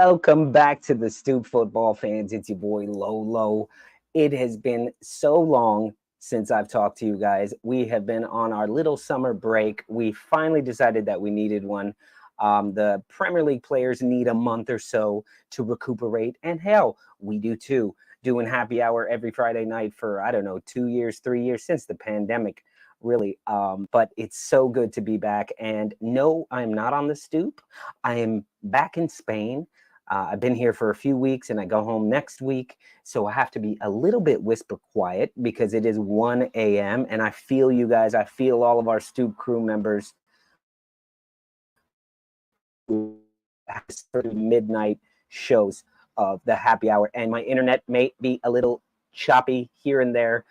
Welcome back to the Stoop football fans. It's your boy Lolo. It has been so long since I've talked to you guys. We have been on our little summer break. We finally decided that we needed one. The Premier League players need a month or so to recuperate, and hell, we do too. Doing happy hour every Friday night for, I don't know, 2 years, 3 years since the pandemic, really. But it's so good to be back. And no, I'm not on the Stoop. I am back in Spain. I've been here for a few weeks and I go home next week. So I have to be a little bit whisper quiet because it is 1 a.m. And I feel you guys. I feel all of our Stoop crew members who have midnight shows of the happy hour. And my internet may be a little choppy here and there,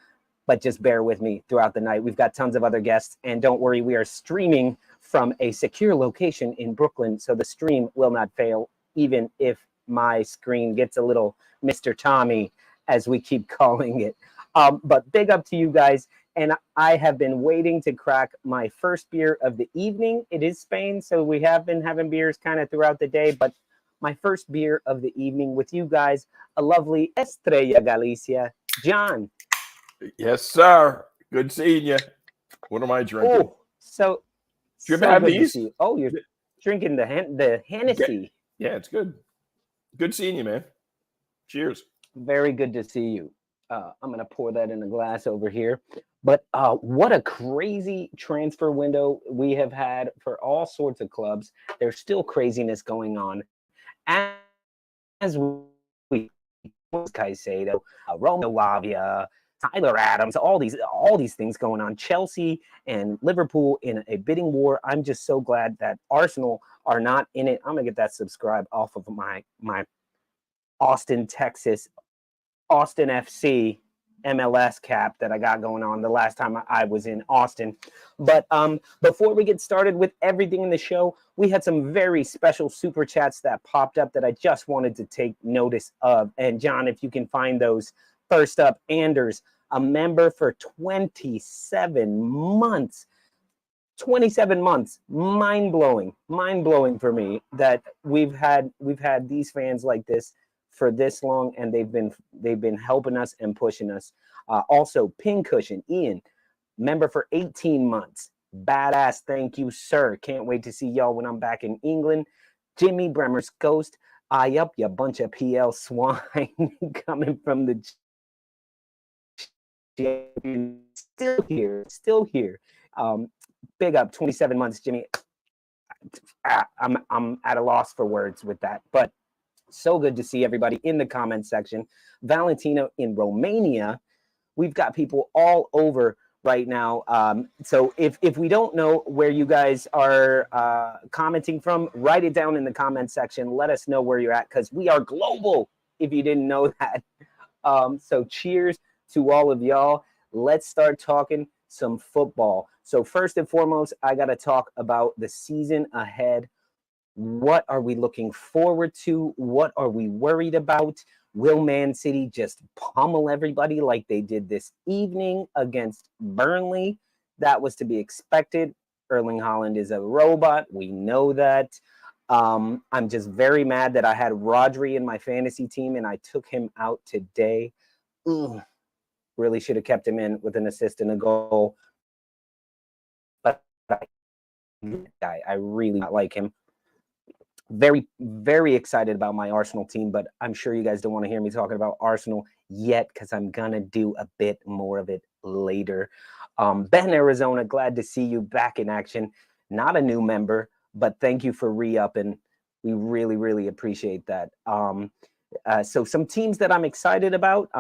but just bear with me throughout the night. We've got tons of other guests. And don't worry, we are streaming from a secure location in Brooklyn. So the stream will not fail, even if my screen gets a little Mr. Tommy, as we keep calling it. But big up to you guys. And I have been waiting to crack my first beer of the evening. It is Spain, so we have been having beers kind of throughout the day. But my first beer of the evening with you guys, a lovely Estrella Galicia. John. Yes, sir. Good seeing you. What am I drinking? Oh, so Do you ever have these? Oh, you're drinking the Hennessy. Yeah, it's good. Good seeing you, man. Cheers. Very good to see you. I'm going to pour that in a glass over here. But what a crazy transfer window we have had for all sorts of clubs. There's still craziness going on. As we Caicedo, Romeo Lavia, Tyler Adams, all these things going on. Chelsea and Liverpool in a bidding war. I'm just so glad that Arsenal are not in it. I'm gonna get that subscribe off of my Austin, Texas, Austin FC MLS cap that I got going on the last time I was in Austin. But before we get started with everything in the show, we had some very special super chats that popped up that I just wanted to take notice of. And John, if you can find those. First up, Anders, a member for 27 months. 27 months. Mind-blowing for me that we've had these fans like this for this long, and they've been helping us and pushing us. Also, Pincushion, Ian, member for 18 months. Badass, thank you, sir. Can't wait to see y'all when I'm back in England. Jimmy Bremer's Ghost, eye up, you bunch of PL swine coming from the still here. Big up, 27 months, Jimmy. I'm at a loss for words with that, but so good to see everybody in the comment section. Valentino in Romania. We've got people all over right now. So if we don't know where you guys are commenting from, write it down in the comment section. Let us know where you're at, because we are global, if you didn't know that. So cheers to all of y'all. Let's start talking some football. So first and foremost, I got to talk about the season ahead. What are we looking forward to? What are we worried about? Will Man City just pummel everybody like they did this evening against Burnley? That was to be expected. Erling Haaland is a robot. We know that. I'm just very mad that I had Rodri in my fantasy team and I took him out today. Ugh. Really should have kept him in with an assist and a goal. But I really like him. Very, very excited about my Arsenal team, but I'm sure you guys don't want to hear me talking about Arsenal yet, because I'm going to do a bit more of it later. Ben Arizona, glad to see you back in action. Not a new member, but thank you for re-upping. We really, really appreciate that. So some teams that I'm excited about.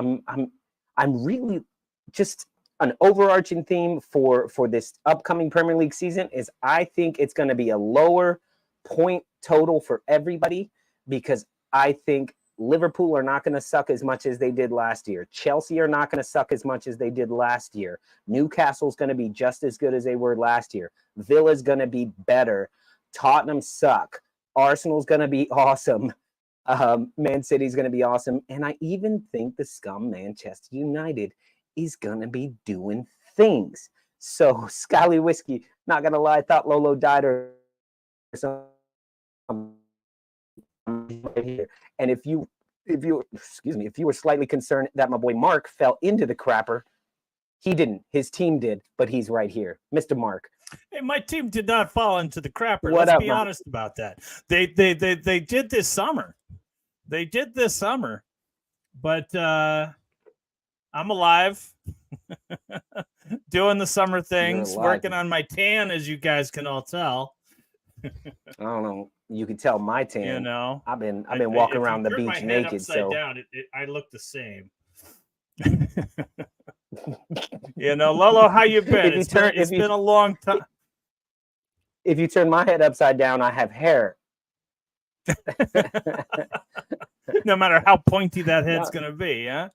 I'm really just an overarching theme for this upcoming Premier League season is I think it's going to be a lower point total for everybody, because I think Liverpool are not going to suck as much as they did last year. Chelsea are not going to suck as much as they did last year. Newcastle's going to be just as good as they were last year. Villa's going to be better. Tottenham suck. Arsenal's going to be awesome. Man City's going to be awesome. And I even think the scum Manchester United is going to be doing things. So, Scally Whiskey, not going to lie, I thought Lolo died or something. right here. And if you were slightly concerned that my boy Mark fell into the crapper, he didn't. His team did, but he's right here, Mr. Mark. Hey, my team did not fall into the crapper. What Let's up, be Mark? honest about that. They did this summer. But I'm alive, doing the summer things, working on my tan, as you guys can all tell. I don't know. You can tell my tan. You know, I've been walking around the beach my head naked. Upside So down, I look the same. You know, Lolo, how you been? It's been a long time. If you turn my head upside down, I have hair. No matter how pointy that head's going to be, huh?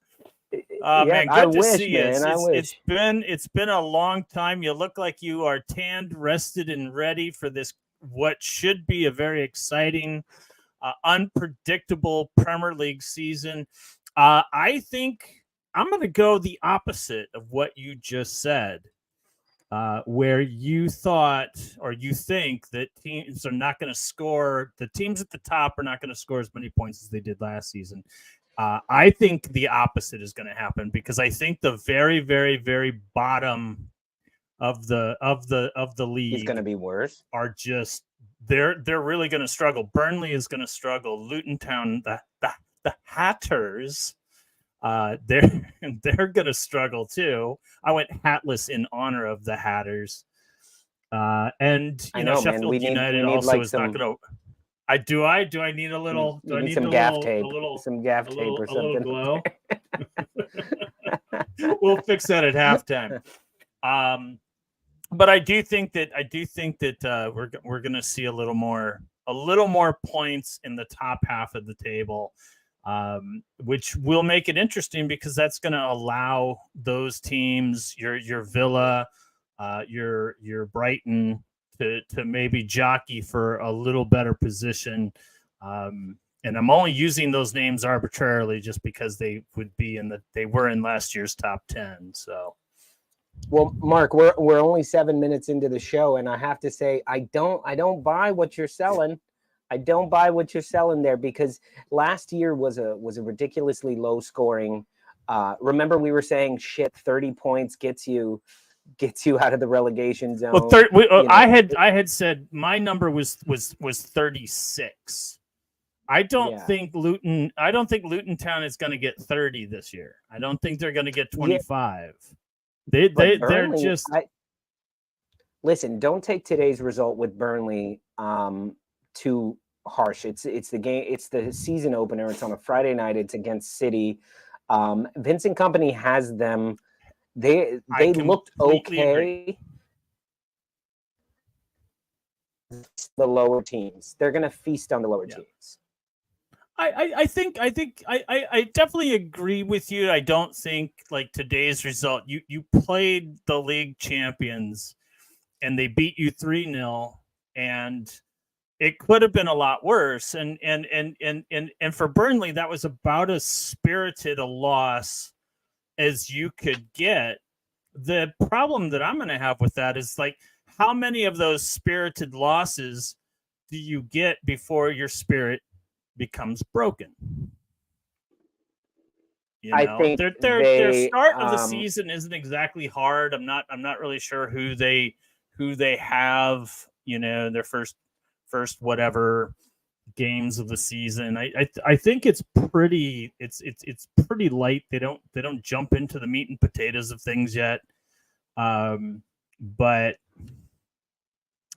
Man, good to see you. It's been a long time. You look like you are tanned, rested, and ready for this, what should be a very exciting, unpredictable Premier League season. I think I'm going to go the opposite of what you just said, where you thought or you think that teams are not going to score. The teams at the top are not going to score as many points as they did last season. I think the opposite is going to happen, because I think the very, very, very bottom of the league is going to be worse. Are just they're really going to struggle. Burnley is going to struggle. Luton Town, the Hatters, they're going to struggle too. I went hatless in honor of the Hatters, and you know Sheffield United also like is not going to. Do I need a little? Do I need some gaff tape? Some gaff tape or something. A little glow. We'll fix that at halftime. But I do think that we're going to see a little more points in the top half of the table, which will make it interesting, because that's going to allow those teams, your Villa, your Brighton, to maybe jockey for a little better position. And I'm only using those names arbitrarily just because they were in last year's top 10. So, well, Mark, we're only 7 minutes into the show, and I have to say I don't buy what you're selling. I don't buy what you're selling there, because last year was a ridiculously low scoring. Remember, we were saying 30 points gets you out of the relegation zone. Well, I had said my number was 36. I don't think Luton Town is going to get 30 this year. I don't think they're going to get 25. They're Burnley, just listen. Don't take today's result with Burnley too harsh. It's the game. It's the season opener. It's on a Friday night. It's against City. Vincent Kompany has them. They looked okay. Agree. The lower teams. They're going to feast on the lower teams. I think I definitely agree with you. I don't think like today's result. You played the league champions, and they beat you 3-0, and it could have been a lot worse. And for Burnley, that was about as spirited a loss as you could get. The problem that I'm going to have with that is, like, how many of those spirited losses do you get before your spirit becomes broken? You know, I think their start of the season isn't exactly hard. I'm not really sure who they have. You know, their first whatever games of the season. I think it's pretty light. They don't jump into the meat and potatoes of things yet. But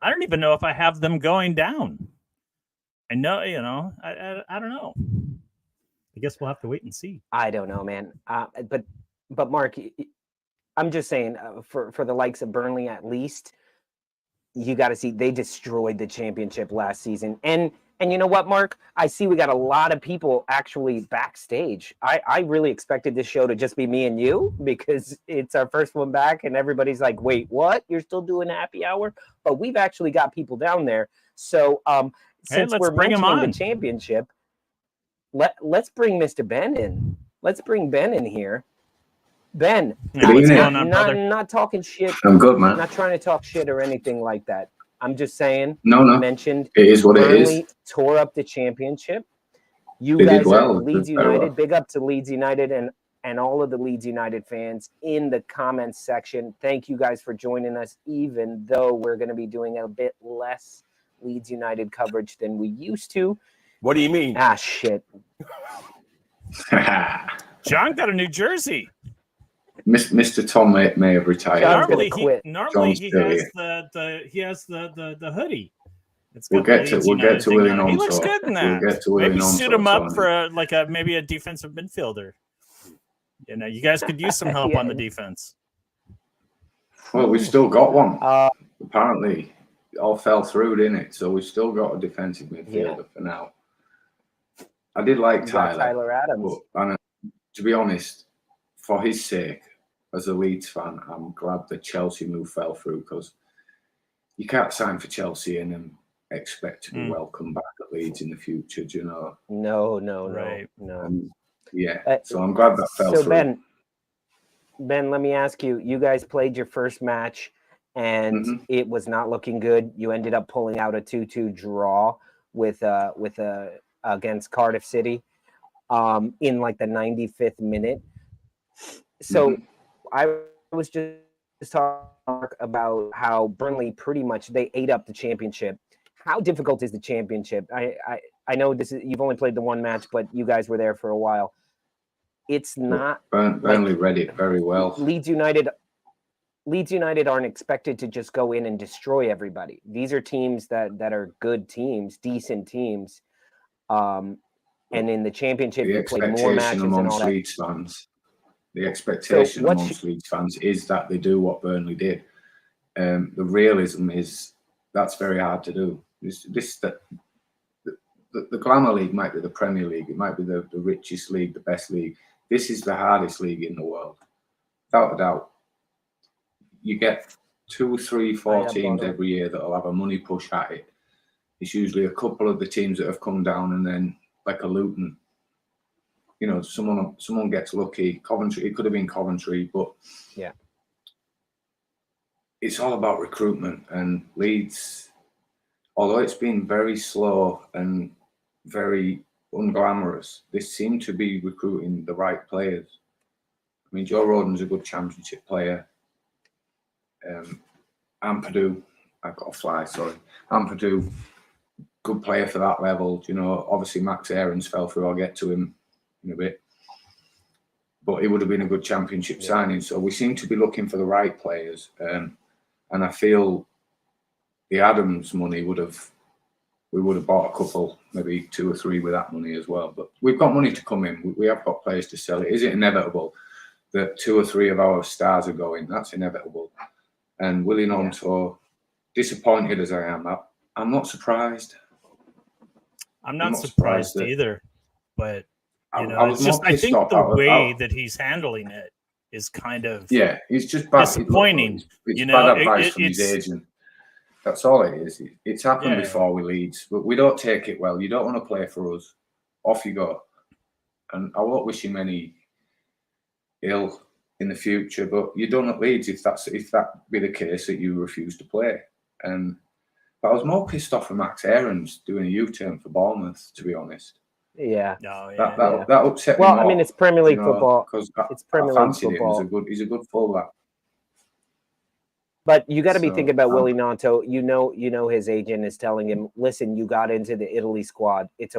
I don't even know if I have them going down. I know, I don't know. I guess we'll have to wait and see. I don't know, man. But Mark, I'm just saying, for the likes of Burnley, at least, you got to see they destroyed the championship last season. And you know what, Mark? I see we got a lot of people actually backstage. I really expected this show to just be me and you, because it's our first one back, and everybody's like, wait, what? You're still doing happy hour? But we've actually got people down there. So since we're mentioning the championship, let's bring Mr. Ben in. Let's bring Ben in here. Ben, what's going on, brother? Not talking shit. I'm good, man. Not trying to talk shit or anything like that. I'm just saying. No, You no. mentioned It is what it Burnley is. tore up the championship. You They did guys well. are Leeds They did very United. well. Big up to Leeds United and all of the Leeds United fans in the comments section. Thank you guys for joining us, even though we're going to be doing a bit less Leeds United coverage than we used to. What do you mean? Ah, shit. John got a New Jersey. Mr. Tom may have retired. John's gonna Normally, quit. normally John's he still has here. the hoodie. It's We'll got the get to Leeds we'll United get to thing Willie on it. He looks Nonto. good in We'll that. get to Willie Maybe Nonto, suit him up Tony. for maybe a defensive midfielder. You know, you guys could use some help Yeah. on the defense. Well, we've still got one. Uh, Apparently, it all fell through, didn't it? So we've still got a defensive midfielder Yeah. for now. I did like you got Tyler, Tyler Adams. but to be honest, for his sake, as a Leeds fan, I'm glad the Chelsea move fell through, because you can't sign for Chelsea and then expect to be welcome back at Leeds in the future. Do you know? No. Right. Yeah. So I'm glad that fell So through. Ben, let me ask you. You guys played your first match, and it was not looking good. You ended up pulling out a 2-2 draw with against Cardiff City, in like the 95th minute. So I was just talking about how Burnley pretty much they ate up the championship. How difficult is the championship? I know you've only played the one match, but you guys were there for a while. It's not. Burnley read it very well. Leeds United aren't expected to just go in and destroy everybody. These are teams that are good teams, decent teams. And in the championship, The you play more matches and all that. Leeds fans. The expectation So amongst Leeds fans is that they do what Burnley did. The realism is that's very hard to do. The Glamour League might be the Premier League. It might be the richest league, the best league. This is the hardest league in the world, without a doubt. You get 2, 3, 4 teams every year that'll have a money push at it. It's usually a couple of the teams that have come down, and then like a Luton. You know, someone gets lucky. Coventry, it could have been Coventry, but yeah, it's all about recruitment. And Leeds, although it's been very slow and very unglamorous, they seem to be recruiting the right players. I mean, Joe Rodon's a good championship player. Ampadu, I got a fly, sorry. Ampadu, good player for that level. You know, obviously Max Aarons fell through. I'll get to him in a bit. But it would have been a good championship signing. So we seem to be looking for the right players. And I feel the Adams money we would have bought a couple, maybe 2 or 3 with that money as well. But we've got money to come in. We have got players to sell. Is it inevitable that 2 or 3 of our stars are going? That's inevitable. And Willie Nonto, disappointed as I am, I'm not surprised. I'm not surprised either. But you know, I think the way that he's handling it is kind of it's just bad. Disappointing. It's bad advice from his agent. That's all it is. It's happened before with Leeds, but we don't take it well. You don't want to play for us. Off you go. And I won't wish him any ill in the future, but you're done at Leeds if that be the case that you refuse to play. But I was more pissed off with Max Aarons doing a U-turn for Bournemouth, to be honest. Yeah. That upset me more. I mean, it's Premier League football. Because it's Premier League football. He's a good fullback. But you got to be thinking about Willie Nonto. You know his agent is telling him, "Listen, you got into the Italy squad. It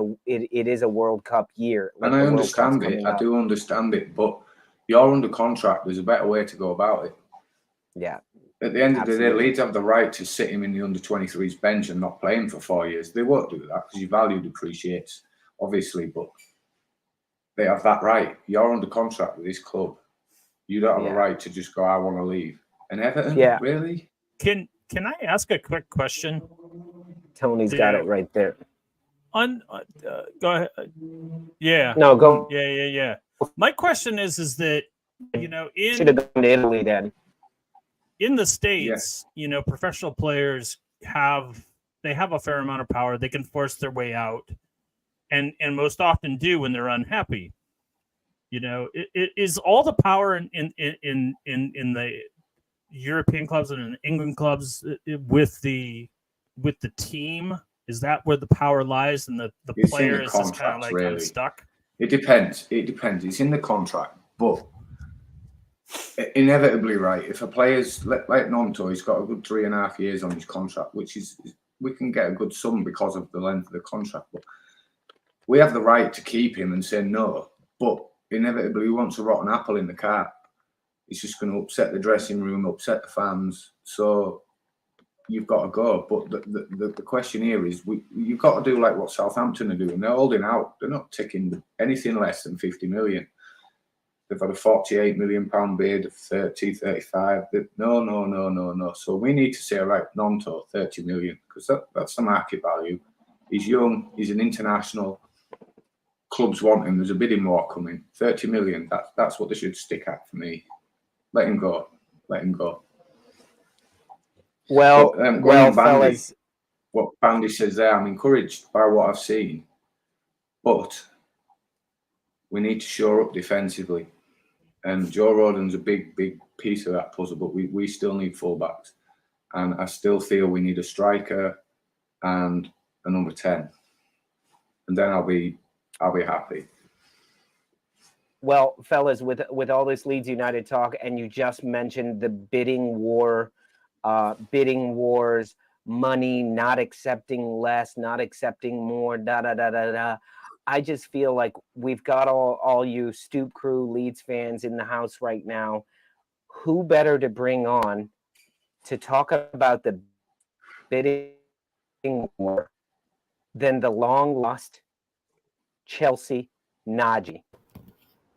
is a World Cup year." And I understand it. I do understand it. But you're under contract. There's a better way to go about it. Yeah. At the end of the day, Leeds have the right to sit him in the under-23s bench and not play him for 4 years. They won't do that because your value depreciates, obviously. But they have that right. You're under contract with this club. You don't have a right to just go, "I want to leave." And Everton, really? Can I ask a quick question? Tony's got it right there. Go ahead. Yeah. No, go. Yeah. My question is that should have gone to Italy then. In the States, professional players have a fair amount of power. They can force their way out, and most often do when they're unhappy. It is all the power in the European clubs and in England clubs with the with the team? Is that where the power lies, and the It's in the player is just kind of contracts, like really. unstuck? It depends. It's in the contract, but inevitably, right? If a player's like Nonto, he's got a good 3.5 years on his contract, which is we can get a good sum because of the length of the contract. But we have the right to keep him and say no. But inevitably, he wants a rotten apple in the cart. It's just going to upset the dressing room, upset the fans. So you've got to go. But the question here is, you've got to do like what Southampton are doing. They're holding out. They're not taking anything less than 50 million. They've got a 48 million pound bid, 30, 35. No. So we need to say, right, Nonto, 30 million, because that's the market value. He's young. He's an international. Clubs want him. There's a bidding war coming. 30 million. That's what they should stick at for me. Let him go. Well, But, well, Bandy, fellas, what Bandy says there, I'm encouraged by what I've seen, but we need to shore up defensively. And Joe Rodon's a big piece of that puzzle, but we still need fullbacks, and I still feel we need a striker and a number 10, and then I'll be happy. well, fellas, with all this Leeds United talk, and you just mentioned the bidding wars, money, not accepting less, not accepting more, I just feel like we've got all you Stoop crew Leeds fans in the house right now. Who better to bring on to talk about the bidding war than the long lost Chelsea Najee?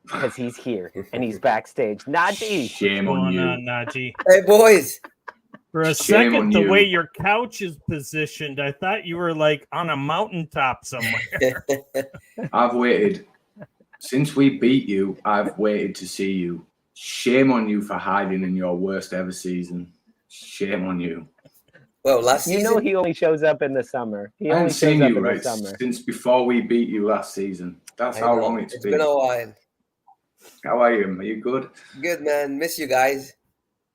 Because he's here and he's backstage. Najee! Shame What's on going you. on, Najee? Hey, boys. For a Shame second, on the you. way your couch is positioned, I thought you were like on a mountaintop somewhere. I've waited since we beat you. I've waited to see you. Shame on you for hiding in your worst ever season. Shame on you. Well, last You season, know he only shows up in the summer. He I only haven't shows seen up you in the right summer. since before we beat you last season. That's I how know. long it's It's been. been a while. How are you? Are you good? Good, man. Miss you guys.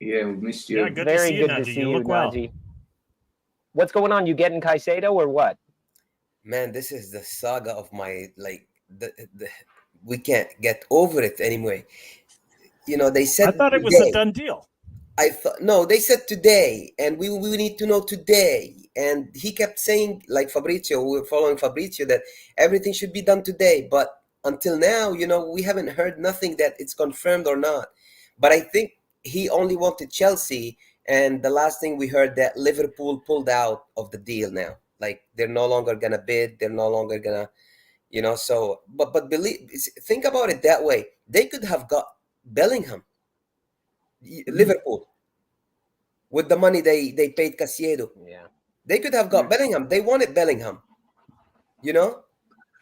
Yeah, we missed you. Yeah, good Very to see you, good to Najee. see You you, look well. Najee. What's going on? You getting Caicedo or what? Man, this is the saga of my, we can't get over it anyway. You know, they said I thought it was today. a done deal. I thought, no, they said today, and we need to know today. And he kept saying, like Fabrizio, we were following Fabrizio, that everything should be done today. But until now, you know, we haven't heard nothing that it's confirmed or not. But I think he only wanted Chelsea. And the last thing we heard that Liverpool pulled out of the deal now. Like, they're no longer going to bid. They're no longer going to, you know, so, but think about it that way. They could have got Bellingham. Liverpool, with the money they paid Caicedo. Yeah. They could have got Bellingham. They wanted Bellingham, you know?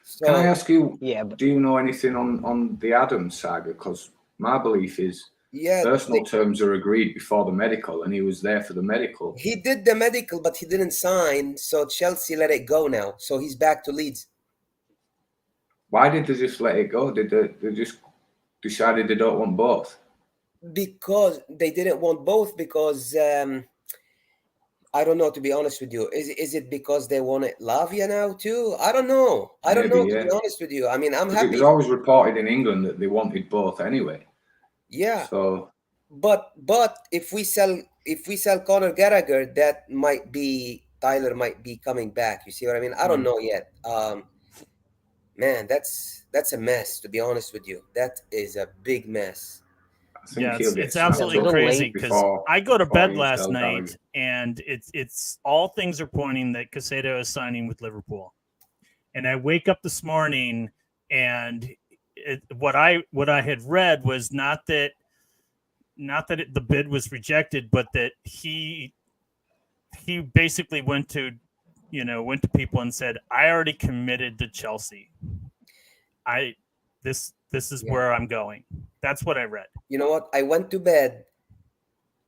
So, Can I ask you, Yeah, but do you know anything on the Adams saga? Because my belief is yeah, personal terms are agreed before the medical, and he was there for the medical. he did the medical, but he didn't sign, so Chelsea let it go now. So he's back to Leeds. Why did they just let it go? Did they just decided they don't want both? Because they didn't want both, because I don't know, to be honest with you. Is it because they wanted Lavia now too? I don't know. I don't know, Maybe, to yeah. be honest with you. I mean, I'm It happy. was always reported in England that they wanted both anyway. Yeah. So But if we sell Conor Gallagher, that might be Tyler might be coming back. You see what I mean? I don't know yet. Man, that's a mess, to be honest with you. That is a big mess. I think Yeah, he'll get it's absolutely little crazy late because before- I go to before bed you last sell night Gallagher. and it's all things are pointing that Caicedo is signing with Liverpool, and I wake up this morning and what I had read was not that the bid was rejected, but that he basically went to people and said, I already committed to Chelsea. This is where I'm going. That's what I read. You know what? I went to bed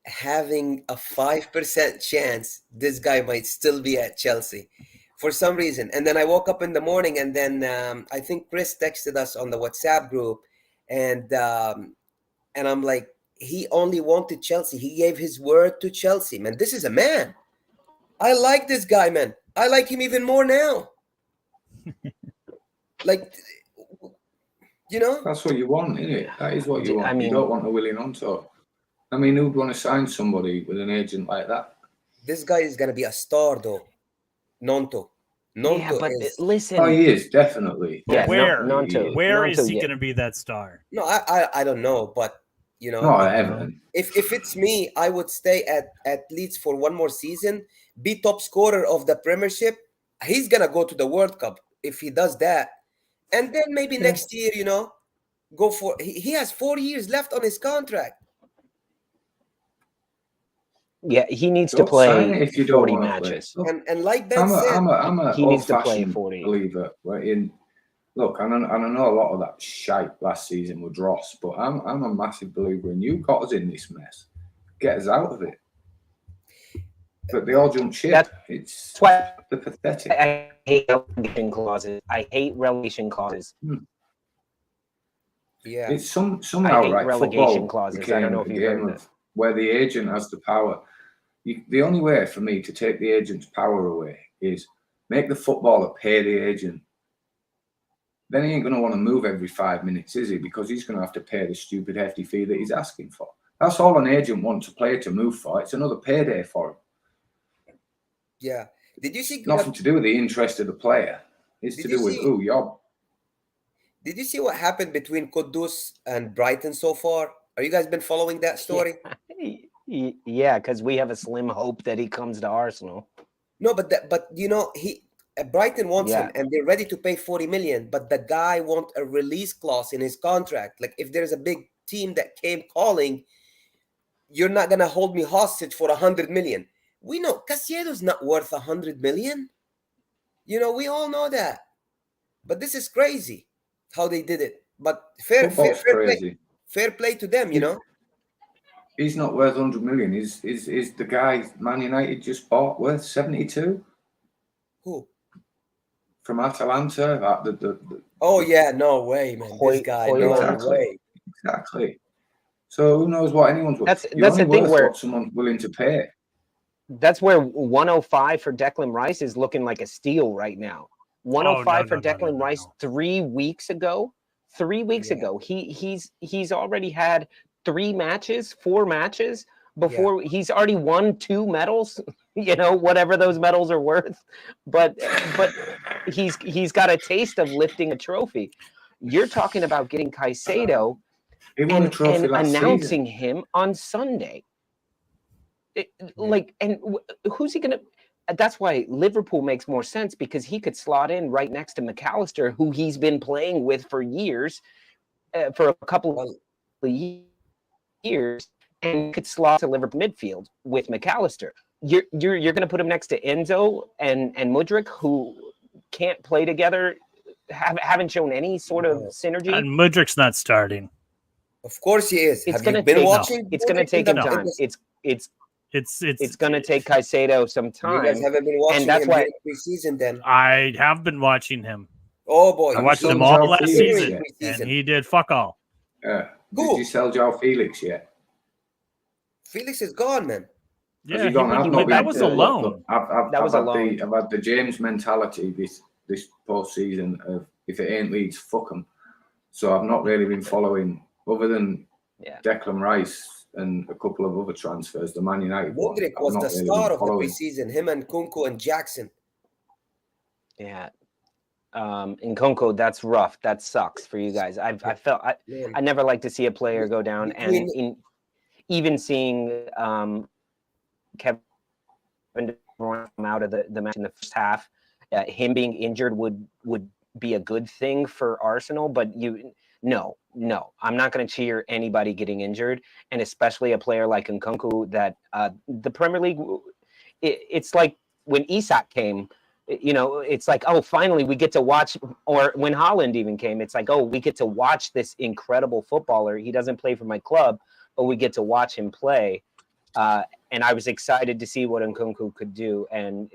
having a 5% chance this guy might still be at Chelsea for some reason. And then I woke up in the morning, and then I think Chris texted us on the WhatsApp group, and I'm like, he only wanted Chelsea. He gave his word to Chelsea. Man, this is a man. I like this guy, man. I like him even more now. Like, you know, That's what you want, isn't it? That is what you want. I mean- you don't want a Willie Nonto. I mean, who'd want to sign somebody with an agent like that? this guy is gonna be a star, though. Nonto. Yeah, but is listen. Oh, he is, definitely. Yeah, Where? Definitely he Nonto. is. Where Nonto, is he yeah. going to be that star? no, I don't know, but you know, Not at Everton. if it's me, I would stay at Leeds for one more season, be top scorer of the Premiership. He's gonna go to the World Cup if he does that, and then maybe next year, you know, go for. He has 4 years left on his contract. Yeah, he needs to Don't sign play it if you don't 40 want to play. matches. Look, And like Ben I'm said, a He needs to play old-fashioned 40. believer. Look, and I know a lot of that shite last season with Ross, but I'm a massive believer in you got us in this mess. Get us out of it. But they all jump ship. That's why They're pathetic. I hate relegation clauses. I hate relegation clauses. yeah, It's some I hate outright relegation football clauses. I became don't know if a you've game heard of this. where the agent has the power. The only way for me to take the agent's power away is make the footballer pay the agent. Then he ain't going to want to move every 5 minutes, is he? Because he's going to have to pay the stupid hefty fee that he's asking for. That's all an agent wants a player to move for. It's another payday for him. yeah. Did you see? Nothing to do with the interest of the player. It's Did to you do with, see- oh, you're... Did you see what happened between Kudus and Brighton so far? Are you guys been following that story? Yeah, because we have a slim hope that he comes to Arsenal. No, but you know, Brighton wants Yeah. him and they're ready to pay 40 million, but the guy wants a release clause in his contract. Like if there's a big team that came calling, you're not gonna hold me hostage for 100 million. We know Caicedo's not worth 100 million. You know, we all know that. But this is crazy how they did it. But fair Football's play. crazy. Fair play to them, you know. He's not worth 100 million. Is the guy Man United just bought worth 72 Who? from Atalanta? Oh yeah, no way, man. This guy, no Højlund. way. Exactly. So who knows what anyone's worth? That's You're the only thing worth where what someone's willing to pay. that's where 105 for Declan Rice is looking like a steal right now. 105 for Declan Rice 3 weeks ago. 3 weeks ago, he's already had 4 matches before he's already won 2 medals. You know, whatever those medals are worth, but he's got a taste of lifting a trophy. You're talking about getting Caicedo He won a and trophy last announcing season. him on Sunday. Who's he gonna? That's why Liverpool makes more sense, because he could slot in right next to McAllister, who he's been playing with for years, for a couple of years, and could slot to Liverpool midfield with McAllister. You're going to put him next to Enzo and Mudryk, who can't play together, haven't shown any sort of synergy. And Mudryk's not starting. Of course he is. It's Have gonna you been take- watching? It's going to take him time. It's going to take Caicedo some You time. guys haven't been watching that's him why- during preseason then. I have been watching him. Oh boy. I watched saw him João all last Felix season, yet? and he did fuck all. Did Who? you sell João Felix yet? Felix is gone, man. Has Yeah, he gone? I've not that been was to- a look, loan. look, I've That was a had loan. I've had the James mentality this post-season of if it ain't Leeds, fuck them. So I've not really been following, other than Declan Rice and a couple of other transfers, the Man United one. Mudryk I've was not the really star been of the following. preseason. Him and Kunku and Jackson. Yeah. In Conco, that's rough. That sucks for you guys. I never like to see a player go down, and even seeing Kevin De Bruyne come out of the match in the first half, him being injured would be a good thing for Arsenal. But no, I'm not going to cheer anybody getting injured, and especially a player like Nkunku that the Premier League. It's like when Isak came. You know, it's like, oh, finally we get to watch, or when Haaland even came, it's like, oh, we get to watch this incredible footballer. He doesn't play for my club, but we get to watch him play. And I was excited to see what Nkunku could do. And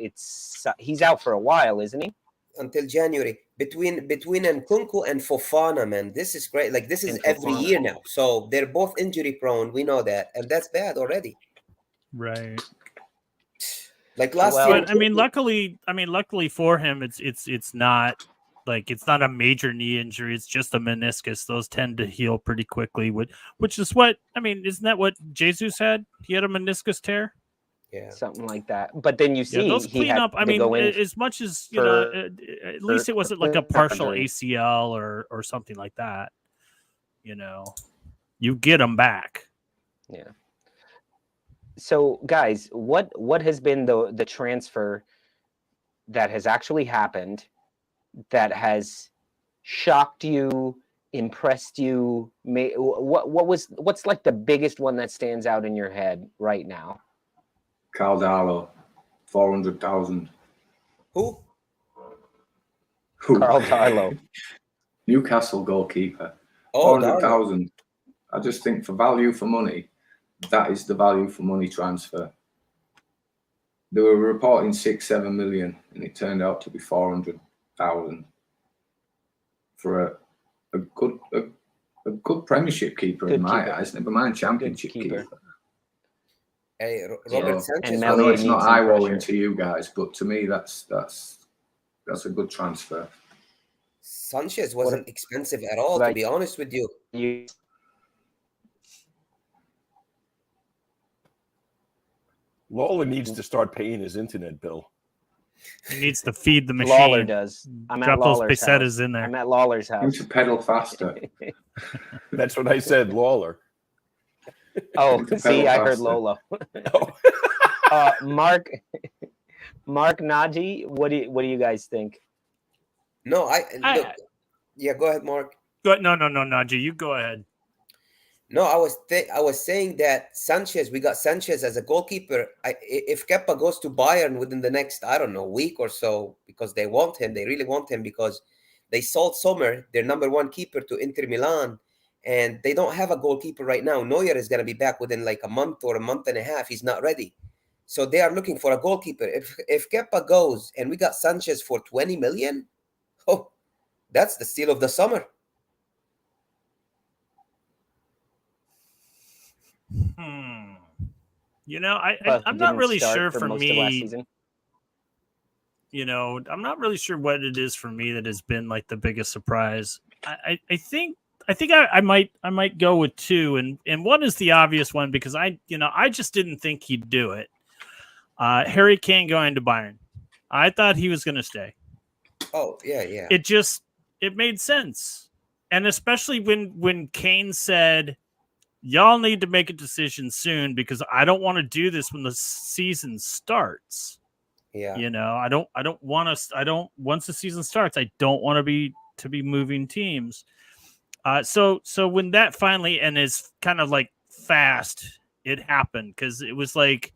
he's out for a while, isn't he? Until January. Between Nkunku and Fofana, man, this is great. Like, this is every year now. So they're both injury prone. We know that. And that's bad already. Right. Like last Well, year. But luckily for him, it's not like it's not a major knee injury. It's just a meniscus. Those tend to heal pretty quickly. Which is what isn't that what Jesus had? He had a meniscus tear. Yeah. something like that. But then you see Those he clean had up. to go in As much as you know, at least it wasn't like a partial surgery. ACL or something like that. You get them back. Yeah. So, guys, what has been the transfer that has actually happened that has shocked you, impressed you? What's like the biggest one that stands out in your head right now? Caldalo, 400,000. Who? Carl Darlow. Newcastle goalkeeper. Oh, 400,000. I just think for value for money, that is the value for money transfer. They were reporting 6-7 million, and it turned out to be 400,000 for a good Premiership keeper Good in my keeper. eyes. Never mind Championship Good keeper. keeper. Hey, Yeah. Robert So, Sanchez. And I know Melody it's not needs some eye-rolling pressure. to you guys, but to me, that's a good transfer. Sanchez wasn't expensive at all, to be honest with you. Lolo needs to start paying his internet bill. He needs to feed the machine. Lawler does. I'm Drop at those Lawler's pesetas house. in there. I'm at Lawler's Him house. to pedal faster. That's what I said, Lawler. Oh, Him to see, pedal I heard faster. Lolo. Oh. Mark Naji, what do you guys think? No, look. Yeah, go ahead, Mark. No, Najee, you go ahead. No, I was saying that Sanchez, we got Sanchez as a goalkeeper. If Kepa goes to Bayern within the next, I don't know, week or so, because they want him, they really want him, because they sold Sommer, their number one keeper, to Inter Milan, and they don't have a goalkeeper right now. Neuer is going to be back within like a month or a month and a half. He's not ready. So they are looking for a goalkeeper. If Kepa goes and we got Sanchez for 20 million, oh, that's the steal of the summer. I'm He not didn't really start for most of last me. season. I'm not really sure what it is for me that has been like the biggest surprise. I think I might go with two, and one is the obvious one because I just didn't think he'd do it. Harry Kane going to Bayern. I thought he was going to stay. Oh, yeah. It made sense. And especially when Kane said, y'all need to make a decision soon because I don't want to do this when the season starts. Yeah. Once the season starts, I don't want to be moving teams. So when that finally, and is kind of like fast, it happened because it was like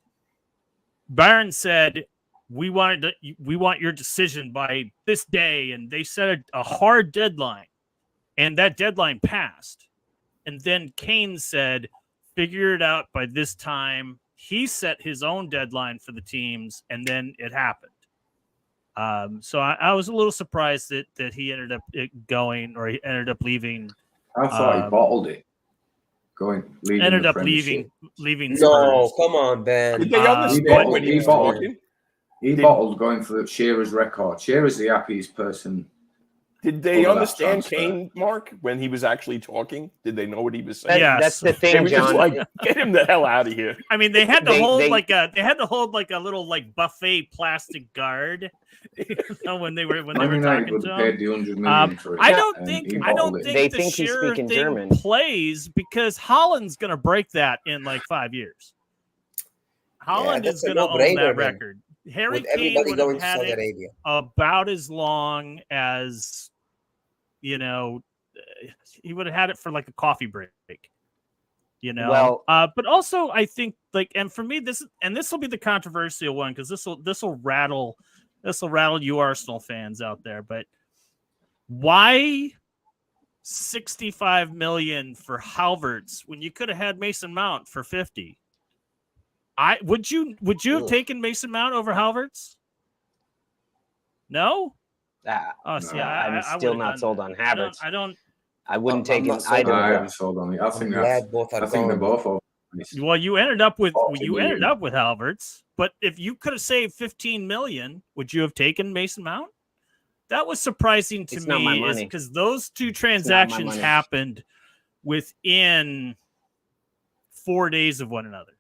Bayern said, we want your decision by this day, and they set a hard deadline, and that deadline passed. And then Kane said, figure it out by this time. He set his own deadline for the teams, and then it happened. So I was a little surprised that he ended up going, or he ended up leaving. I thought he bottled it. Leaving. No, Spurs. come on, Ben. Did they understand when he was talking? He bottled going for Shearer's record. Shearer's the happiest person. Did they over that understand transfer. Kane, Mark, when he was actually talking? Did they know what he was saying? Yes. That's the They thing, were just John. like, get him the hell out of here. I mean, they had to They- hold they- like a little like buffet plastic guard when they were Man United talking would to have him. paid the 100 million for it. I don't and think he I don't bottled it. think They the think he's Shearer speaking thing German. plays because Holland's going to break that in like 5 years. Holland that's is a going to own no-brainer, that man. record. Harry With Kane everybody would going have to had Saudi it Arabia. about as long as he would have had it for like a coffee break. Well- but also I think like, and for me this will be the controversial one because this will rattle you Arsenal fans out there. But why 65 million for Havertz when you could have had Mason Mount for 50? Would you have taken Mason Mount over Havertz? No. I'm I still would've not done sold that. on Havertz. I wouldn't I'm take not an sold either on of I them. am sold on it. I I'm think glad both are they're gone. both over. Well, you ended up with 40 million. Havertz. But if you could have saved 15 million, would you have taken Mason Mount? That was surprising to It's not my me, is money. because those two not my transactions money. happened within 4 days of one another.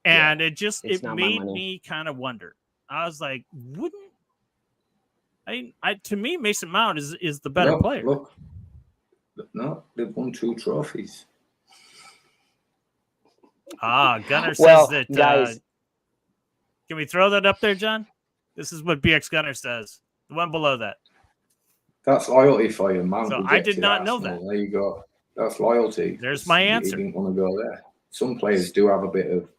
And it it's not my made money. me kind of wonder. I was like, to me, Mason Mount is the better player. Look, no, they've won 2 trophies. Gunner Well, says that. guys, Can we throw that up there, John? This is what BxGunner says. The one below that. That's loyalty for you, man. So I did not know that. There you go. That's loyalty. There's my answer. He didn't want to go there. Some players do have a bit of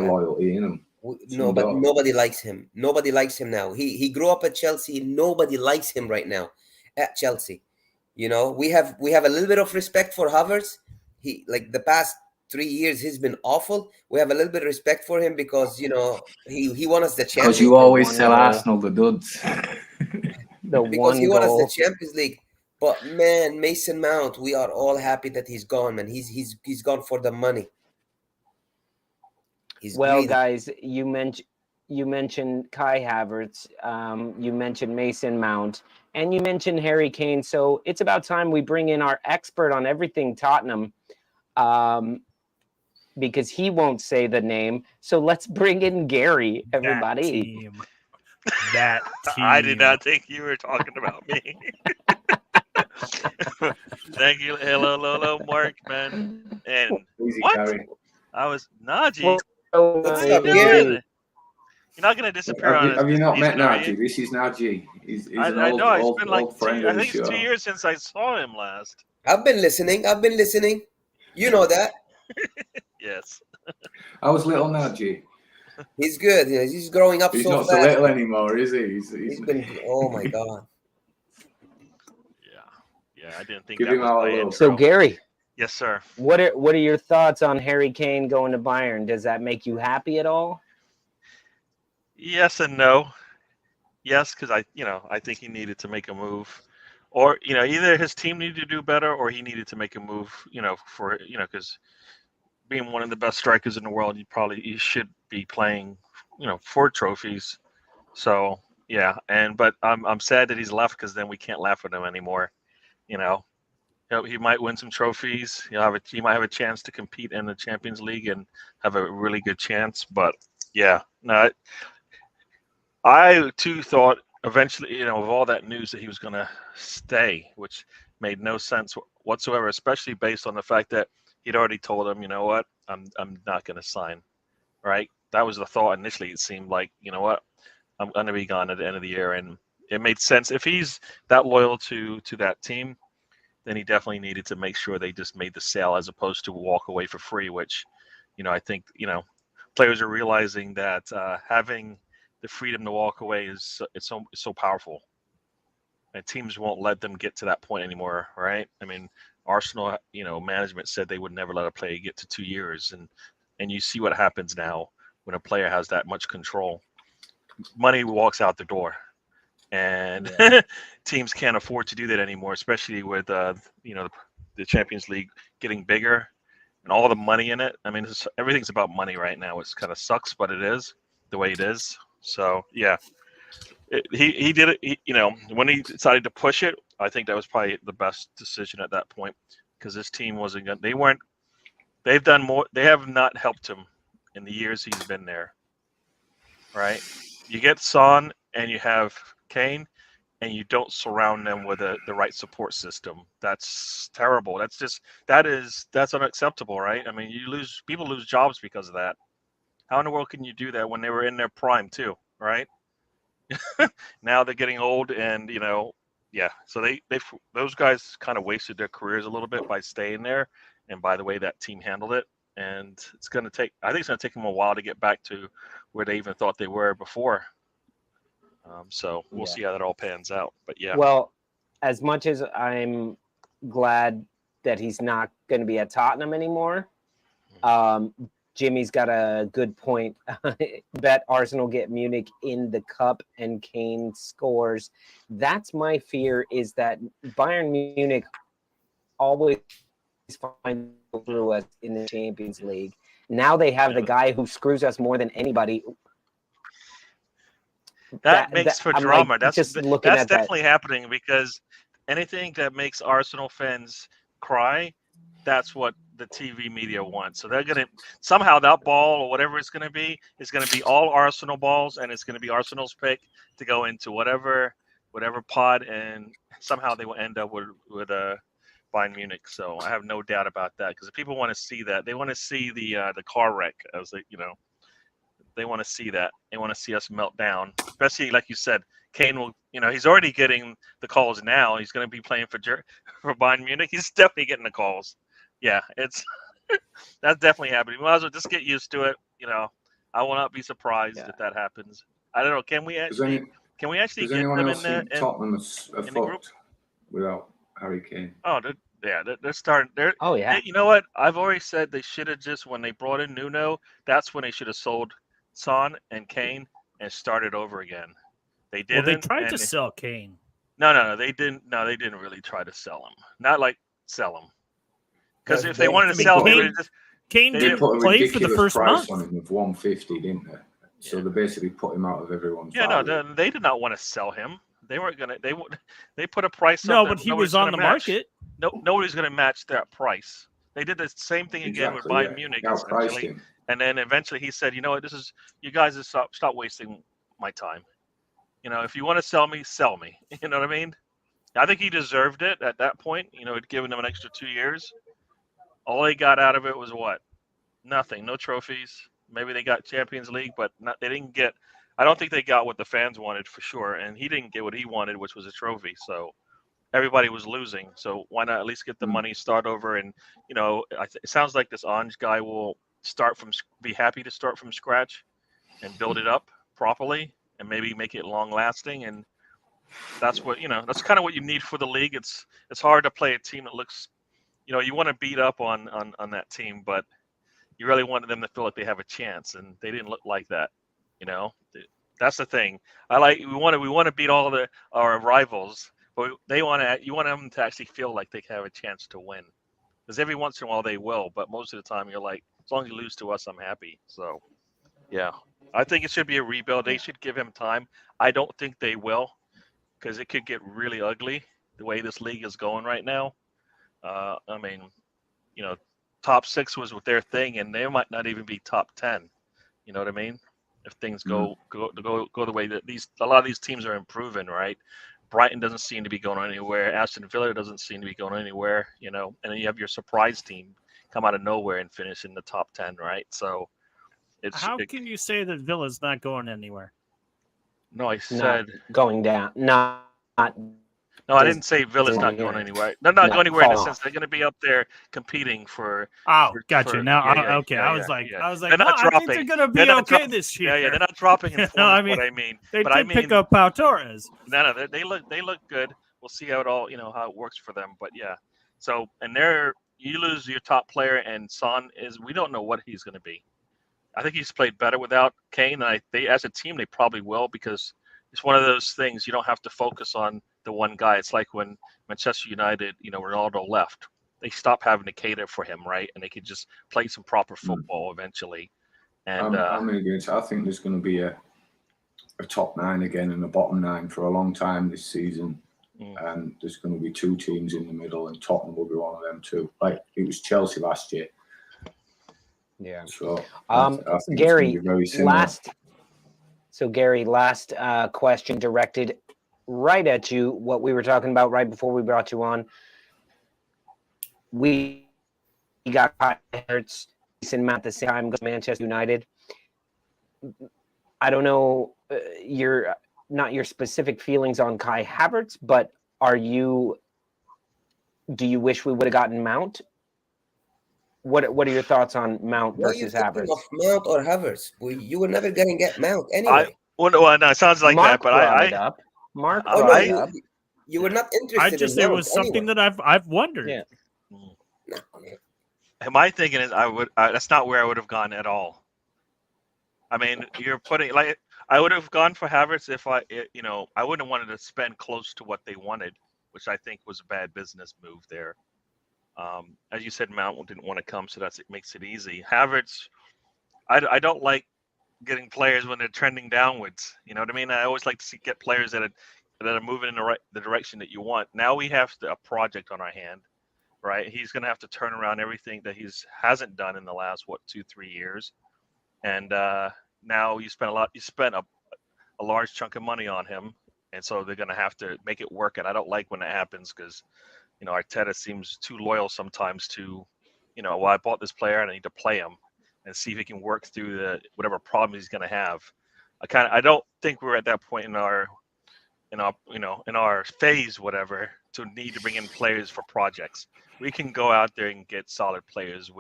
loyalty in them. No, but nobody likes him. Nobody likes him now. He grew up at Chelsea. Nobody likes him right now at Chelsea. You know, we have a little bit of respect for Havertz. He, like, the past 3 years, he's been awful. We have a little bit of respect for him because, you know, he won us the Champions League. Because you always one sell goal. Arsenal the duds. Because he won us the Champions League. But man, Mason Mount, we are all happy that he's gone, man. He's gone for the money. Well, guys, you mentioned Kai Havertz, you mentioned Mason Mount, and you mentioned Harry Kane. So it's about time we bring in our expert on everything Tottenham, because he won't say the name. So let's bring in Gary, everybody. That team. I did not think you were talking about me. Thank you. Hello, Lolo, Mark, man. And Easy, what? Gary. I was Najee. What's up, You're Gary? not going to disappear on us. Have you not met Najee? Najee? This is Najee. He's I an know. It's old been like friend I of the think it's show. 2 years since I saw him last. I've been listening. You know that. Yes. I was little Najee. He's good. You know, he's growing up He's so not fast. so little anymore, is he? He's been. Oh my God. Yeah. I didn't think Give that him was our my little- intro. So Gary, Yes, sir. what are your thoughts on Harry Kane going to Bayern? Does that make you happy at all? Yes and no. Yes, because I think he needed to make a move, or either his team needed to do better, or he needed to make a move. Because being one of the best strikers in the world, you should be playing, for trophies. So yeah, but I'm sad that he's left, because then we can't laugh at him anymore. He might win some trophies. He might have a chance to compete in the Champions League and have a really good chance. But yeah, no. I too thought eventually, with all that news, that he was going to stay, which made no sense whatsoever, especially based on the fact that he'd already told him, you know what, I'm not going to sign, right? That was the thought initially. It seemed like, you know what, I'm going to be gone at the end of the year, and it made sense. If he's that loyal to that team, then he definitely needed to make sure they just made the sale as opposed to walk away for free, which, I think, players are realizing that having the freedom to walk away is so powerful, and teams won't let them get to that point anymore, right? I mean, Arsenal, management said they would never let a player get to 2 years, and you see what happens now when a player has that much control. Money walks out the door, and teams can't afford to do that anymore, especially with the Champions League getting bigger and all the money in it. I mean, everything's about money right now. It kind of sucks, but it is the way it is. So yeah, he did it. When he decided to push it, I think that was probably the best decision at that point, because this team wasn't going. They've done more. They have not helped him in the years he's been there. Right? You get Son and you have Kane, and you don't surround them with the right support system. That's terrible. That's unacceptable, right? I mean, people lose jobs because of that. How in the world can you do that when they were in their prime too, right? Now they're getting old, and so those guys kind of wasted their careers a little bit by staying there, and by the way that team handled it. And I think it's going to take them a while to get back to where they even thought they were before. So we'll see how that all pans out. But yeah. Well, as much as I'm glad that he's not going to be at Tottenham anymore, Jimmy's got a good point. Bet Arsenal get Munich in the cup and Kane scores. That's my fear, is that Bayern Munich always finds through us in the Champions League. Now they have the guy who screws us more than anybody. That makes for I'm drama. like, That's just looking that's at that. definitely happening because anything that makes Arsenal fans cry, that's what the TV media wants. So they're gonna somehow that ball or whatever it's gonna be is gonna be all Arsenal balls, and it's gonna be Arsenal's pick to go into whatever pod, and somehow they will end up with Bayern Munich. So I have no doubt about that because people want to see that. They want to see the car wreck, as they want to see that. They want to see us melt down, especially like you said. Kane will, he's already getting the calls now. He's going to be playing for Bayern Munich. He's definitely getting the calls. Yeah, it's that's definitely happening. We might as well just get used to it. I will not be surprised if that happens. I don't know. Can we actually Does get anyone them else think Tottenham are in the group fucked without Harry Kane? Oh, they're starting. Oh yeah. You know what? I've already said they should have just when they brought in Nuno. That's when they should have sold Son and Kane and started over again. They didn't. Well, they tried to sell Kane. No, they didn't. No, they didn't really try to sell him. Not like sell him. Because if they wanted to sell him, Kane didn't play for the first month. On him of 150, didn't they? So they basically put him out of everyone's. No, they did not want to sell him. They weren't gonna. They put a price. No, but he was on the market. No, nobody's gonna match that price. They did the same thing again with Bayern Munich, essentially. And then eventually he said, "You know what? This is you guys. Stop wasting my time. If you want to sell me, sell me. You know what I mean? I think he deserved it at that point. It'd given them an extra 2 years. All they got out of it was what? Nothing. No trophies. Maybe they got Champions League, but they didn't get. I don't think they got what the fans wanted for sure, and he didn't get what he wanted, which was a trophy. So everybody was losing. So why not at least get the money, start over, and it sounds like this Ange guy will be happy to start from scratch and build it up properly and maybe make it long lasting. And that's what that's kind of what you need for the league. It's hard to play a team that looks, you want to beat up on that team, but you really wanted them to feel like they have a chance, and they didn't look like that. That's the thing. We want to beat all our rivals, but you want them to actually feel like they have a chance to win. Because every once in a while they will, but most of the time you're like, as long as you lose to us, I'm happy. So, yeah, I think it should be a rebuild. They should give him time. I don't think they will, because it could get really ugly the way this league is going right now. Top 6 was with their thing, and they might not even be top 10. You know what I mean? If things go the way that a lot of these teams are improving, right? Brighton doesn't seem to be going anywhere. Aston Villa doesn't seem to be going anywhere. And then you have your surprise team come out of nowhere and finish in the top 10, right? So how can you say that Villa's not going anywhere? No, I said going down. No, I didn't say Villa's not going anywhere. They're not going anywhere in the sense they're going to be up there competing for. Oh, gotcha. Now, okay. I was like, they're not dropping. I think they're going to be okay this year. Yeah, they're not dropping in form. What I mean, they did pick up Pau Torres. No, they look good. We'll see how how it works for them. But yeah, so you lose your top player, and Son we don't know what he's going to be. I think he's played better without Kane, and as a team they probably will, because it's one of those things you don't have to focus on the one guy. It's like when Manchester United, Ronaldo left, they stopped having to cater for him, right? And they could just play some proper football eventually. And I'm against. I think there's going to be a top 9 again and a bottom 9 for a long time this season. And there's going to be 2 teams in the middle, and Tottenham will be one of them too. Like it was Chelsea last year. Yeah. So Gary, last question directed right at you, what we were talking about right before we brought you on. We got Hurts and Matt at the same time, Manchester United. I don't know not your specific feelings on Kai Havertz, but do you wish we would have gotten Mount? What are your thoughts on Mount versus Havertz? Of Mount or Havertz? You were never going to get Mount anyway. No, it sounds like Mark that, but up. Mark, you were not interested. It was something that I've wondered. Yeah. My thinking is that's not where I would have gone at all. I mean, you're putting I would have gone for Havertz if I wouldn't have wanted to spend close to what they wanted, which I think was a bad business move there. As you said, Mount didn't want to come, so it makes it easy. Havertz, I don't like getting players when they're trending downwards. You know what I mean? I always like to get players that are moving in the direction that you want. Now we have a project on our hand, right? He's going to have to turn around everything that hasn't done in the last 2-3 years, and now you spent a large chunk of money on him, and so they're going to have to make it work. And I don't like when it happens because, Arteta seems too loyal sometimes to, well, I bought this player and I need to play him and see if he can work through whatever problem he's going to have. I don't think we're at that point in our phase, whatever, to need to bring in players for projects. We can go out there and get solid players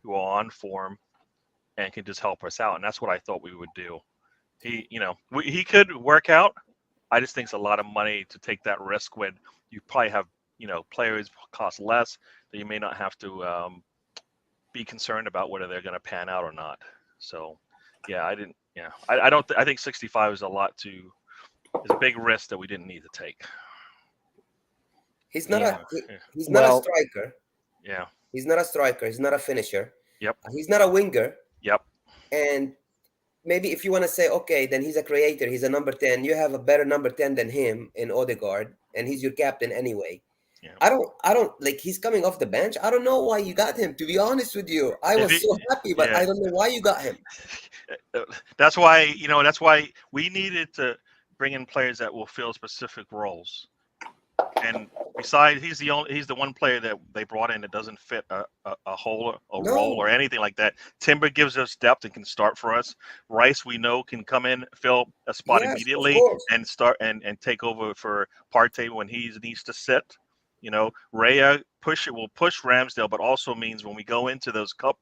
who are on form and can just help us out. And that's what I thought we would do. He could work out. I just think it's a lot of money to take that risk when you probably have, players cost less that you may not have to be concerned about whether they're going to pan out or not. So, yeah, I think 65 is is a big risk that we didn't need to take. He's not Yeah. he's not a striker. Yeah. He's not a striker. He's not a finisher. Yep. He's not a winger. Yep. And maybe if you want to say, okay, then he's a creator. He's a number 10. You have a better number 10 than him in Odegaard, and he's your captain anyway. Yeah. I don't like, he's coming off the bench. I don't know why you got him, to be honest with you. I was so happy, but I don't know why you got him. That's why we needed to bring in players that will fill specific roles. And besides, he's the one player that they brought in that doesn't fit a role or anything like that. Timber gives us depth and can start for us. Rice, we know, can come in, fill a spot immediately and start and take over for Partey when he needs to sit. Raya will push Ramsdale, but also means when we go into those cup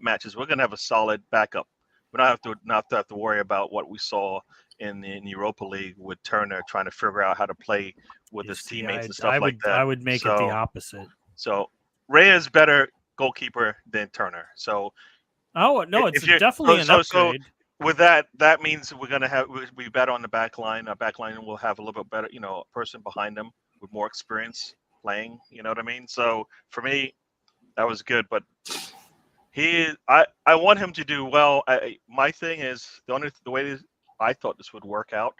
matches, we're gonna have a solid backup. We don't have to worry about what we saw in the Europa League with Turner trying to figure out how to play with his teammates and stuff like that. I would make it the opposite. So Raya is better goalkeeper than Turner. So it's definitely an upgrade. So with that means we're gonna we bet on the back line. Our back line will have a little bit better, a person behind them with more experience playing. You know what I mean? So for me, that was good. But I want him to do well. My thing is the way I thought this would work out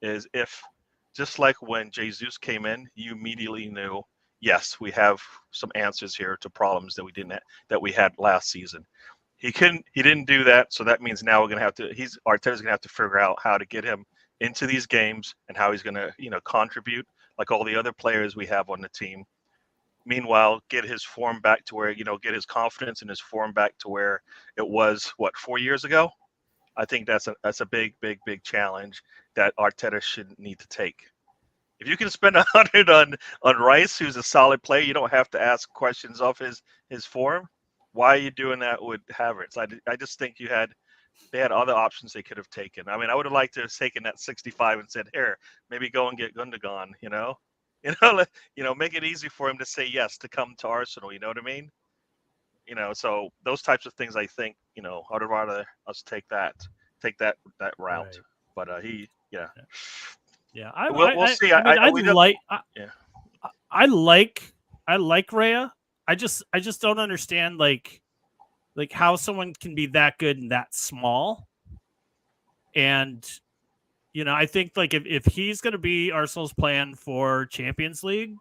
is if, just like when Jesus came in, you immediately knew, yes, we have some answers here to problems that we had last season. He didn't do that, so that means now we're gonna have to. Arteta's gonna have to figure out how to get him into these games and how he's gonna contribute like all the other players we have on the team. Meanwhile, get his form back to where get his confidence and his form back to where it was 4 years ago. I think that's a big challenge that Arteta should need to take. If you can spend 100 on Rice, who's a solid player, you don't have to ask questions of his form. Why are you doing that with Havertz? I just think they had other options they could have taken. I mean, I would have liked to have taken that 65 and said, here, maybe go and get Gundogan. Make it easy for him to say yes to come to Arsenal. You know what I mean? So those types of things, I think, I'd rather us take that route. Right. But we'll see. I like Raya. I just don't understand like how someone can be that good and that small. And I think like if he's going to be Arsenal's plan for Champions League,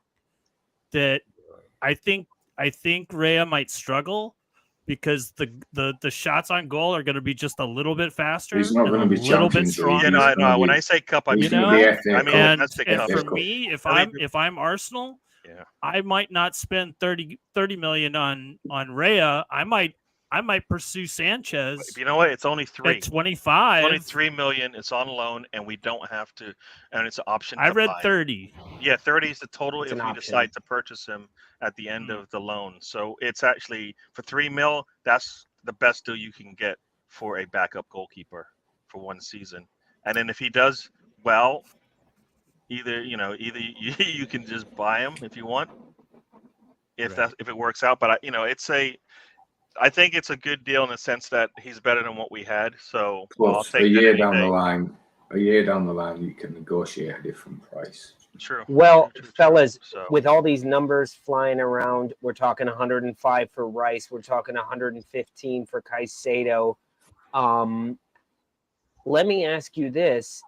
that I think Raya might struggle because the shots on goal are going to be just a little bit faster. He's not going to be a little bit stronger. When I say cup, I mean for me, if I'm Arsenal, I might not spend 30 million on Raya. I might pursue Sanchez. You know what? It's only 3. At 25. It's only 3 million. It's on loan, and we don't have to. And it's an option. I read buy. 30. Yeah, 30 is the total It's if we option. decide to purchase him at the end of the loan. So it's actually for 3 mil. That's the best deal you can get for a backup goalkeeper for one season. And then if he does well, either you can just buy him if you want, if it works out. But I think it's a good deal in the sense that he's better than what we had. So Plus, a year down the line, you can negotiate a different price. True. Well, True. fellas, So with all these numbers flying around, we're talking 105 for Rice. We're talking 115 for Caicedo. Let me ask you this.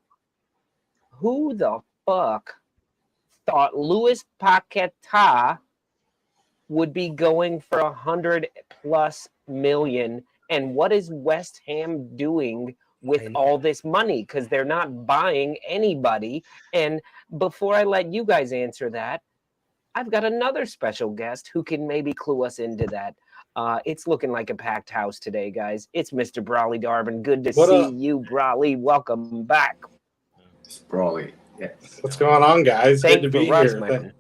Who the fuck thought Luis Paqueta would be going for 100+ million? And what is West Ham doing with all this money? Because they're not buying anybody. And before I let you guys answer that, I've got another special guest who can maybe clue us into that. It's looking like a packed house today, guys. It's Mr. Brawley Darvin. Good to see you, Brawley. Welcome back. It's Brawley. Yes. What's going on, guys? Thank Good to you be for Rice, here. my friend.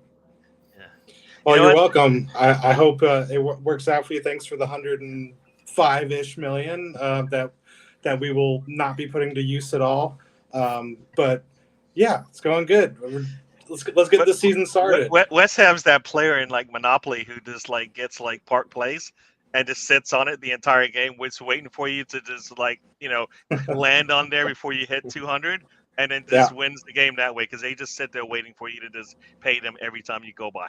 Well, You know you're what? welcome. I hope it works out for you. Thanks for the 105-ish million that we will not be putting to use at all. But yeah, it's going good. Let's get this season started. West Ham's that player in like Monopoly who just like gets like Park Place and just sits on it the entire game, waiting for you to just like land on there before you hit 200, and then just wins the game that way because they just sit there waiting for you to just pay them every time you go by.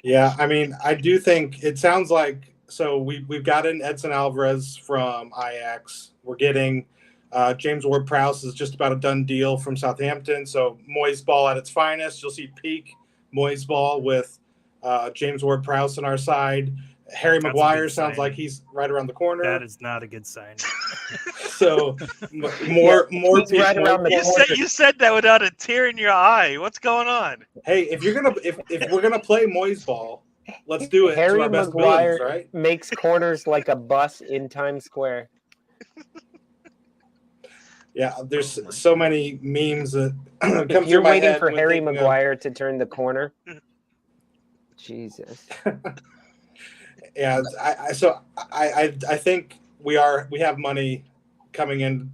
Yeah, I mean, I do think it sounds like we've got in Edson Alvarez from Ajax. We're getting James Ward-Prowse is just about a done deal from Southampton. So Moyes ball at its finest. You'll see peak Moyes ball with James Ward-Prowse on our side. Harry Maguire sounds like he's right around the corner. That is not a good sign. So more he's right around the corner. You said that without a tear in your eye. What's going on? Hey, if we're gonna play Moyes ball, let's do it. Harry to our best Maguire abilities, right? makes corners like a bus in Times Square. Yeah, there's so many memes that come If you're through my waiting head for when Harry thinking of- Maguire to turn the corner, Jesus. Yeah, I think we have money coming in,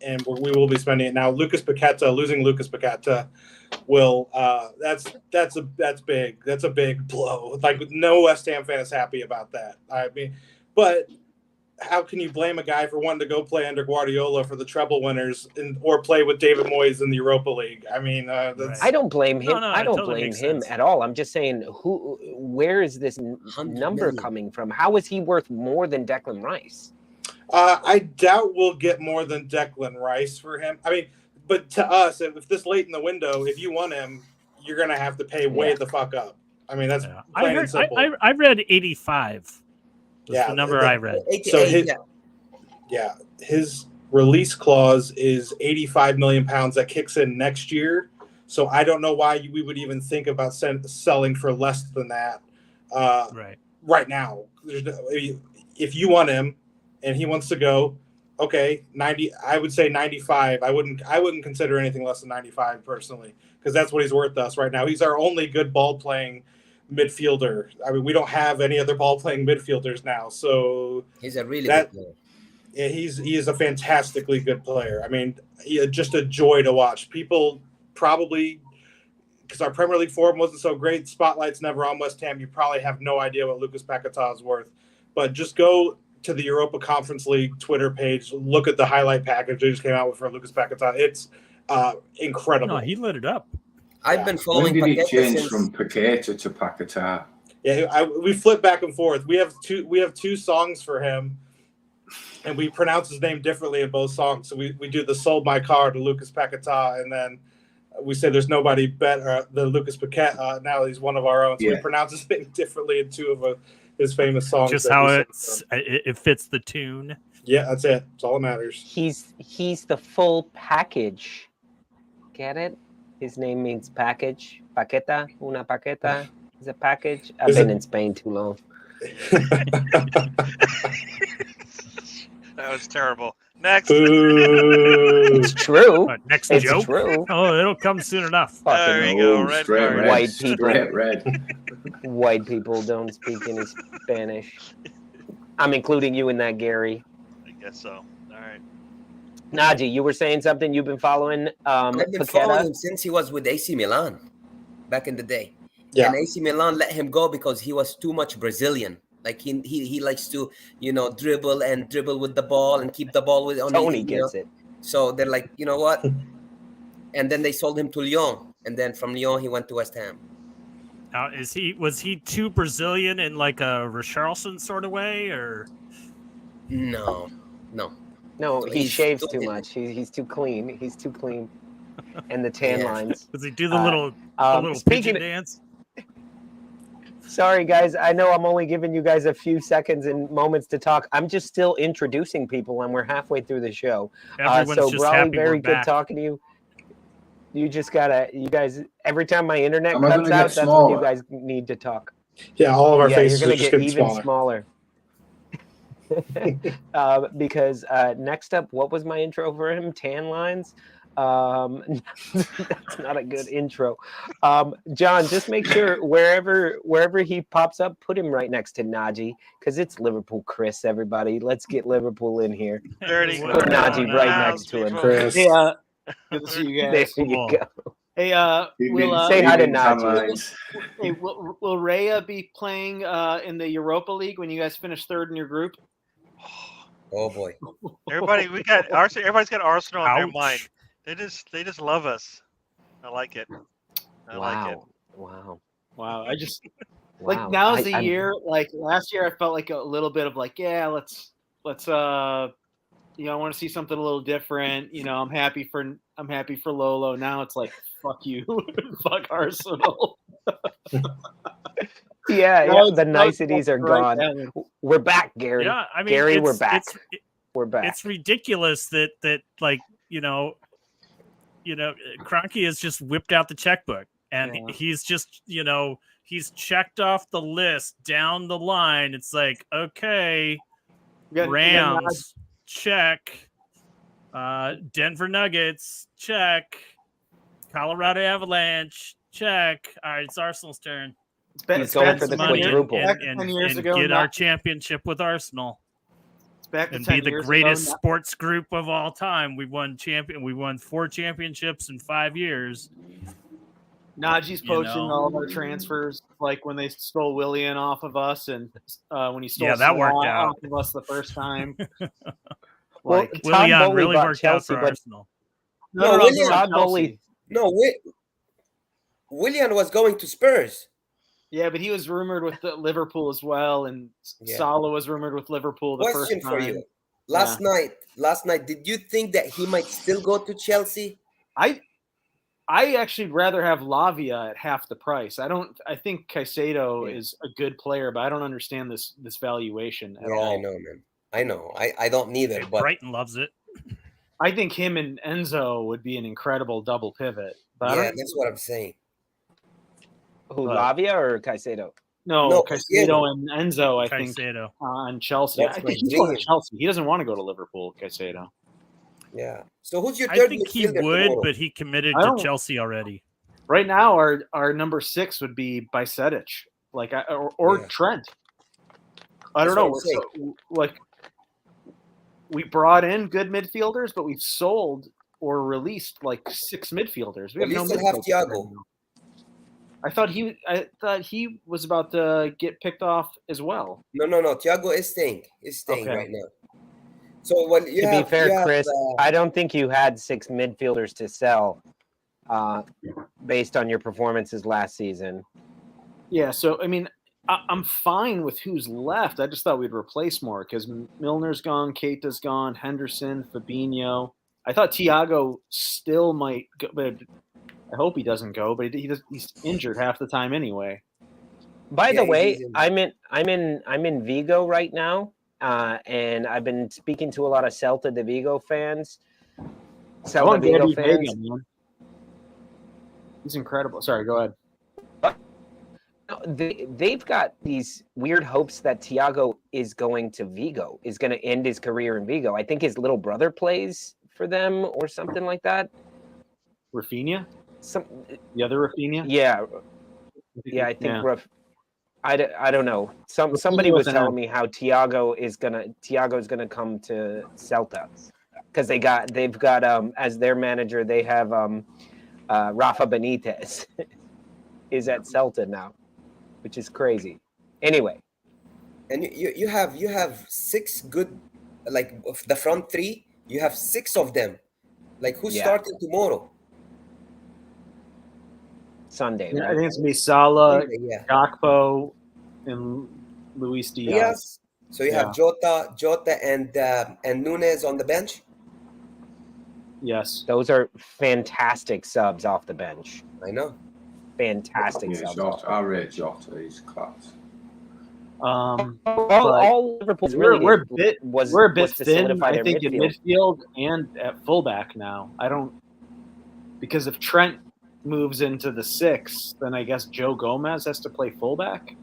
and we will be spending it now. Losing Lucas Paqueta will that's big. That's a big blow. Like no West Ham fan is happy about that. I mean, but how can you blame a guy for wanting to go play under Guardiola for the treble winners or play with David Moyes in the Europa League? I mean, that's... I don't blame him. No, I don't totally blame makes him sense. at all. I'm just saying, where is this number million. coming from? How is he worth more than Declan Rice? I doubt we'll get more than Declan Rice for him. I mean, but to us, if this late in the window, if you want him, you're going to have to pay way the fuck up. I mean, that's plain and simple. I read 85. That's the number I read. 88, So his release clause is £85 million that kicks in next year. So I don't know why we would even think about selling for less than that right now. If you want him and he wants to go, okay, 90. I would say 95. I wouldn't consider anything less than 95 personally, because that's what he's worth to us right now. He's our only good ball playing midfielder. I mean, we don't have any other ball playing midfielders now, so he's a really good player. Yeah, he is a fantastically good player. I mean, just a joy to watch. People probably, because our Premier League form wasn't so great, spotlight's never on West Ham. You probably have no idea what Lucas Paqueta is worth, but just go to the Europa Conference League Twitter page, look at the highlight package they just came out with for Lucas Paqueta. It's incredible. No, he lit it up. I've been following When did he Paqueta change since from Paqueta to Paqueta? Yeah, we flip back and forth. We have two songs for him, and we pronounce his name differently in both songs. So we do the "Sold My Car" to Lucas Paqueta, and then we say there's nobody better than Lucas Paqueta. Now he's one of our own. So we pronounce his name differently in two of his famous songs. Just how it fits the tune. Yeah, that's it. That's all that matters. He's the full package. Get it? His name means package. Paqueta, una paqueta is a package. I've been in Spain too long. That was terrible. Next. It's true. Next It's joke. true. Oh, it'll come soon enough. There you go. Red straight card. red. White people. Straight red. White people don't speak any Spanish. I'm including you in that, Gary. I guess so. All right. Naji, you were saying something. You've been following I've been Paqueta? following him since he was with AC Milan back in the day. Yeah. And AC Milan let him go because he was too much Brazilian. Like he likes to, dribble with the ball and keep the ball with on Tony gets it. So they're like, you know what? And then they sold him to Lyon. and then from Lyon he went to West Ham. Now, was he too Brazilian in like a Richarlison sort of way, or No. No, he He's shaves too- too much. He's too clean. He's too clean. And the tan Yeah. lines. does he do the little Speaking pigeon dance? Sorry, guys. I know I'm only giving you guys a few seconds and moments to talk. I'm just still introducing people, and we're halfway through the show. Everyone's So, just Brawley, happy very we're good back. talking to you. You just gotta, you guys. Every time my internet Am I cuts gonna out, get that's when you smaller? guys need to talk. Yeah, all of our Yeah, faces you're are gonna just get getting even smaller. Because next up, what was my intro for him? Tan lines. That's not a good intro. John, just make sure wherever he pops up, put him right next to Najee, because it's Liverpool Chris, everybody. Let's get Liverpool in here. Dirty Put Put Chris Najee in right the next house, to him. people. Chris. Hey, good to see you There guys. you Cool. go. Hey, Say hi to Evening, Tan Najee. Lines. will Raya be playing in the Europa League when you guys finish third in your group? Oh boy. Everybody's got Arsenal in their Ouch. mind. They just love us. I like it. I like it. Wow. Wow, I just Wow. like now's the I'm- year. Like last year, I felt like a little bit of like, yeah, let's I want to see something a little different. I'm happy for Lolo. Now it's like, fuck you, fuck Arsenal. Yeah, Now yeah. it's- The now it's niceties are right gone. down. We're back, Gary. Yeah, I mean, Gary, we're it's- back. it's- We're back. It's ridiculous that Kroenke has just whipped out the checkbook, and Yeah. he's just he's checked off the list down the line. It's like, okay, We got Rams, check. Denver Nuggets, check. Colorado Avalanche, check. All right, it's Arsenal's turn. He's going for Spend the some money quadruple. Back 10 years and ago, get our not- championship with Arsenal. It's back to And 10 be the years greatest ago. sports group of all time. We won 4 championships in 5 years. Najee's You poaching know. all of our transfers, like when they stole Willian off of us, and when he stole Yeah, that worked Solan out. off of us the first time. Well, Like, Todd Willian Bowley really bought worked Chelsea, out for but Arsenal. No, no, Willian- Todd Chelsea. Bowley. No, Willian was going to Spurs. Yeah, but he was rumored with the Liverpool as well, and Yeah. Salah was rumored with Liverpool the Question first for time. you. Last night, did you think that he might still go to Chelsea? I actually rather have Lavia at half the price. I think Caicedo is a good player, but I don't understand this valuation at all. I know, man. I know. I don't neither. But Brighton loves it. I think him and Enzo would be an incredible double pivot. But I yeah, don't, that's what I'm saying. Who, But- Lavia or Caicedo? no, Caicedo. Caicedo and Enzo, I think, Caicedo. on Chelsea. That's I my think he's going dream. to Chelsea. He doesn't want to go to Liverpool, Caicedo. Yeah. So who's your I third think he midfielder would, tomorrow? but he committed I to don't- Chelsea already. Right now, our number 6 would be Bajcetic, or Yeah. Trent. I That's don't what know. I'm So, we brought in good midfielders, but we've sold or released 6 midfielders. We Well, have no you still have midfielders Thiago. right now. I thought he was about to get picked off as well. No. Thiago is staying. Okay. Right now. So when you To have, be fair, you have, Chris, I don't think you had 6 midfielders to sell based on your performances last season. Yeah, so I mean, I'm fine with who's left. I just thought we'd replace more because Milner's gone, Keita's gone, Henderson, Fabinho. I thought Thiago still might go, but I hope he doesn't go. But he's injured half the time anyway. By the Yeah, way, he's in- I'm in Vigo right now, and I've been speaking to a lot of Celta de Vigo fans. I Celta want Vigo Gabby fans. Vega, man. He's incredible. Sorry, go ahead. They've got these weird hopes that Thiago is going to Vigo, is going to end his career in Vigo. I think his little brother plays for them or something like that. Rafinha, Some, the other Rafinha. yeah, I think Yeah. I don't know. Somebody was telling me how Thiago's gonna come to Celta because they've got as their manager they have Rafa Benitez is at Celta now, which is crazy. Anyway, and you have 6 good, of the front 3. You have 6 of them. Who's Yeah. starting tomorrow? Sunday, Yeah, I right? think it's gonna be Salah, Yeah. Gakpo, and Luis Diaz. Yes. So you Yeah. have Jota, and Nunes on the bench. Yes. Those are fantastic subs off the bench. I know. Fantastic Yeah, subs. Jota, I rate Jota. He's class. All Liverpool's really we're a bit to thin. solidify I their think in midfield and at fullback now. Because if Trent moves into the 6, then I guess Joe Gomez has to play fullback.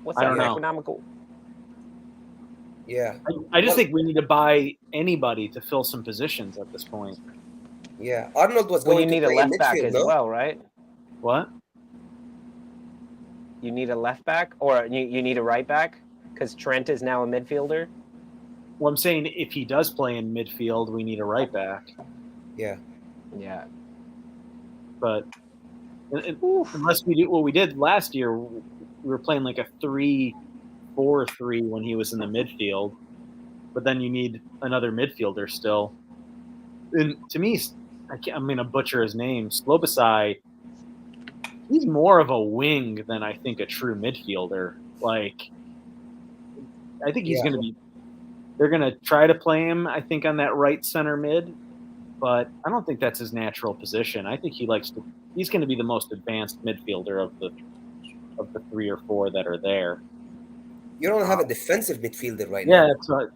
What's I that don't know. economical? Yeah. I just think we need to buy anybody to fill some positions at this point. Yeah. Arnold was Well, going you need to a play left in back midfield, as no? well, right? What? You need a left back, or you need a right back, because Trent is now a midfielder. Well, I'm saying if he does play in midfield, we need a right back. Yeah. Yeah. But unless we do what we did last year, we were playing like a 3-4-3 when he was in the midfield. But then you need another midfielder still. And to me, I'm going to butcher his name. Slobosai, he's more of a wing than I think a true midfielder. Like, I think he's going to be. They're going to try to play him, I think, on that right center mid, but I don't think that's his natural position. I think he's going to be the most advanced midfielder of the 3 or 4 that are there. You don't have a defensive midfielder right now. Yeah, that's right.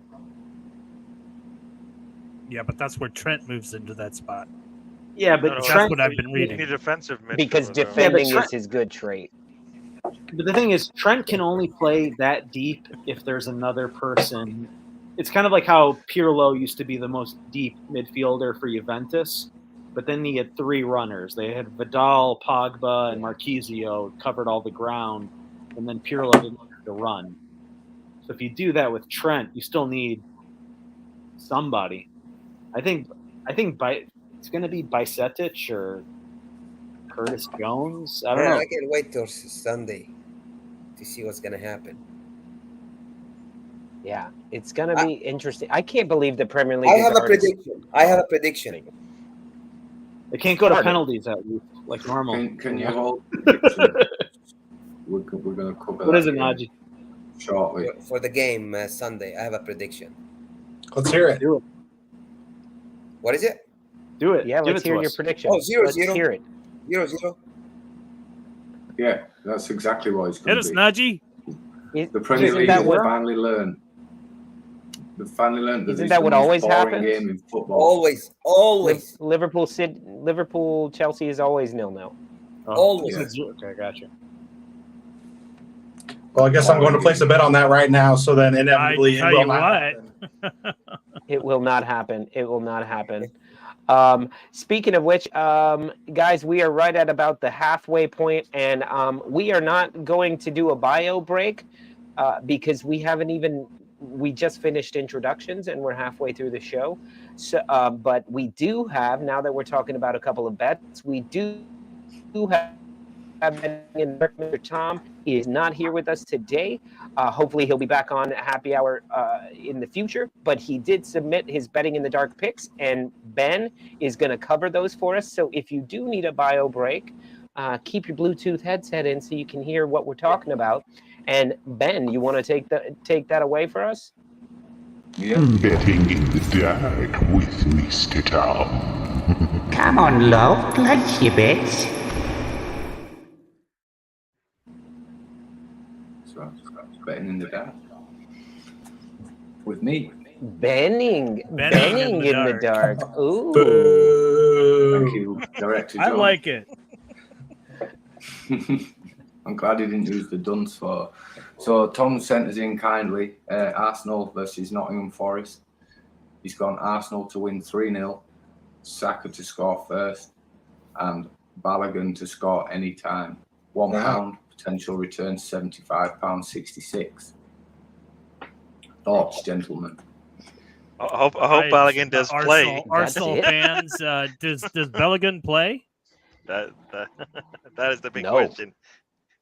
Yeah, but that's where Trent moves into that spot. Yeah, but That's Trent, what I've been You reading. need defensive midfielder. Because though. defending Trent- is his good trait. But the thing is, Trent can only play that deep if there's another person. It's kind of like how Pirlo used to be the most deep midfielder for Juventus, but then he had 3 runners. They had Vidal, Pogba, and Marquisio covered all the ground, and then Pirlo didn't have to run. So if you do that with Trent, you still need somebody. I think it's going to be Bicetic or Curtis Jones. I don't know. I can't wait till Sunday to see what's gonna happen. Yeah, it's gonna be interesting. I can't believe the Premier League. I have a prediction. They can't go to Pardon? penalties at least like normal. Can you hold? We're going to cover What is that it, Najee? shortly. For the game Sunday, I have a prediction. Let's hear it. Do it. What is it? Do it. Yeah, Give let's it hear to your us. prediction. Oh, 0-0. Let's hear it. 0-0. Yeah, that's exactly what it's Hit going us, to be. Najee. The Premier Isn't League that has what- finally learned. They've finally learned that Isn't it's that what the most always boring happens? game in football. Always. Liverpool, Chelsea is always 0-0. Oh, Always. Okay, gotcha. Well, I guess I'm going to place a bet on that right now. So then inevitably, I tell it will you not what. happen. It will not happen. It will not happen. Speaking of which, guys, we are right at about the halfway point, and we are not going to do a bio break because we just finished introductions and we're halfway through the show. So, but we do have, now that we're talking about a couple of bets, we do have Mr. Tom is not here with us today. Hopefully he'll be back on Happy Hour in the future, but he did submit his Betting in the Dark picks, and Ben is going to cover those for us. So if you do need a bio break, keep your Bluetooth headset in so you can hear what we're talking about. And Ben, you want to take that away for us? Yeah. Betting in the dark with Mr. Tom. Come on, love, place your bets. So, betting in the dark. With me. Benning in the dark. Ooh. Boo. Thank you, Director John. I like it. I'm glad he didn't use the dunce for. So Tom sent us in kindly. Arsenal versus Nottingham Forest. He's gone Arsenal to win 3-0, Saka to score first, and Balogun to score any time. £1 potential return, £75.66. Thoughts, gentlemen? I hope Balogun does play. Arsenal fans, does Balogun play? That is the big No. question.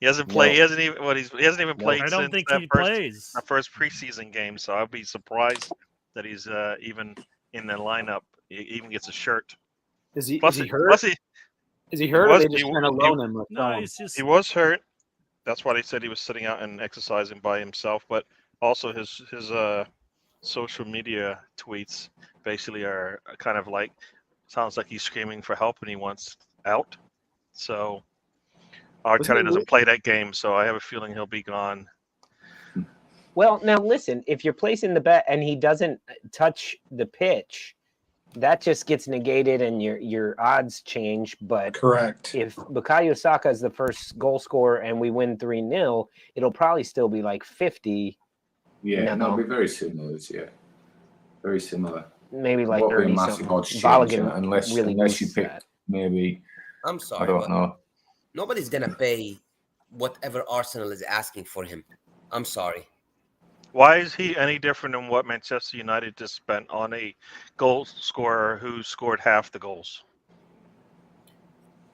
He hasn't played. No. He hasn't even played I don't since think that he first plays. first preseason game. So I'd be surprised that he's even in the lineup. He even gets a shirt. Is he Plus, hurt? plus he Is he hurt, or they just kind of loan him? No, he's just. He was hurt. That's why they said he was sitting out and exercising by himself. But also his social media tweets basically are kind of like, sounds like he's screaming for help and he wants out. So Arteta doesn't play that game, so I have a feeling he'll be gone. Well, now listen, if you're placing the bet and he doesn't touch the pitch, that just gets negated and your odds change. But Correct. if Bukayo Saka is the first goal scorer and we win 3-0, it'll probably still be like 50. Yeah, no, it'll be very similar. Yeah, very similar. Maybe like Won't be a 30 massive something. odds change, Balogun unless really you boosts pick that. maybe. I'm sorry, I don't but know. nobody's gonna pay whatever Arsenal is asking for him. I'm sorry. Why is he any different than what Manchester United just spent on a goal scorer who scored half the goals?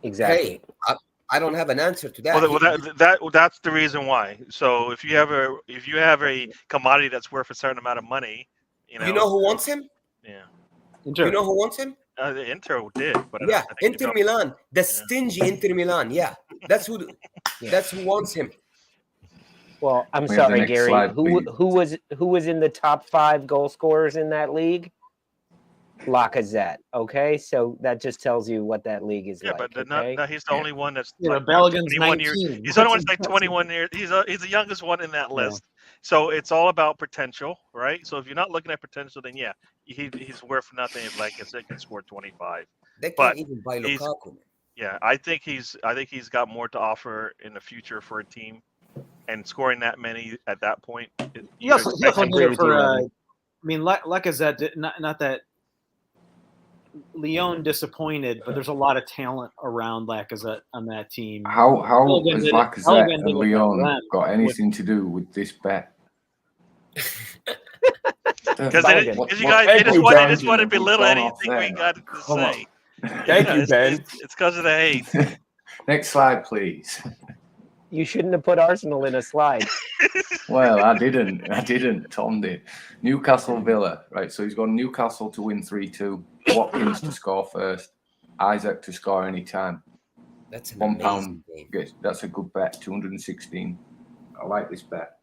Exactly. Hey, I don't have an answer to that. Well, that's the reason why. So if you have a commodity that's worth a certain amount of money, you know who wants him? Yeah. Inter. You know who wants him? The Inter did, but yeah, Inter Milan, the stingy Inter Milan. Yeah, that's who wants him. Well, I'm sorry, Gary. Who was in the top 5 goal scorers in that league? Lacazette. Okay, so that just tells you what that league is like. Yeah, but okay? he's the only one that's like Balogun's 21 19. years. He's the only one that's like 21 years. He's the youngest one in that list. So it's all about potential, right? So if you're not looking at potential, then yeah, he's worth nothing if Lacazette can score 25. They can't even buy Lukaku. Yeah, I think he's got more to offer in the future for a team, and scoring that many at that point. He also did it for. I mean, Lacazette not that. Lyon disappointed, but there's a lot of talent around Lacazette on that team. How has Lacazette and Lyon got anything to do with this bet? Because you guys just want to belittle anything we got to say. Thank you, Ben. It's because of the hate. Next slide, please. You shouldn't have put Arsenal in a slide. Well, I didn't. Tom did. Newcastle Villa, right? So he's got Newcastle to win 3-2. Watkins to score first. Isaac to score any time. That's an £1 game. That's a good bet. 216. I like this bet.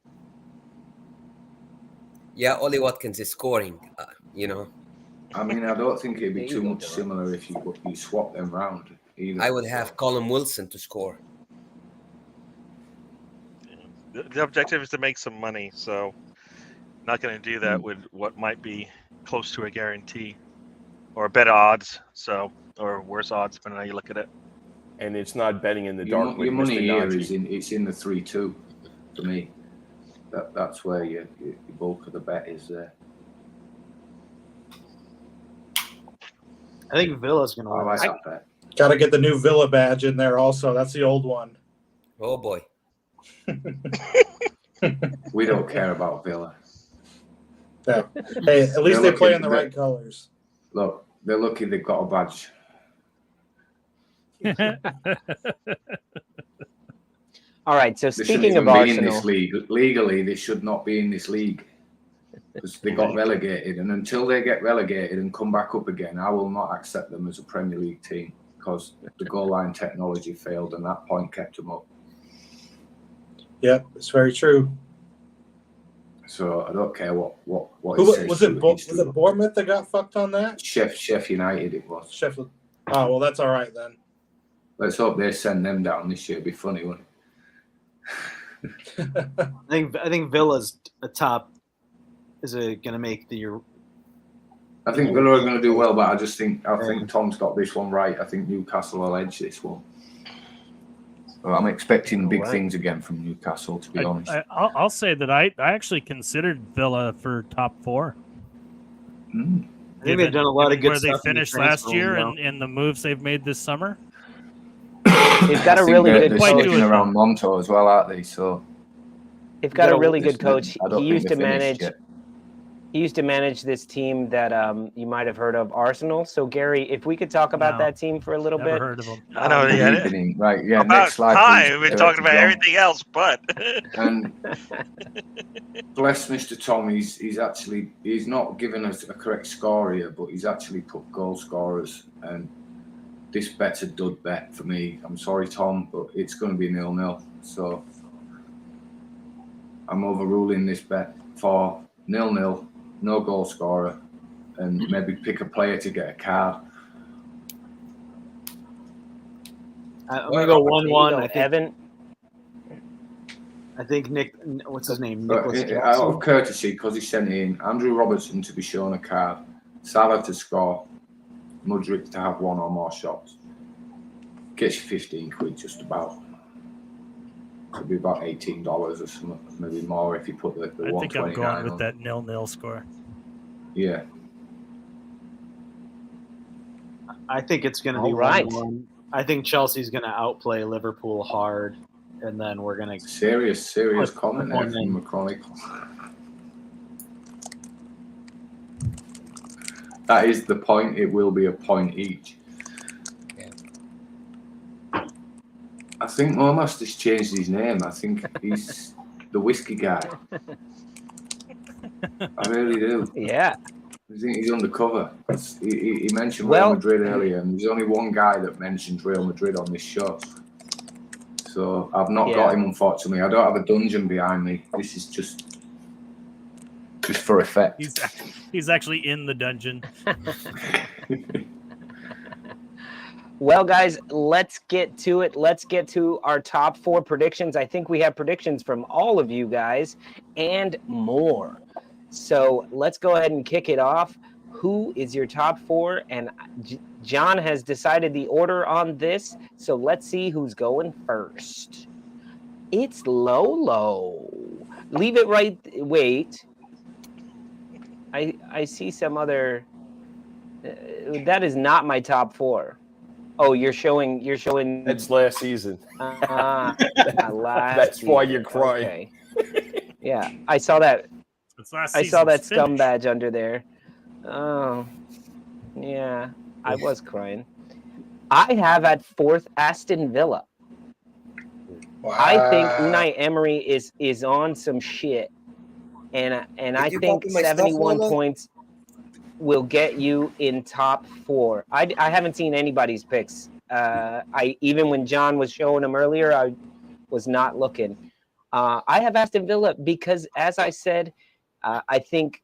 Yeah, Ollie Watkins is scoring. I mean, I don't think it'd be too much similar if you swap them round either. I would have Colin Wilson to score. The objective is to make some money, so not going to do that with what might be close to a guarantee or better odds, or worse odds, depending on how you look at it. And it's not betting in the dark. Your money here is in the 3-2 for me. That's where your bulk of the bet is there. I think Villa's going to win. I like that bet. Got to get the new Villa badge in there also. That's the old one. Oh, boy. We don't care about Villa. Yeah. Hey, at least they play in the right colors. Look, they're lucky they've got a badge. All right, so They speaking of be Arsenal, in this league. Legally, they should not be in this league because they got relegated. And until they get relegated and come back up again, I will not accept them as a Premier League team because the goal line technology failed and that point kept them up. Yep, it's very true. So I don't care what was it Bournemouth that got fucked on that? Chef United it was. Sheffield. Oh well, that's all right then. Let's hope they send them down this year. It'd be funny, wouldn't it? I think Villa's a top. Is it going to make the year? I think Villa are going to do well, but I think Tom's got this one right. I think Newcastle will edge this one. So I'm expecting big things again from Newcastle, to be honest. I'll say that I actually considered Villa for top 4. I think they've done a lot of good where stuff. They finished last year and the moves they've made this summer. They've got a really good they're coach around Monto as well, aren't they? So they've got a really good coach. He used to manage this team that you might have heard of, Arsenal. So Gary, if we could talk about that team for a little bit. Heard of them. I know. Right. Yeah. About next slide. time. We've been talking about everything else, but. And bless Mr. Tom, he's not given us a correct score here, but he's actually put goal scorers, and this bet's a dud bet for me. I'm sorry, Tom, but it's going to be 0-0. So I'm overruling this bet for 0-0, no goal scorer, and maybe pick a player to get a card. I'm gonna go 1-1. Go, I think Evan. I think Nick. What's his name? But Nicholas out Jackson. of courtesy, because he sent in Andrew Robertson to be shown a card, Salah to score, Mudryk to have one or more shots. Gets you 15 quid just about. Could be about $18 or something, maybe more if you put the I think I'm 129 going with on. that 0-0 score. Yeah. I think it's going to be All right. 1-1. I think Chelsea's going to outplay Liverpool hard, and then we're going to Serious comment there one from in. McCarthy. That is the point. It will be a point each. I think Momas has changed his name. I think he's the whiskey guy. I really do. Yeah. I think he's undercover. He mentioned Well- Real Madrid earlier, and there's only one guy that mentions Real Madrid on this show. So I've not got him, unfortunately. I don't have a dungeon behind me. This is just for effect. He's actually in the dungeon. Well, guys, let's get to it. Let's get to our top 4 predictions. I think we have predictions from all of you guys and more. So let's go ahead and kick it off. Who is your top 4? And John has decided the order on this. So let's see who's going first. It's Lolo. Leave it right. Wait. I see some other. That is not my top 4. Oh, you're showing. That's last season. That's why you're crying. Okay. Yeah, I saw that. I saw that scum finish. badge under there. Oh, yeah, I was crying. I have at 4th Aston Villa. Wow. I think Unai Emery is on some shit, and I you think copy my stuff, 71 Lolo? points will get you in top 4. I haven't seen anybody's picks. Even when John was showing them earlier, I was not looking. I have Aston Villa because, as I said, I think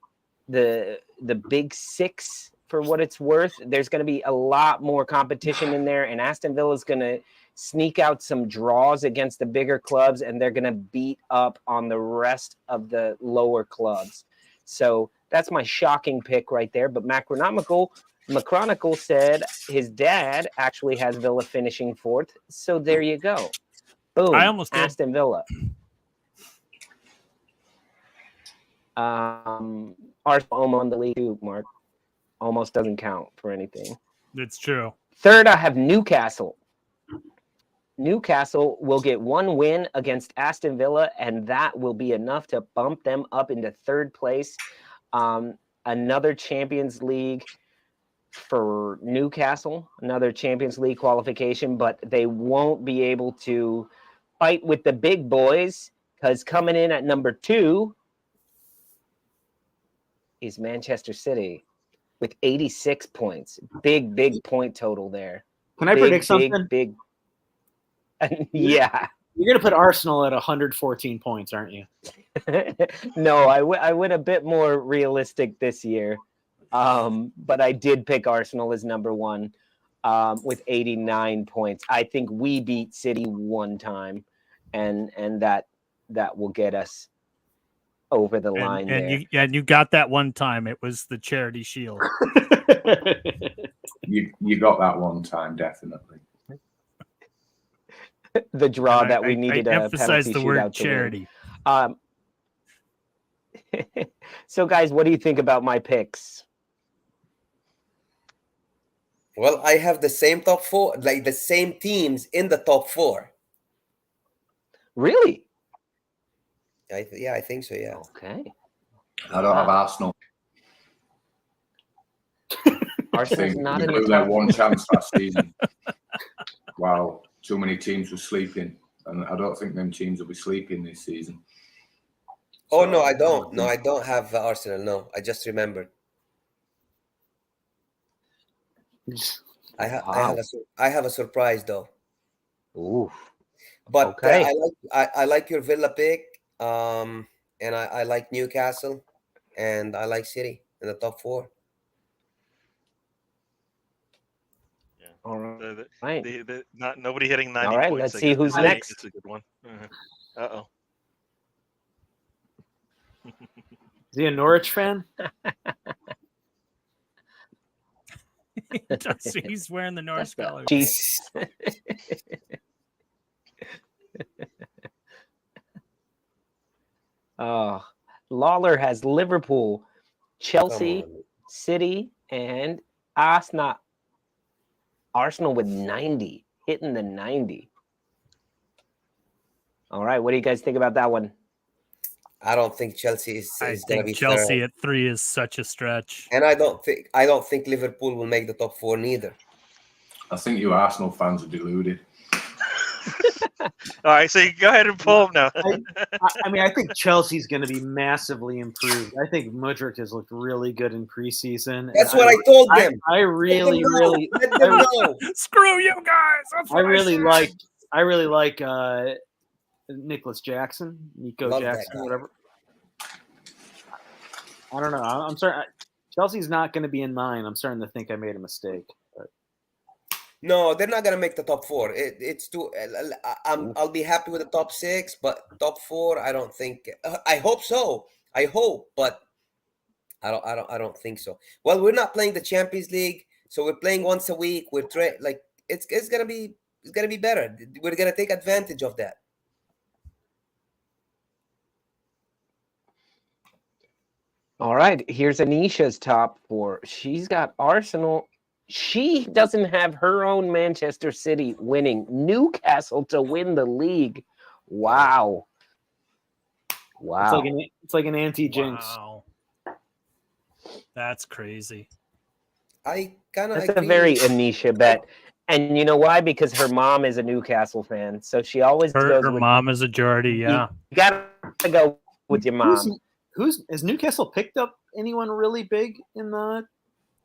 the big 6, for what it's worth, there's going to be a lot more competition in there, and Aston Villa is going to sneak out some draws against the bigger clubs, and they're going to beat up on the rest of the lower clubs. So that's my shocking pick right there. But McChronicle said his dad actually has Villa finishing 4th. So there you go. Boom. I almost did. Aston Villa. Arsenal on the league too, Mark. Almost doesn't count for anything. It's true. 3rd, I have Newcastle. Newcastle will get 1 win against Aston Villa, and that will be enough to bump them up into 3rd place. Another Champions League for Newcastle, another Champions League qualification, but they won't be able to fight with the big boys because coming in at number 2 is Manchester City with 86 points. Big point total there. Can I predict something? Big. Yeah. You're going to put Arsenal at 114 points, aren't you? No, I went a bit more realistic this year. But I did pick Arsenal as number 1 with 89 points. I think we beat City one time, and that will get us over the line there. You got that one time. It was the Charity Shield. You got that one time, definitely. The draw that we needed I a emphasize penalty the shootout word to charity. win. So, guys, what do you think about my picks? Well, I have the same top 4, like the same teams in the top 4. Really? Yeah, I think so. Yeah. Okay. I don't have Arsenal. Arsenal's not we in blew the their top. one chance last season. Wow, too many teams were sleeping, and I don't think them teams will be sleeping this season. Oh no, I don't. No, I don't have Arsenal. No, I just remembered. I Wow. have a surprise though. Ooh. But Okay. I like your Villa pick, and I like Newcastle, and I like City in the top 4. All The, right. not nobody hitting 90 All right, points. let's I see guess who's this next. It's a good one. Uh-oh. Is he a Norwich fan? He's wearing the Norse colors. Chiefs. Oh, Lawler has Liverpool, Chelsea, City, and Arsenal. Arsenal with 90, hitting the 90. All right, what do you guys think about that one? I don't think Chelsea is I going to think be Chelsea third. at 3 is such a stretch. And I don't think Liverpool will make the top 4 neither. I think you Arsenal fans are deluded. All right, so you go ahead and pull them now. I mean, I think Chelsea's going to be massively improved. I think Mudryk has looked really good in preseason. That's what I told them. I really Let them know. Screw you guys. That's I what really said. like Nicholas Jackson, Nico Love that Jackson, guy. whatever. I don't know. I'm sorry. Chelsea's not going to be in mine. I'm starting to think I made a mistake. But. No, they're not going to make the top 4. It's too. I'll be happy with the top 6, but top 4, I don't think. I hope so. I hope, but I don't think so. Well, we're not playing the Champions League, so we're playing once a week. We're it's gonna be better. We're gonna take advantage of that. All right, here's Anisha's top 4. She's got Arsenal. She doesn't have her own Manchester City winning. Newcastle to win the league. Wow. Wow. It's like an anti-jinx. Wow. That's crazy. I kind of That's a very Anisha bet. And you know why? Because her mom is a Newcastle fan. So she always goes Her with mom is a Geordie, yeah. You got to go with your mom. Has Newcastle picked up anyone really big in the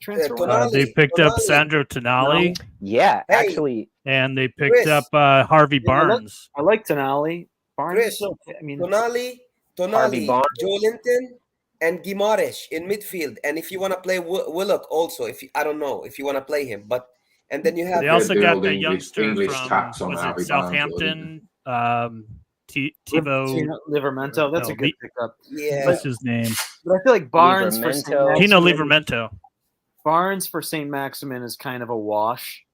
transfer? They picked up Sandro Tonali. Yeah, actually. And they picked up Harvey Barnes. I like Tonali. Barnes. Chris, Tonali, Joe Linton, and Guimaraes in midfield. And if you want to play Willock also, I don't know if you want to play him, but and then you have. They also got the English youngster tax from on was Harvey it Barnes, Southampton? Tivo Livermento. That's a good pickup. Yeah. What's his name? But I feel like Barnes for Pino Livermento. Barnes for St. Maximin is kind of a wash.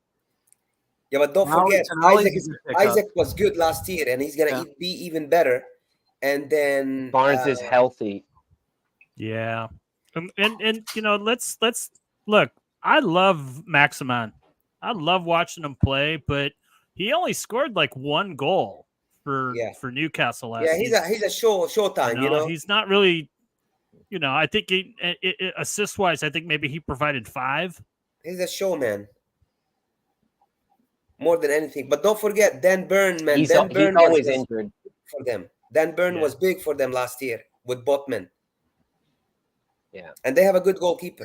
Yeah, but don't forget, Isaac was good last year, and he's gonna be even better. And then Barnes is healthy. Yeah, and you know, let's look. I love Maximin. I love watching him play, but he only scored like 1 goal for Newcastle last season. He's a showtime. You know, he's not really. You know, I think assist wise, I think maybe he provided 5. He's a showman more than anything. But don't forget Dan Burn, man. He's always injured for them. Dan Burn was big for them last year with Botman. Yeah, and they have a good goalkeeper.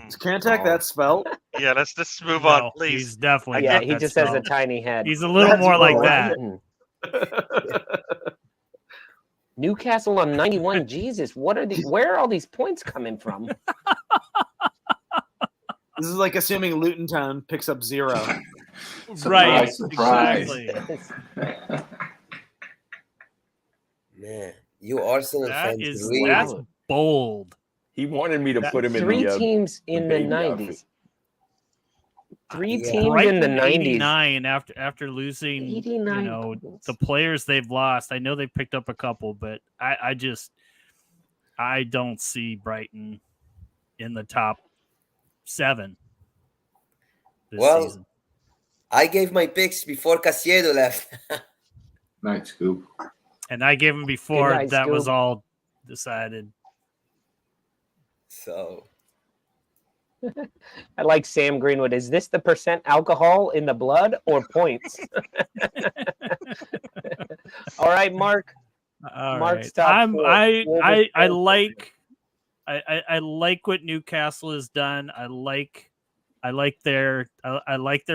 Is Kantak that spelled? Yeah, let's just move on, please. He's definitely he just has a tiny head. He's a little more like that. Newcastle on 91. Jesus, where are all these points coming from? This is like assuming Luton Town picks up 0. Right. Surprise. Exactly. Man, you Arsenal fans. That's bold. He wanted me to put him in 3 the teams in the 90s. 3 teams right in the 90s. 89 after losing, 89 you know, points. the players they've lost. I know they picked up a couple, but I don't see Brighton in the top 7 this season. I gave my picks before Casiero left. Nice scoop. And I gave him before Nice that was scoop. all decided. So I like Sam Greenwood. Is this the percent alcohol in the blood or points? All right, Mark. All Mark's right. top 4. I like I like what Newcastle has done. I like their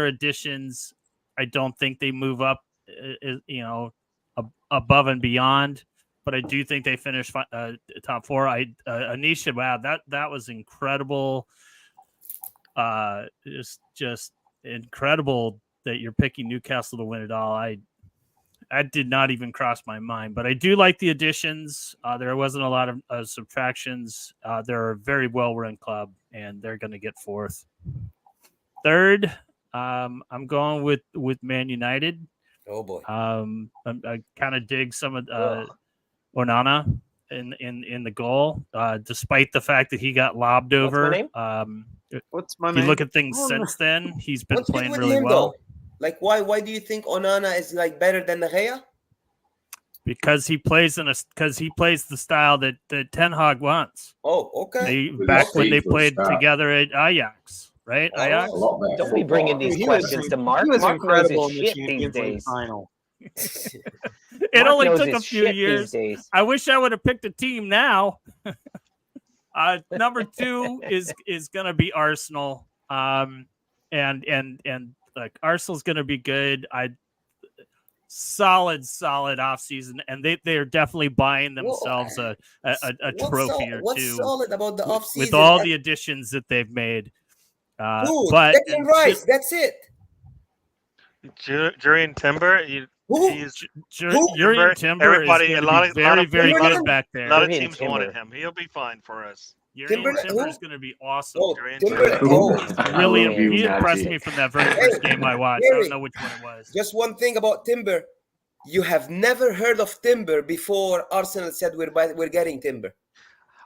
additions. I don't think they move up, above and beyond, but I do think they finish top 4. Anisha, wow, that was incredible. Just incredible that you're picking Newcastle to win it all. That did not even cross my mind, but I do like the additions. There wasn't a lot of subtractions. They're a very well-run club, and they're going to get 4th. 3rd, I'm going with Man United. Oh boy. I kind of dig some of Onana in the goal, despite the fact that he got lobbed over. What's my if name? you look at things since then, he's been What's it playing with really him, well. though? Like, why do you think Onana is like better than De Gea? Because he plays the style that Ten Hag wants. Oh, okay. When they played together at Ajax, right? Oh, Ajax. Don't be bringing these questions to Mark. He was Mark knows incredible his in the shit these Champions League days. final. It Mark only knows took a his few shit years. these days. I wish I would have picked a team now. Number 2 is going to be Arsenal. And like Arsenal's going to be good. Solid offseason, and they're definitely buying themselves a trophy or what's two. solid about the offseason? With all the additions that they've made. Dude, But Declan Rice, that's it. Jurriën Timber. Jurriën Timber Everybody, is a lot of very Timberland. good back there. A lot of Jurriën teams Timber. wanted him. He'll be fine for us. Jurriën Timber Who? is going to be awesome. Oh, Jurriën Timber. Timber. Oh, Really, love you, he impressed Nazi. me from that very first game I watched. I don't know which one it was. just one thing about Timber. You have never heard of Timber before Arsenal said we're getting Timber.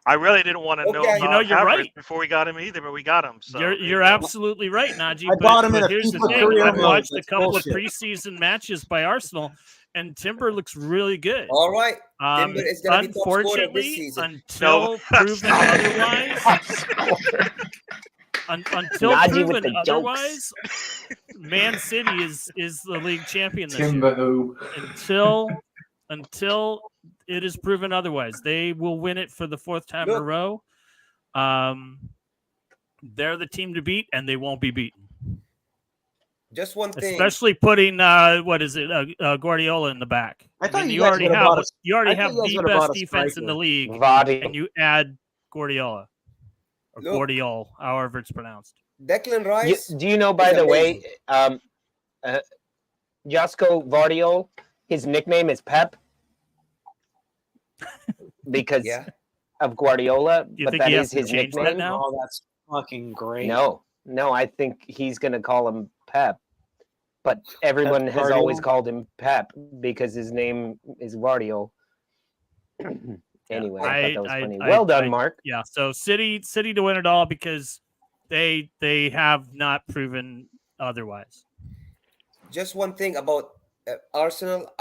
I really didn't want to know Okay. about You're Havertz right. before we got him either, but we got him. So You're absolutely right, Najee. I bought him in a here's the FIFA thing. career I've mode. watched a That's couple bullshit. of preseason matches by Arsenal, and Timber looks really good. All right. Timber is going to be top scorer this Unfortunately, season. until proven otherwise, until Najee with proven the otherwise, Man City is the league champion this year. Timber who? Until it is proven otherwise, they will win it for the 4th time in a row. They're the team to beat, and they won't be beaten. Just one thing. Especially putting Guardiola in the back. I thought you guys already would've have bought the would've bought best a defense in the striker. league, Vardy. and you add Guardiola or Look. Guardiol, however it's pronounced. Declan Rice. Do you know, by is the way, amazing. Josko Vardiol, his nickname is Pep because Yeah. of Guardiola, You but think that he has is to his change that nickname. now? Oh, that's fucking great. No, I think he's going to call him Pep, but everyone has Guardiola? always called him Pep because his name is Vardiol. Anyway, I thought that was funny. Well done, Mark. Yeah, so City to win it all because they have not proven otherwise. Just one thing about Arsenal.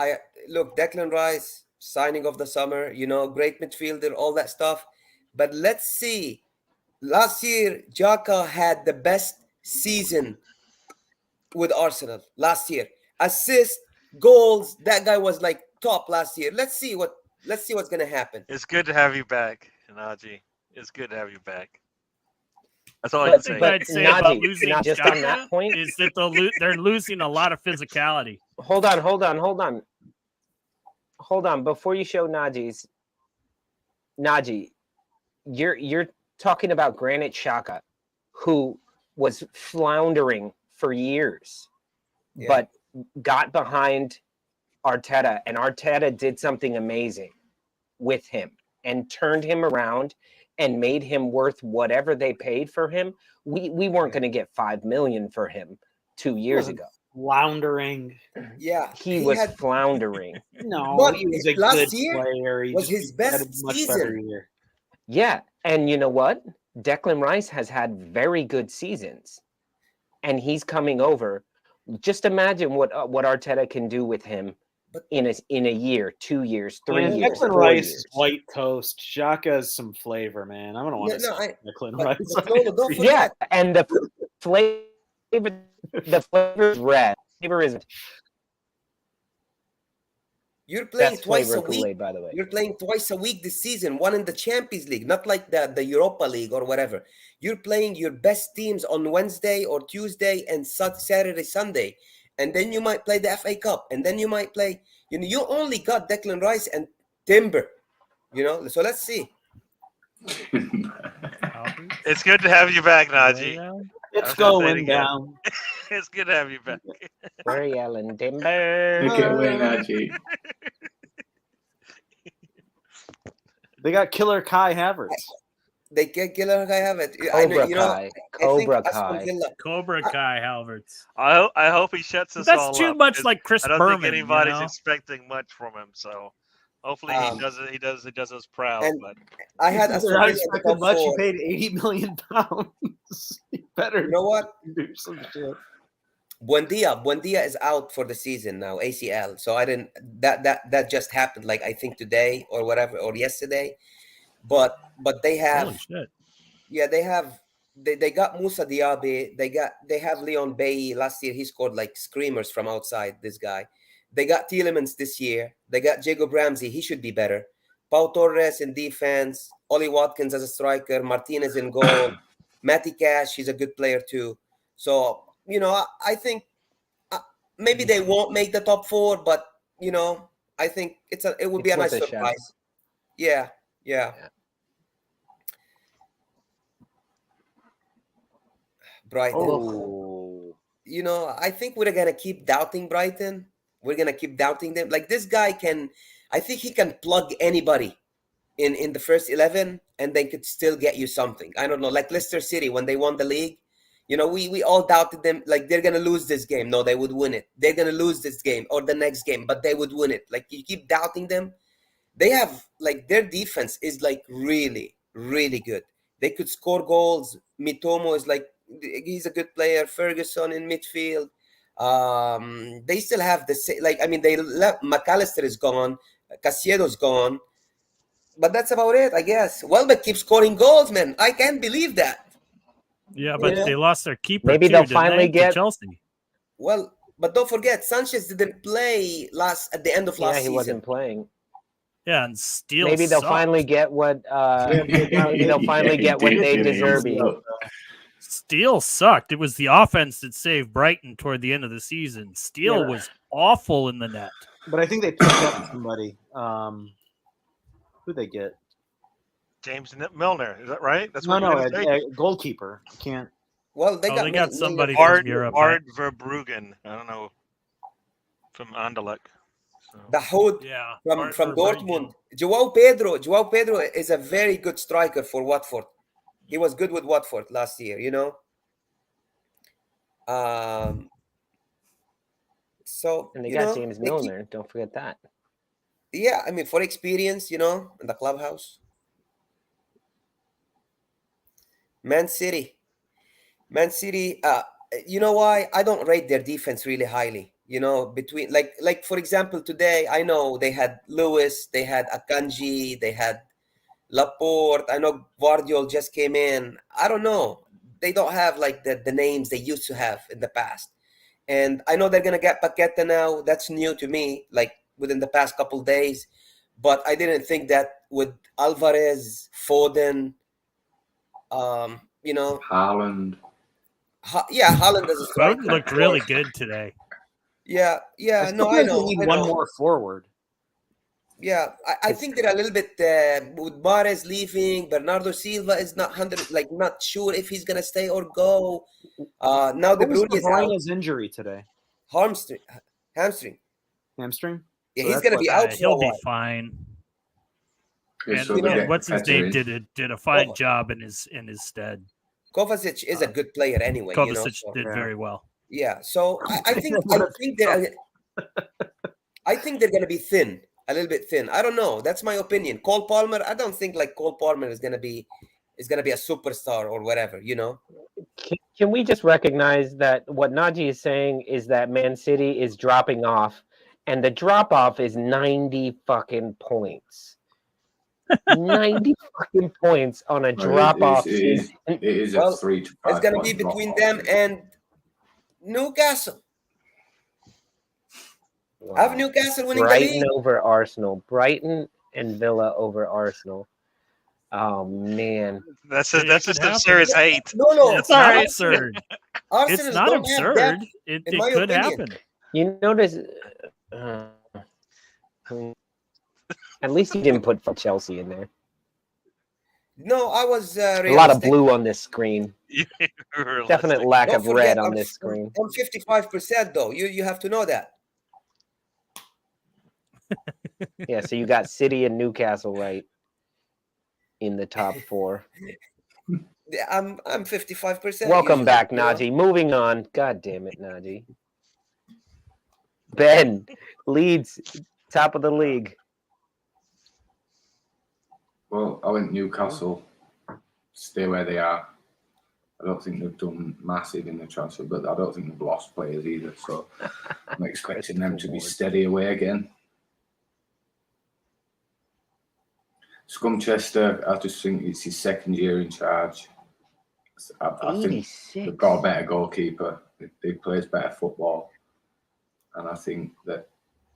Look, Declan Rice, signing of the summer, great midfielder, all that stuff. But let's see. Last year, Xhaka had the best season with Arsenal last year. Assists, goals, that guy was like top last year. Let's see what's gonna happen. It's good to have you back, Najee. It's good to have you back. That's all I But- can say. What I'd say about Najee, losing not just on that Xhaka point. is that they're losing a lot of physicality. Hold on. Before you show Najee, you're talking about Granit Xhaka, who was floundering for years, Yeah. but got behind Arteta, and Arteta did something amazing with him and turned him around and made him worth whatever they paid for him. We weren't going to get $5 million for him 2 years ago. Floundering. Yeah, He was had floundering. No, But he was a last good year player. He was just his best had a much better season. year. Yeah, and you know what? Declan Rice has had very good seasons, and he's coming over. Just imagine what Arteta can do with him in a year, 2 years, 3 Man, years, Declan 4 Rice years. is white toast. Xhaka's some flavor, man. I'm gonna want to see Declan but Rice. Lolo, don't Yeah, forget. and the flavor is red. Flavor is You're playing Best twice flavor a of week. Kool-Aid, by the way. You're playing twice a week this season, one in the Champions League, not like the Europa League or whatever. You're playing your best teams on Wednesday or Tuesday and Saturday, Sunday. And then you might play the FA Cup. And then you might play, you only got Declan Rice and Timber, So let's see. It's good to have you back, Najee. It's going down. It's good to have you back. We're yelling timber. Take it away, Najee. They got Killer Kai Havertz. They get Killer Kai Havertz. Cobra Kai Havertz. I hope he shuts us all up. That's too much like Chris I don't Berman. think anybody's expecting much from him. So hopefully he does us proud. But I had not expected much. He paid £80 million. You better. You know what? Do some shit. Buendia is out for the season now, ACL. So I didn't. That just happened. Like I think today or whatever or yesterday. But they have. Holy shit. Yeah, they have. They got Moussa Diaby. They have Leon Bailly. Last year he scored like screamers from outside. This guy. They got Tielemans this year. They got Jacob Ramsey. He should be better. Pau Torres in defense. Ollie Watkins as a striker. Martinez in goal. Matty Cash. He's a good player too. So. I think maybe they won't make the top 4, but I think it would be a nice surprise. Yeah. Brighton. Oh. I think we're gonna keep doubting Brighton. We're gonna keep doubting them. Like this guy I think he can plug anybody in the first 11, and they could still get you something. I don't know, like Leicester City when they won the league. We all doubted them, like they're going to lose this game. No, they would win it. They're going to lose this game or the next game, but they would win it. Like you keep doubting them. They have like their defense is like really, really good. They could score goals. Mitomo is like, he's a good player. Ferguson in midfield. They still have they left. McAllister is gone. Caicedo's gone. But that's about it, I guess. Welbeck keeps scoring goals, man. I can't believe that. Yeah, but they lost their keeper. Maybe they'll finally get Chelsea. Well, but don't forget, Sanchez didn't play at the end of last season. Yeah, he wasn't playing. Yeah, and Steele. Maybe they'll finally get what. Maybe they'll finally get what they deserve. Steele sucked. It was the offense that saved Brighton toward the end of the season. Steele was awful in the net. But I think they picked up somebody. Who'd they get? James Milner, is that right? That's no, a goalkeeper. I can't. Well, they got somebody from Europe. Ard Verbruggen. I don't know, from Anderlecht. So. The Hood from Dortmund. João Pedro is a very good striker for Watford. He was good with Watford last year. So and they got James Milner. Don't forget that. Yeah, I mean for experience, in the clubhouse. Man City, you know why? I don't rate their defense really highly. Between like for example, today, I know they had Lewis, they had Akanji, they had Laporte. I know Guardiola just came in. I don't know. They don't have like the names they used to have in the past. And I know they're going to get Paqueta now. That's new to me, like within the past couple of days. But I didn't think that with Alvarez, Foden, Haaland. Haaland as a striker. Foden looked really good today. Yeah. No, I know. Need one more forward. Yeah, I think they're a little bit with Mahrez leaving. Bernardo Silva is not sure if he's gonna stay or go. Now De Bruyne is out. His injury today. Hamstring. Yeah, so he's gonna be out. He'll be fine. And what's his name did a fine job in his stead. Kovacic is a good player anyway. Kovacic did very well. Yeah, so I think they're gonna be thin. A little bit thin. I don't know. That's my opinion. Cole Palmer. I don't think like Cole Palmer is gonna be a superstar or whatever. Can we just recognize that what Najee is saying is that Man City is dropping off, and the drop off is 90 fucking points. 90 fucking points on a drop off. It is a 3 to 5. It's gonna be between them and Newcastle. Wow. I have Newcastle winning the Brighton league. over Arsenal. Brighton and Villa over Arsenal. Oh man. That's It just could happen. absurd hate. No, It's all not right. absurd. Arsenal It's not don't have absurd. depth, It in my could opinion. happen. You notice at least you didn't put Chelsea in there. No, I was A realistic. lot of blue on this screen. Realistic. Definite lack Don't of forget, red on I'm, this screen. I'm 55% though. You have to know that. Yeah, so you got City and Newcastle right in the top 4. I'm 55%. Welcome usually, back, you know? Najee. Moving on. God damn it, Najee. Ben, Leeds, top of the league. Well, I think Newcastle stay where they are. I don't think they've done massive in the transfer, but I don't think they've lost players either. So I'm expecting them to be steady away again. Scumchester, I just think it's his second year in charge. I think they've got a better goalkeeper. He plays better football. And I think that,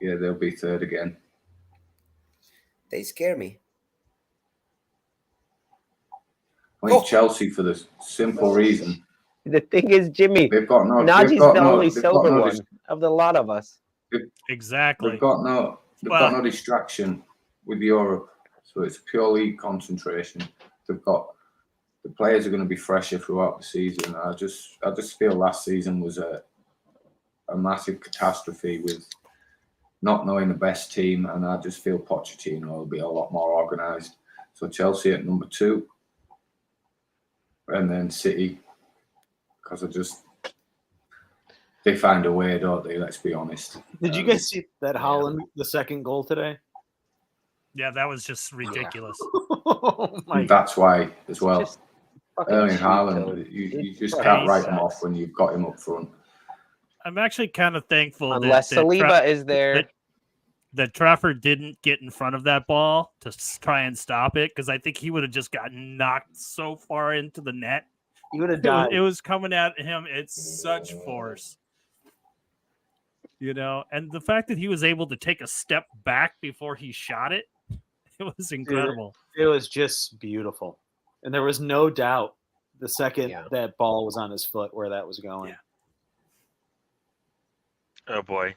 yeah, they'll be third again. They scare me. I think Chelsea for the simple reason. The thing is, Jimmy, They've got no. Najee's They've got the no, only they've got sober no one of the lot of us. Exactly. They've got no. They've got no distraction with Europe, so it's purely concentration. They've got the players are going to be fresher throughout the season. I just feel last season was a massive catastrophe with not knowing the best team, and I just feel Pochettino will be a lot more organised. So Chelsea at number 2, and then City, because they find a way, don't they? Let's be honest. Did you guys see that Haaland, the second goal today? Yeah, that was just ridiculous. Oh my! That's why as well. Just fucking Erling cheat Haaland, code. you just fucking can't write him sucks. off when you've got him up front. I'm actually kind of thankful Unless Saliba is there. that Trafford didn't get in front of that ball to try and stop it, because I think he would have just gotten knocked so far into the net. He would have died. It was coming at him at such force. You know, and the fact that he was able to take a step back before he shot it, it was incredible. It was just beautiful. And there was no doubt the second that ball was on his foot where that was going. Yeah. Oh boy.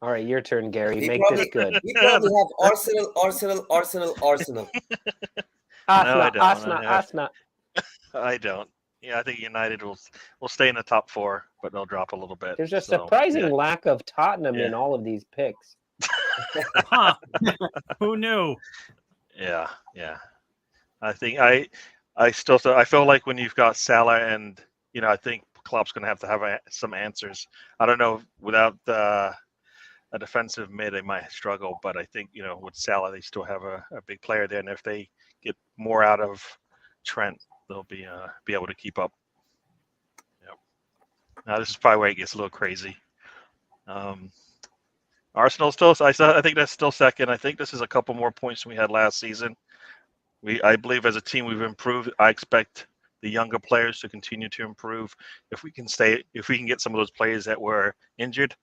All right, your turn, Gary. Make probably, this good. We probably have Arsenal. Asna. I don't. Yeah, I think United will stay in the top 4, but they'll drop a little bit. There's a So, surprising lack of Tottenham in Yeah. all of these picks. Huh. Who knew? Yeah. I think I feel like when you've got Salah and I think Klopp's going to have some answers. I don't know, without a defensive mid, they might struggle, but I think with Salah they still have a big player there, and if they get more out of Trent, they'll be able to keep up. Yep. Now this is probably where it gets a little crazy. Arsenal still. I think that's still second. I think this is a couple more points than we had last season. I believe as a team we've improved. I expect the younger players to continue to improve. If we can get some of those players that were injured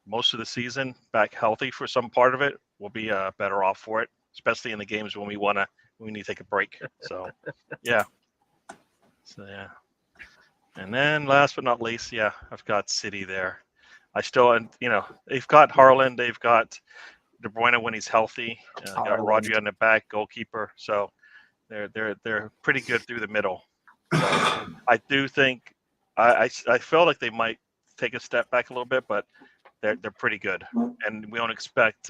most of the season back healthy for some part of it, we'll be better off for it, especially in the games when we need to take a break. So, yeah. And then last but not least, I've got City there. I still, they've got Haaland, they've got De Bruyne when he's healthy. They got Rodri on the back, goalkeeper. So they're pretty good through the middle. So I do think I feel like they might take a step back a little bit, but they're pretty good, and we don't expect.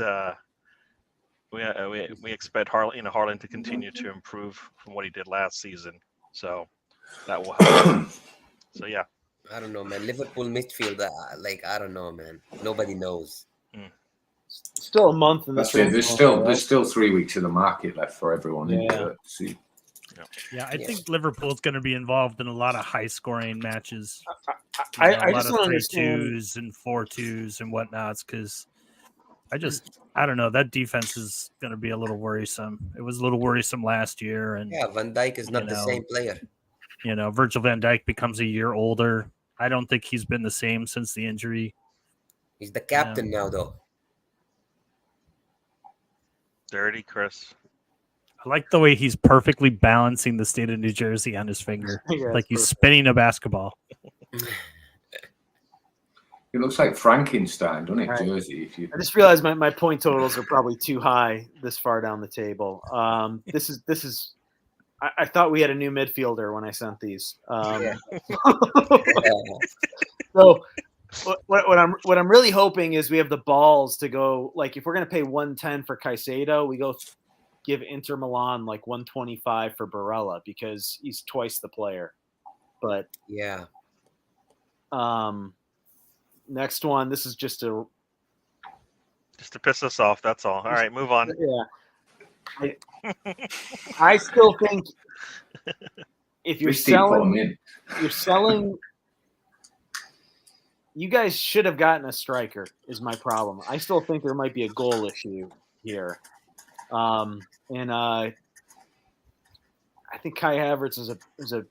We expect Haaland to continue to improve from what he did last season, so that will help. So yeah, I don't know, man. Liverpool midfield, I don't know, man. Nobody knows. Still a month in That's this. it. There's still 3 weeks of the market left for everyone to see. Yeah, I think Liverpool's going to be involved in a lot of high-scoring matches. I a just lot don't of 3-2s understand. and 4-2s and whatnots, because I don't know, that defense is going to be a little worrisome. It was a little worrisome last year, and Van Dijk is not the same player. Virgil van Dijk becomes a year older. I don't think he's been the same since the injury. He's the captain now, though. Dirty Chris. I like the way he's perfectly balancing the state of New Jersey on his finger, Yeah, like he's perfect. spinning a basketball. It looks like Frankenstein, doesn't it, Right. Jersey? If you I just realized my point totals are probably too high this far down the table. This is. I thought we had a new midfielder when I sent these. So what I'm really hoping is we have the balls to go, like, if we're going to pay 110 for Caicedo, we go give Inter Milan like 125 for Barella because he's twice the player. But Yeah. Next one, this is just to piss us off. That's all. All right, move on. Yeah. I still think if you're selling, you guys should have gotten a striker is my problem. I still think there might be a goal issue here. I think Kai Havertz is a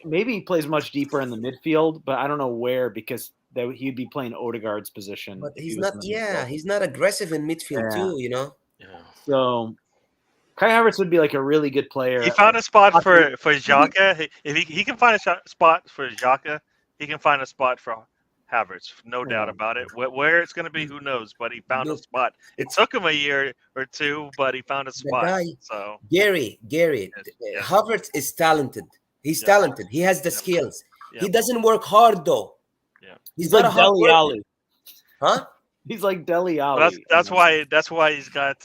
maybe he plays much deeper in the midfield, but I don't know where because he'd be playing Odegaard's position. But he's not. Yeah, he's not aggressive in midfield too. You know. Yeah. So Kai Havertz would be like a really good player. He found a spot for Xhaka. If he can find a spot for Xhaka, he can find a spot for Havertz. No doubt about it. Where it's going to be, who knows? But he found a spot. It took him a year or two, but he found a spot. Guy, so Gary, yes. Havertz is talented. He's talented. He has the skills. He doesn't work hard though. Yeah. He's not like a hard Dele Alli. Huh? He's like Dele Alli. Well, that's why he's got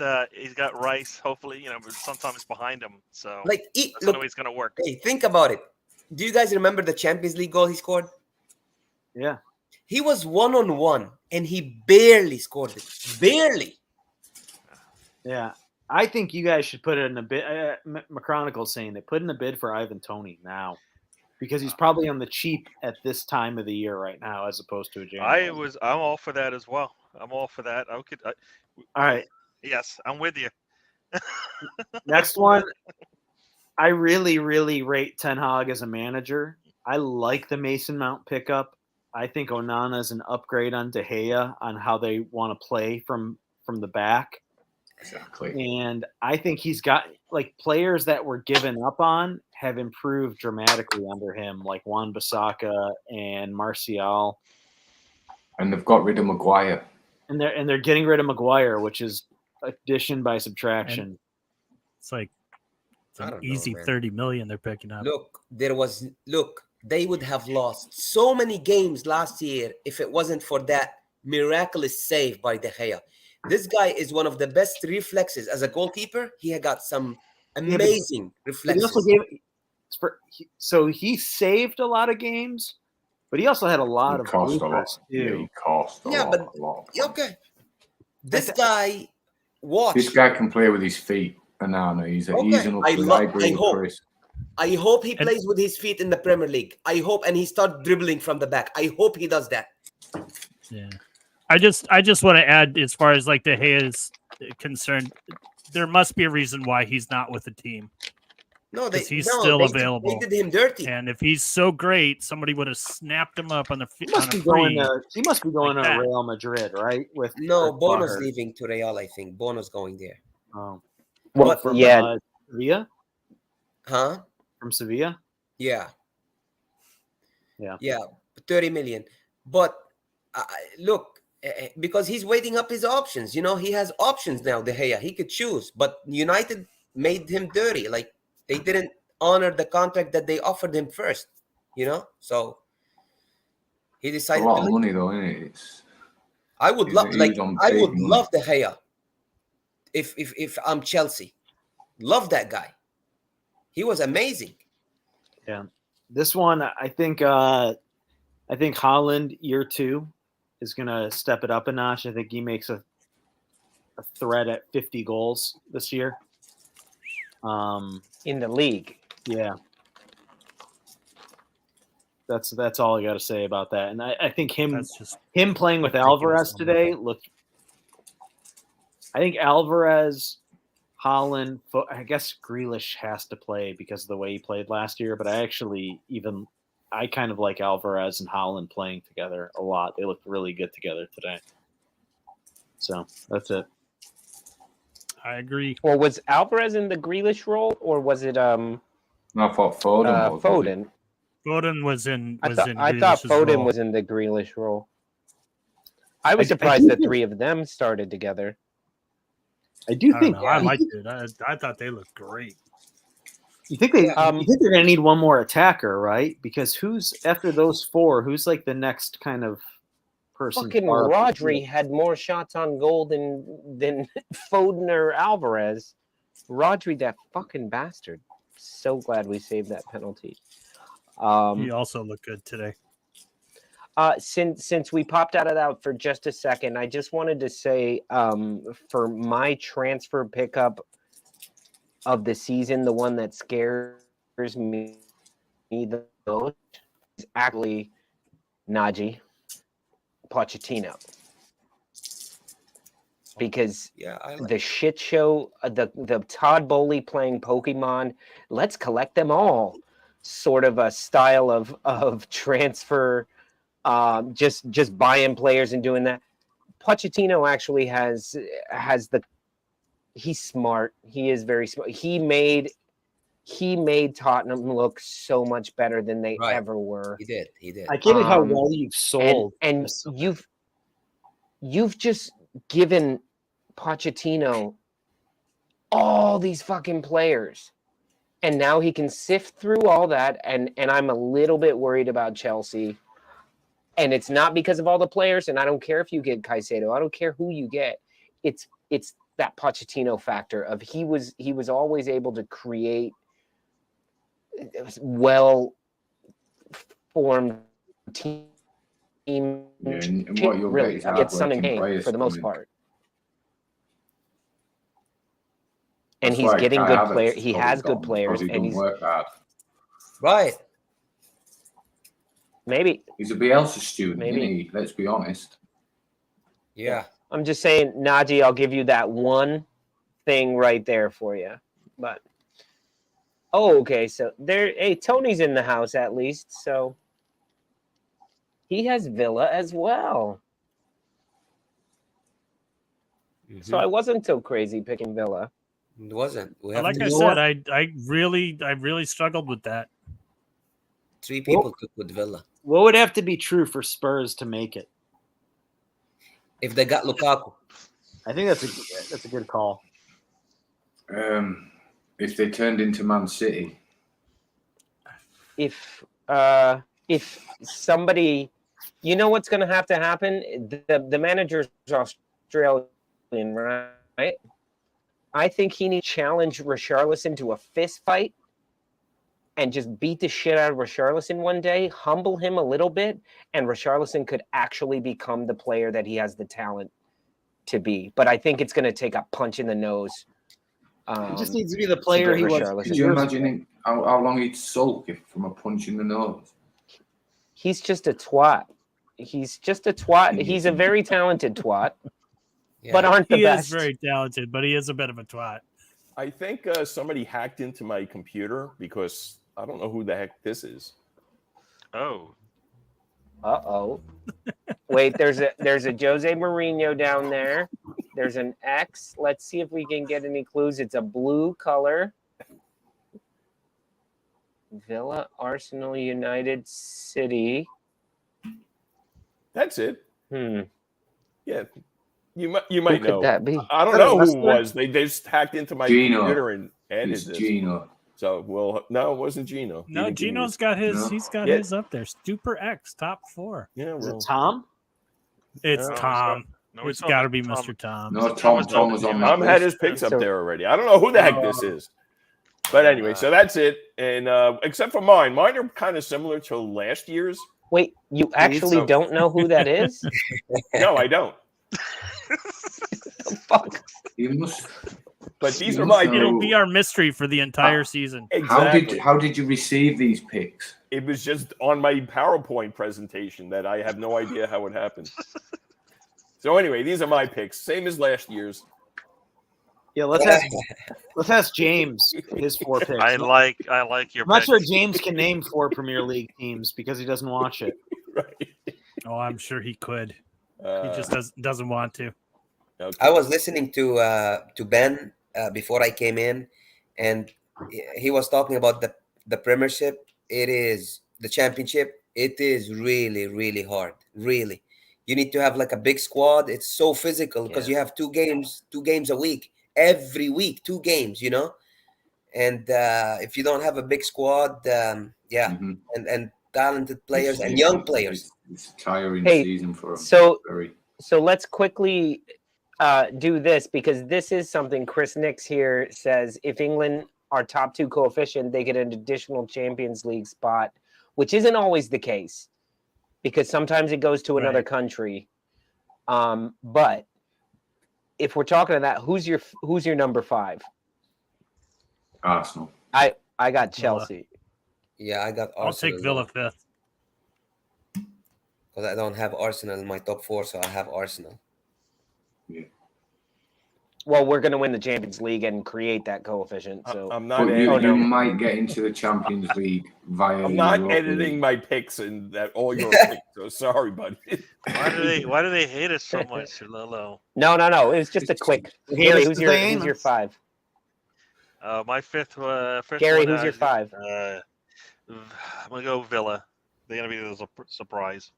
Rice. Hopefully, but sometimes behind him. So like that's the way it's going to work. Hey, think about it. Do you guys remember the Champions League goal he scored? Yeah. He was 1-on-1 and he barely scored it. Barely. Yeah. I think you guys should put it in a bid. McChronicle's saying that put in a bid for Ivan Toney now because he's probably on the cheap at this time of the year right now as opposed to a January. I'm all for that as well. I'm all for that. All right. Yes, I'm with you. Next one. I really, really rate Ten Hag as a manager. I like the Mason Mount pickup. I think Onana is an upgrade on De Gea on how they want to play from the back. Exactly. And I think he's got like players that were given up on have improved dramatically under him, like Wan Bissaka and Martial. And they've got rid of Maguire. And they're getting rid of Maguire, which is addition by subtraction. And it's like I don't easy know, 30 million they're picking up. Look, they would have lost so many games last year if it wasn't for that miraculous save by De Gea. This guy is one of the best reflexes as a goalkeeper. He had got some amazing reflexes. So he saved a lot of games, but he also had a lot of cost a lot. Too. Yeah, he cost a lot. Okay. This guy, watch. This guy can play with his feet. Anana, he's an I hope he plays with his feet in the Premier League. I hope, and he starts dribbling from the back. I hope he does that. Yeah. I just want to add, as far as like De Gea is concerned, there must be a reason why he's not with the team. No, he's still available. They did him dirty. And if he's so great, somebody would have snapped him up on the. He must be going to Real Madrid, right? Bono's leaving to Real. I think Bono's going there. Oh, well, from Sevilla? Huh? From Sevilla? Yeah. 30 million. But look. Because he's waiting up his options. He has options now, De Gea. He could choose. But United made him dirty. Like, they didn't honor the contract that they offered him first. So he decided a lot of money, though, isn't it? I would love De Gea if I'm Chelsea. Love that guy. He was amazing. Yeah. This one, I think Haaland, year 2. Is going to step it up a notch. I think he makes a threat at 50 goals this year. In the league. Yeah. That's all I got to say about that. And I think him playing with Alvarez today looked. I think Alvarez, Haaland, I guess Grealish has to play because of the way he played last year. But I actually even I kind of like Alvarez and Haaland playing together a lot. They looked really good together today. So that's it. I agree. Well, was Alvarez in the Grealish role, or was it No, I thought Foden was. Foden? Foden was in. I thought Grealish's Foden role. was in the Grealish role. I was surprised that three of them started together. I do I think don't know. I liked it. I thought they looked great. You think they're going to need one more attacker, right? Because who's after those four? Who's like the next kind of person? Fucking Rodri had more shots on goal than Foden or Alvarez. Rodri, that fucking bastard. So glad we saved that penalty. He also looked good today. Since we popped out of that for just a second, I just wanted to say for my transfer pickup of the season, the one that scares me the most is actually Naji Pochettino. Because the shit show, the Todd Bowley playing Pokemon, let's collect them all sort of a style of transfer, just buying players and doing that. Pochettino actually has the, he's smart. He is very smart. He made Tottenham look so much better than they ever were. He did. I can't believe how well you've sold. And you've just given Pochettino all these fucking players. And now he can sift through all that. And I'm a little bit worried about Chelsea. And it's not because of all the players. And I don't care if you get Caicedo. I don't care who you get. It's that Pochettino factor of he was always able to create well-formed team. And what you'll really get Son and Kane for the most part. And That's he's why getting Kai good Havertz players. has He probably has good gone, players, because he and don't he's work hard. Right. maybe He's a Bielsa student, Maybe. isn't he? Let's be honest. Yeah. I'm just saying, Najee, I'll give you that one thing right there for you. But okay, so there. Hey, Tony's in the house at least, so he has Villa as well. So I wasn't so crazy picking Villa. It wasn't. We have Like I said, I really struggled with that. 3 people took with Villa. What would have to be true for Spurs to make it? If they got Lukaku. I think that's a good call. If they turned into Man City. If somebody, you know what's going to happen? The manager's Australian, right? I think he needs to challenge Richarlison to a fist fight and just beat the shit out of Richarlison one day, humble him a little bit, and Richarlison could actually become the player that he has the talent to be. But I think it's going to take a punch in the nose. He just needs to be the player he was. Could you imagine how long he'd sulk from a punch in the nose? He's just a twat. He's a very talented twat, but aren't the best. He is very talented, but he is a bit of a twat. I think somebody hacked into my computer because I don't know who the heck this is. Oh. Uh-oh. Wait, there's a Jose Mourinho down there. There's an X. Let's see if we can get any clues. It's a blue color. Villa, Arsenal, United, City. That's it. Yeah. You might Who know. could that be? I don't know who it was. They just hacked into my computer and added It's this. Gino. So, well, no, it wasn't Gino. No, Gino's got his. No. He's got his up there. Super X top 4. Yeah, Is well, it Tom? It's No, Tom. No, It's got to be Mr. Tom. No, Tom was on that Tom had his list. picks up there already. I don't know who the heck this is. But anyway, so that's it. And except for mine are kind of similar to last year's. Wait, you actually don't know who that is? No, I don't. Fuck. You must. But these are my. It'll be our mystery for the entire season. Exactly. How did you receive these picks? It was just on my PowerPoint presentation that I have no idea how it happened. So anyway, these are my picks, same as last year's. Yeah, let's ask James his 4 picks. I like your I'm not sure picks. James can name 4 Premier League teams because he doesn't watch it. Right. Oh, I'm sure he could. He just doesn't want to. Okay. I was listening to Ben before I came in, and he was talking about the Premiership. It is the Championship. It is really, really hard. Really, you need to have like a big squad. It's so physical because you have two games a week, every week, 2 games. You know, and if you don't have a big squad, and talented players and young players, It's a tiring Hey, season for them. So let's quickly do this, because this is something Chris Nix here says. If England are top 2 coefficient, they get an additional Champions League spot, which isn't always the case because sometimes it goes to another country. But if we're talking to that, who's your number 5? Arsenal. I got Chelsea. Yeah, I got Arsenal. I'll take Villa 5th. Because I don't have Arsenal in my top 4, so I have Arsenal. Yeah. Well, we're going to win the Champions League and create that coefficient. So I'm not. But you might get into the Champions League via. I'm not Europa editing League. my picks and that all your picks. So sorry, buddy. Why do they hate us so much, Lolo? No. It's just a quick. Gary, who's your 5? My fifth Gary, one, who's your 5? I'm gonna go Villa. They're gonna be a surprise.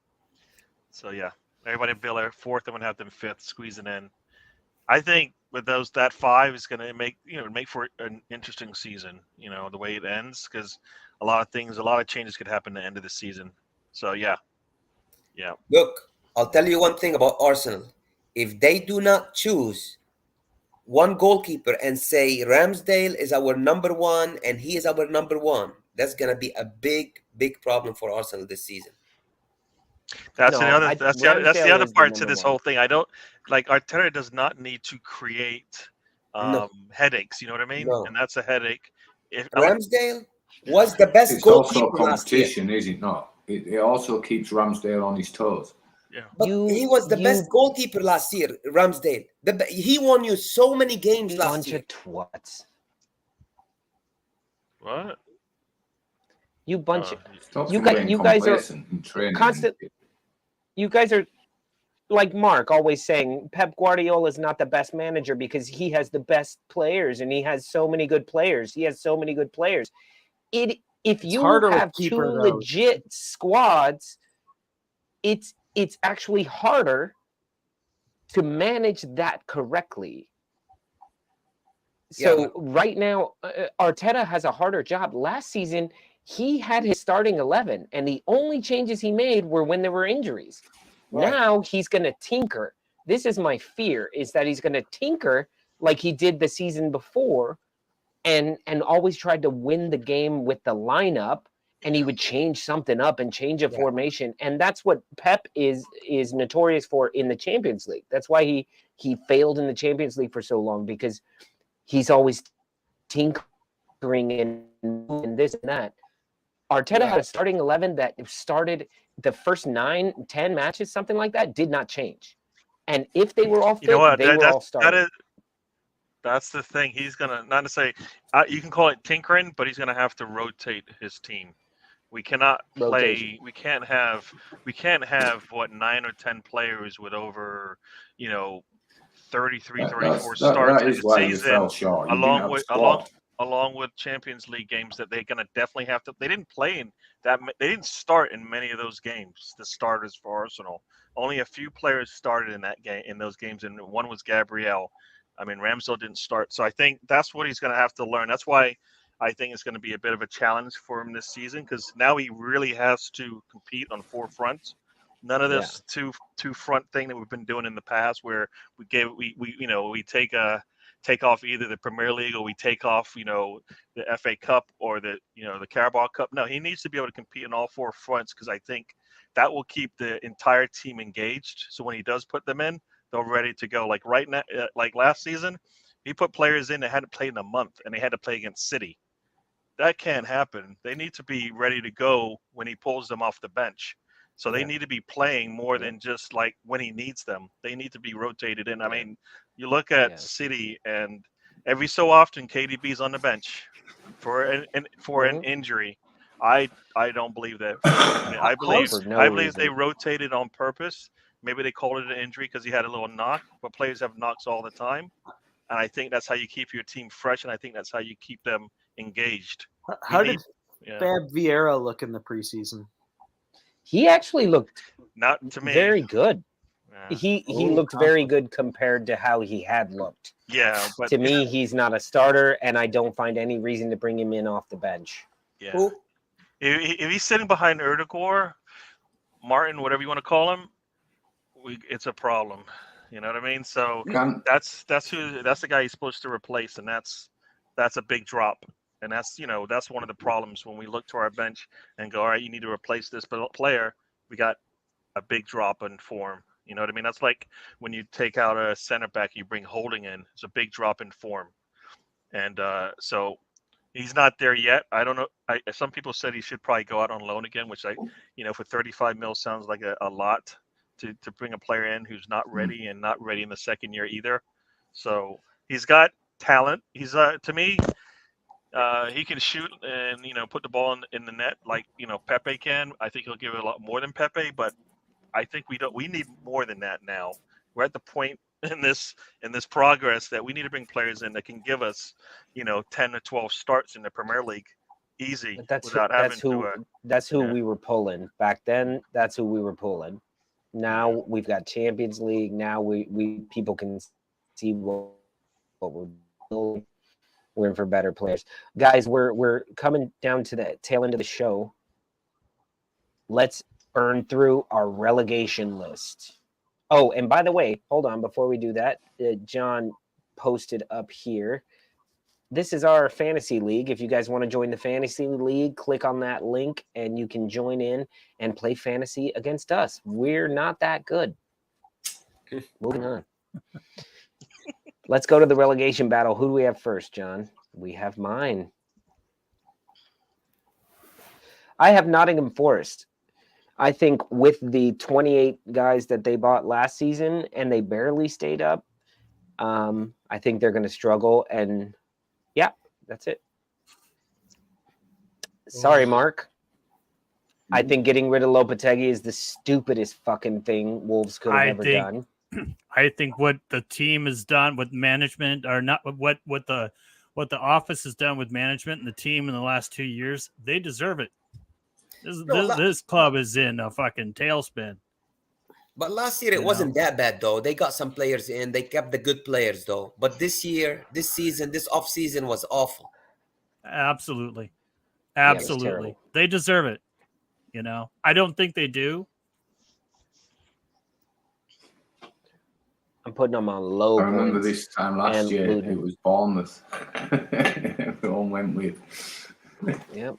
So yeah, everybody Villa 4th. I'm gonna have them 5th, squeezing in. I think with that 5 is gonna make for an interesting season. The way it ends, because a lot of changes could happen at the end of the season. So yeah. Look, I'll tell you one thing about Arsenal. If they do not choose one goalkeeper and say Ramsdale is our number 1 and he is our number 1, that's gonna be a big, big problem for Arsenal this season. That's the other part to this 1. whole thing. I don't like Arteta does not need to create headaches. You know what I mean? No. And that's a headache. Ramsdale was the best It's also goalkeeper last year. competition, is it not? It also keeps Ramsdale on his toes. Yeah. But he was the best goalkeeper last year, Ramsdale. He won you so many games last year. Bunch of twats. What? You bunch of Stop you feeling guys are complacent and training. constant. You guys are like Mark always saying Pep Guardiola is not the best manager because he has the best players and he has so many good players. If you have 2 legit squads, it's actually harder to manage that correctly. So right now, Arteta has a harder job. Last season, he had his starting 11, and the only changes he made were when there were injuries. Right. Now he's going to tinker. This is my fear, is that he's going to tinker like he did the season before and always tried to win the game with the lineup, and he would change something up and change a formation. And that's what Pep is notorious for in the Champions League. That's why he failed in the Champions League for so long, because he's always tinkering and this and that. Arteta had a starting 11 that started the first 9-10 matches, something like that, did not change. And if they were all fit, they were all starting. That's the thing. He's gonna not to say you can call it tinkering, but he's gonna have to rotate his team. We cannot play. We can't have 9 or 10 players with over 33, 34 starts in the season, along with Champions League games that they're gonna definitely have to. They didn't start in many of those games. The starters for Arsenal, only a few players started in those games, and one was Gabriel. I mean, Ramsdale didn't start, so I think that's what he's going to have to learn. That's why I think it's going to be a bit of a challenge for him this season, because now he really has to compete on 4 fronts. None of this two front thing that we've been doing in the past, where we take off either the Premier League or we take off the FA Cup or the Carabao Cup. No, he needs to be able to compete on all 4 fronts, because I think that will keep the entire team engaged. So when he does put them in, they're ready to go. Like right now, like last season, he put players in that hadn't played in a month, and they had to play against City. That can't happen. They need to be ready to go when he pulls them off the bench. So they need to be playing more than just like when he needs them. They need to be rotated in. I mean, you look at City, and every so often KDB's on the bench for an injury. I don't believe that. I believe they rotated on purpose. Maybe they called it an injury because he had a little knock, but players have knocks all the time. And I think that's how you keep your team fresh, and I think that's how you keep them engaged. How did Fab Vieira look in the preseason? He actually looked not to me very good. He looked very good compared to how he had looked. Yeah, but to me, he's not a starter, and I don't find any reason to bring him in off the bench. Yeah. Who? If he's sitting behind Erdogan, Martin, whatever you want to call him, it's a problem. You know what I mean? So that's the guy he's supposed to replace, and that's a big drop. And that's one of the problems when we look to our bench and go, all right, you need to replace this player. We got a big drop in form. You know what I mean? That's like when you take out a center back, you bring Holding in. It's a big drop in form. And so he's not there yet. I don't know. Some people said he should probably go out on loan again, which for 35 mil sounds like a lot to bring a player in who's not ready and not ready in the second year either. So he's got talent. He's to me, he can shoot and put the ball in the net like Pepe can. I think he'll give it a lot more than Pepe, but I think we need more than that now. We're at the point in this progress that we need to bring players in that can give us 10 to 12 starts in the Premier League easy without having to. That's who we were pulling back then. That's who we were pulling. Now we've got Champions League. Now we people can see what we're building. We're in for better players, guys. We're coming down to the tail end of the show. Let's burn through our relegation list. Oh, and by the way, hold on before we do that. John posted up here. This is our fantasy league. If you guys want to join the fantasy league, click on that link and you can join in and play fantasy against us. We're not that good. Moving on. Let's go to the relegation battle. Who do we have first, John? We have mine. I have Nottingham Forest. I think with the 28 guys that they bought last season and they barely stayed up, I think they're going to struggle. And yeah, that's it. Sorry, Mark. I think getting rid of Lopetegui is the stupidest fucking thing Wolves could have ever done. I think what the team has done with management, or not what the office has done with management and the team in the last 2 years, they deserve it. This club is in a fucking tailspin. But last year it wasn't that bad though. They got some players in. They kept the good players though. But this year, this season, this off season was awful. Absolutely. They deserve it. I don't think they do. I'm putting them on low. I remember this time last year, Luton. It was Bournemouth. Everyone went with. Yep.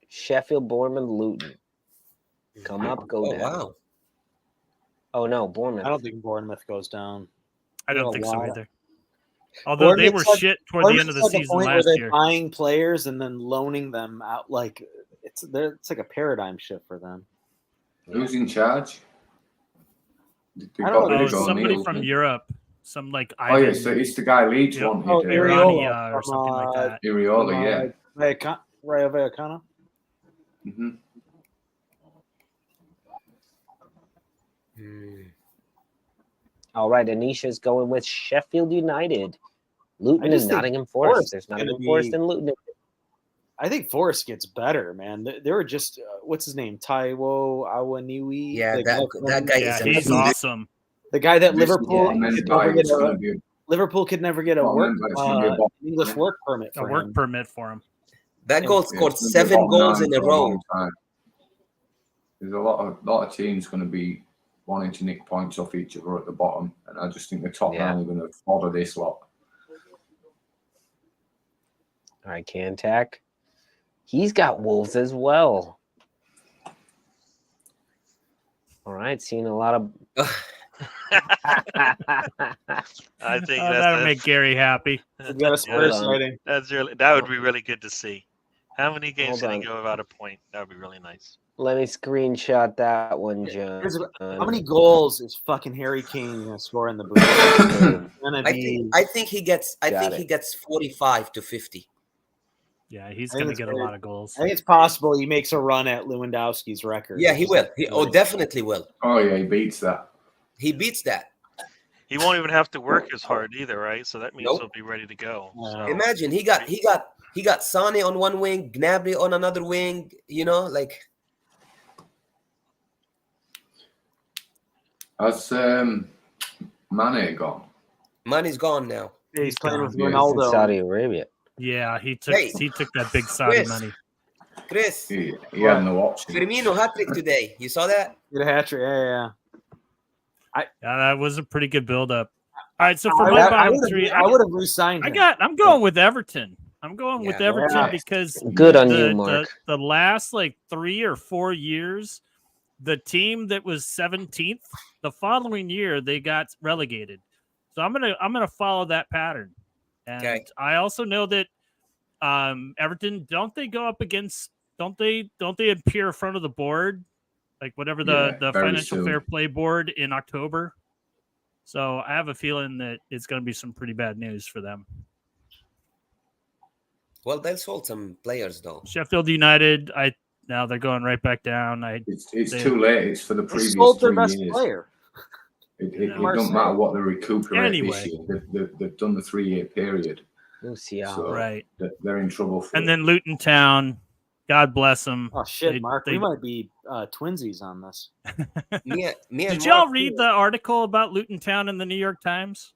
Sheffield, Bournemouth, Luton. Come up, go down. Wow. Oh, no, Bournemouth. I don't think Bournemouth goes down. I don't think so either. Although they were shit toward the end of the season last year. Buying players and then loaning them out, like it's like a paradigm shift for them. Who's in charge? I don't know. Somebody from Europe. Some like yes, so it's the guy Leeds wanted. Oh, Iriola or something like that. Iriola, yeah. Rayo Vallecano. Mm-hmm. All right, Anisha's going with Sheffield United, Luton, and Nottingham Forest. There's Nottingham Forest and Luton. I think Forest gets better, man. They were just what's his name, Taiwo Awoniyi. Yeah, that guy is he's awesome. The guy that Liverpool could never get a English work permit for him. For him. That goal scored 7 goals in a row. There's a lot of teams going to be wanting to nick points off each other at the bottom, and I just think the top nine are going to follow this lot. All right, Kantak. He's got Wolves as well. All right, seeing a lot of. I think that'll make Gary happy. That would be really good to see. How many games Hold can he on. go without a point? That would be really nice. Let me screenshot that one, John. How many goals is fucking Harry Kane gonna score in the Bundesliga? Gonna be. I think he gets. I Got think it. he gets 45 to 50. Yeah, he's I think going to it's get a very- lot of goals. I think it's possible he makes a run at Lewandowski's record. Yeah, he will. He definitely will. Oh yeah, he beats that. He beats that. He won't even have to work as hard either, right? So that means Nope. he'll be ready to go. So Imagine he got Sane on one wing, Gnabry on another wing. You know, like Has Mane gone? money's gone now. He's playing with Yeah, He's in Ronaldo. Saudi Arabia. Yeah, he took that big Saudi Chris. money. Chris, He had no option. Firmino hat trick today. You saw that? Get a hat trick. Yeah. Yeah, that was a pretty good build up. All right, so for I my would- bottom I three, would have re-signed him. I'm going with Everton. I'm going with Yeah. Everton Yeah. because Good on the, you, the Mark. the last like 3 or 4 years, the team that was 17th, the following year they got relegated. So I'm gonna follow that pattern. And Okay. I also know that Everton, don't they appear in front of the board, like whatever the very financial soon. fair play board in October? So I have a feeling that it's going to be some pretty bad news for them. Well, they sold some players though. Sheffield United, now they're going right back down. It's too late. It's for the They previous sold their 3 best years. player. It Marseille. don't matter what they recuperate Anyway. this year. They've done the 3-year period. Lucia. So Right. they're in trouble for And it. then Luton Town, God bless them. Oh shit, Mark. We might be twinsies on this. Me and Did y'all Mark read too. the article about Luton Town in the New York Times?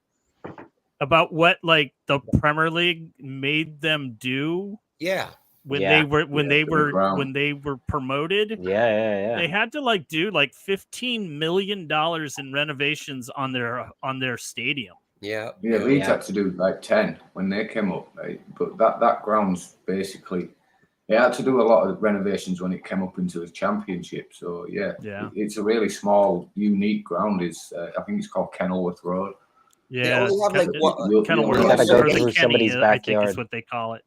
About what like the Premier League made them do Yeah. when Yeah. they ground. were promoted? Yeah. They had to like do like $15 million in renovations on their stadium. Yeah. Yeah, Leeds Yeah. had to do like 10 when they came up, right? But that ground's basically, it had to do a lot of renovations when it came up into the championship. So yeah. It's a really small, unique ground. I think it's called Kenilworth Road. Yeah, They only have like You'll- Kenilworth. you'll gotta go Or the through Kenny, somebody's I think backyard. is what they call it.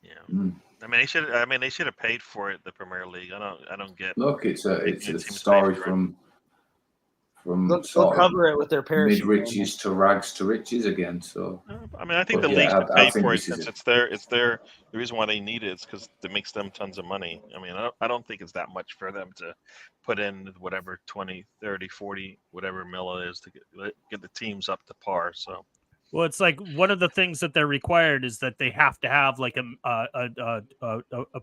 yeah. Mm. I mean, they should have paid for it. The Premier League. I don't get. Look, it's a teams story pay for it. from They'll sort of cover it with their parachute. mid-riches to rags to riches again. So I mean, I think But the yeah, league should I pay think for it this is since it. it's their. The reason why they need it is because it makes them tons of money. I mean, I don't think it's that much for them to put in whatever 20, 30, 40, whatever mil it is to get the teams up to par. So Well, it's like one of the things that they're required is that they have to have like a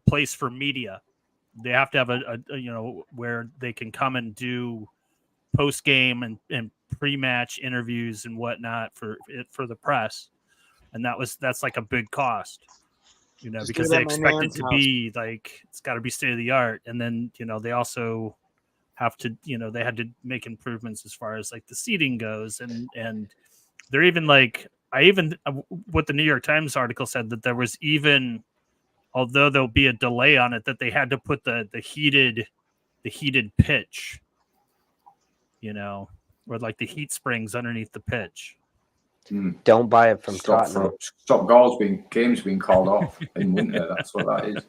place for media. They have to have a where they can come and do post game and pre-match interviews and whatnot for the press, and that's like a big cost, Just because do it they at my expect it nan's to house. be like it's got to be state of the art, and then they also have to they had to make improvements as far as like the seating goes, and they're even like what the New York Times article said that there was even, although there'll be a delay on it, that they had to put the heated pitch, or like the heat springs underneath the pitch. Don't buy it from Tottenham. stop games being called off in winter. That's what that is.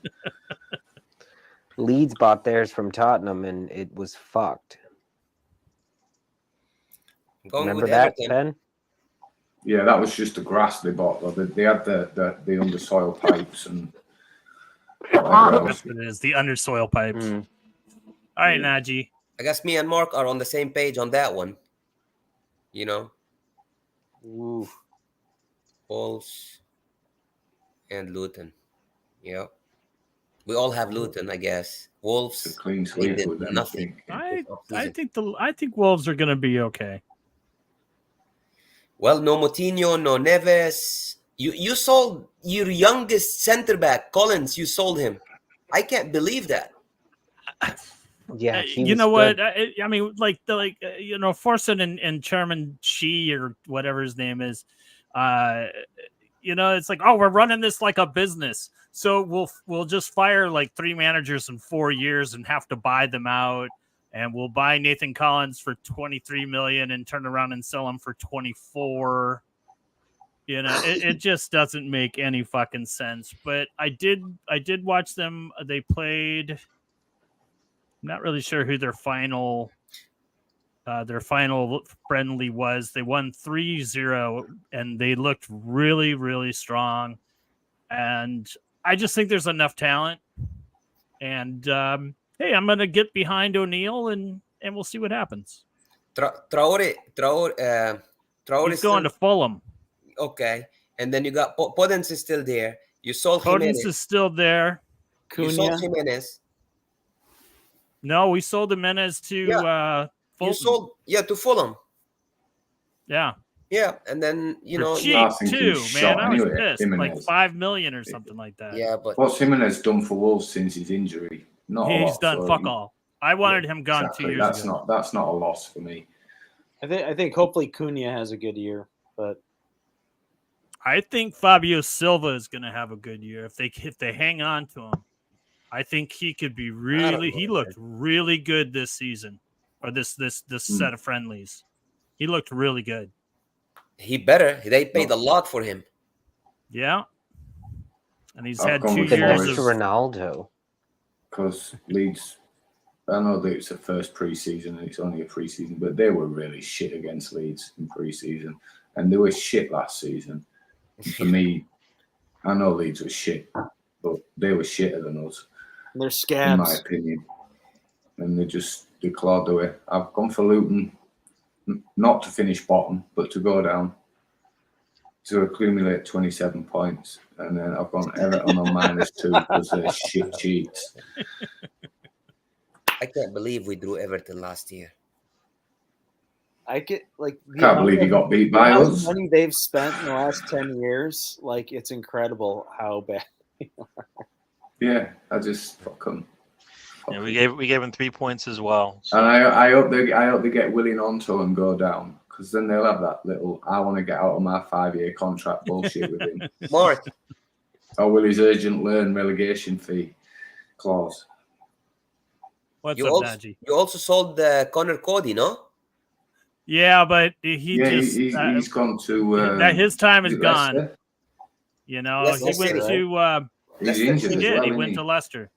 Leeds bought theirs from Tottenham, and it was fucked. Going Remember with that, Everton. Ben? Yeah, that was just the grass they bought. Well, they had the undersoil pipes and whatever else. That's what it is, the undersoil pipes. Mm. All right, Najee. I guess me and Mark are on the same page on that one. Ooh. Wolves and Luton. Yeah. We all have Luton, I guess. Wolves. It's a clean they sweep did with them. nothing. I think Wolves are going to be okay. Well, no Moutinho, no Neves. You sold your youngest center back, Collins. You sold him. I can't believe that. Yeah, You know what? I mean, Forsen and Chairman Shi or whatever his name is. It's like, oh, we're running this like a business. So we'll just fire like 3 managers in 4 years and have to buy them out, and we'll buy Nathan Collins for $23 million and turn around and sell him for $24. You know, it just doesn't make any fucking sense. But I did watch them. They played. I'm not really sure who their final friendly was. They won 3-0, and they looked really, really strong. And I just think there's enough talent. And hey, I'm gonna get behind O'Neill, and we'll see what happens. Traore, He's going to Fulham. Okay, and then you got Podence is still there. You sold Podence Jimenez. is still there. You sold Jimenez. No, we sold Jimenez to Fulham. You sold to Fulham. Yeah. Yeah, and then cheap too, man. I was pissed. Jimenez. Like $5 million or something like that. Yeah, but what's Jimenez done for Wolves since his injury? He's done fuck all. I wanted him gone 2 years ago. That's not a loss for me. I think hopefully Cunha has a good year, but I think Fabio Silva is going to have a good year if they hang on to him. I think he could be really. He looked really good this season, or this set of friendlies. He looked really good. He better. They paid a lot for him. Yeah, and he's had 2 years of Ronaldo. Because Leeds, I know that it's the first pre-season and it's only a pre-season, but they were really shit against Leeds in pre-season, and they were shit last season. For me, I know Leeds was shit, but they were shitter than us. They're scabs, in my opinion, and they clawed the way. I've gone for Luton, not to finish bottom, but to go down, to accumulate 27 points, and then I've gone Everton on -2 because they're shit cheats. I can't believe we drew Everton last year. I can't believe you got beat by us. Money they've spent in the last 10 years, like it's incredible how bad. Yeah, I just fuck them. Yeah, we gave him 3 points as well. So. And I hope they get Willian onto and go down, because then they'll have that little I want to get out of my 5-year contract bullshit with him. Mark. Or will his urgent learn relegation fee clause? What's you up, also, Najee? You also sold Connor Cody, no? Yeah, but he's gone to his time is gone. Leicester? You know, Leicester he went City, to he's injured as well, he went to Leicester.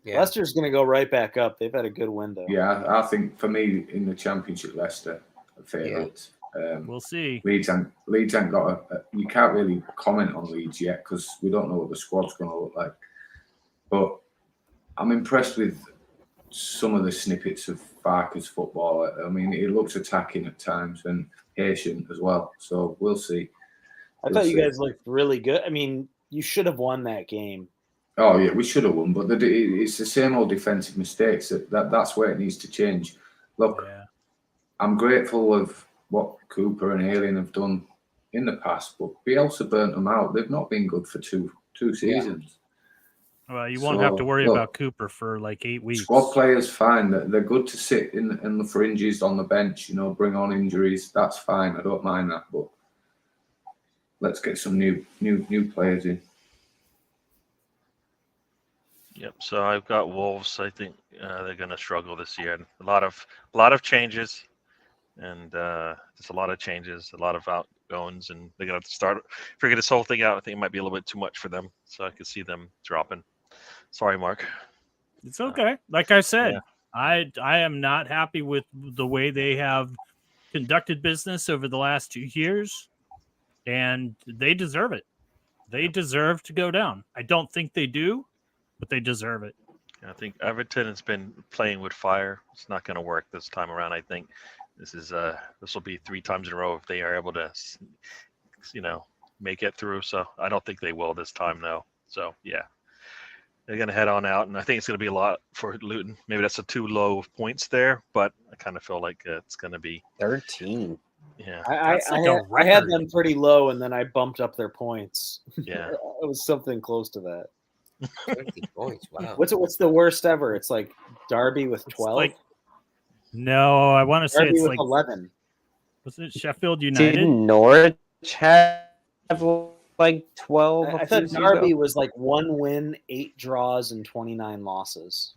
Yeah. Leicester's going to go right back up. They've had a good window. Yeah, I think for me in the Championship, Leicester are favourites. We'll see. Leeds ain't got you can't really comment on Leeds yet because we don't know what the squad's going to look like. But I'm impressed with some of the snippets of Farke's football. I mean, it looks attacking at times and patient as well. So we'll see. I thought you guys looked really good. I mean, you should have won that game. Oh yeah, we should have won, but it's the same old defensive mistakes. That's where it needs to change. Look, I'm grateful of what Cooper and Alien have done in the past, but Bielsa burnt them out. They've not been good for two seasons. Well, you won't have to worry about Cooper for like 8 weeks. Squad players, fine. They're good to sit in the fringes on the bench. You know, bring on injuries. That's fine. I don't mind that, but let's get some new players in. Yep. So I've got Wolves. I think they're going to struggle this year. A lot of changes, and just a lot of changes, a lot of outgoings, and they're going to have to figure this whole thing out. I think it might be a little bit too much for them, so I could see them dropping. Sorry, Mark. It's okay. Like I said, I am not happy with the way they have conducted business over the last 2 years, and they deserve it. They deserve to go down. I don't think they do, but they deserve it. I think Everton has been playing with fire. It's not going to work this time around. I think this will be 3 times in a row if they are able to, make it through. So I don't think they will this time, though. So yeah, they're going to head on out, and I think it's going to be a lot for Luton. Maybe that's a too low of points there, but I kind of feel like it's going to be 13. Yeah, I had them pretty low, and then I bumped up their points. Yeah, it was something close to that. 30 points. Wow. What's the worst ever? It's like Derby with 12. No, I want to say it's with like 11. Was it Sheffield United? Didn't Norwich have like 12? I thought Derby was like 1 win, 8 draws, and 29 losses.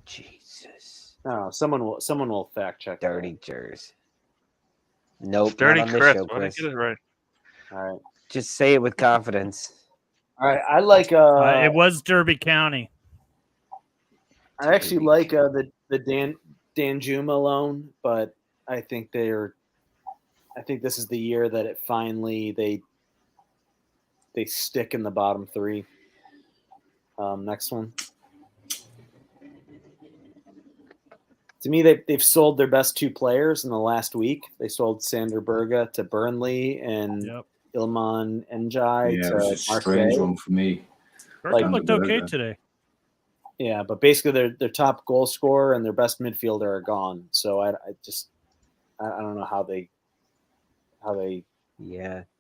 Jesus. No, someone will fact check. Dirty Jers. Nope, Sturdy not on this Chris. show, Why did I Chris. get it right? All right. Just say it with confidence. All right. I like It was Derby County. I actually like the Danjuma loan, but I think this is the year that it finally they stick in the bottom three. Next one. To me, they've sold their best two players in the last week. They sold Sander Berge to Burnley and Ilman Njai Yeah, it was a to strange Marseille. one for me. Berge looked okay today. Yeah, but basically their top goal scorer and their best midfielder are gone. So I don't know how they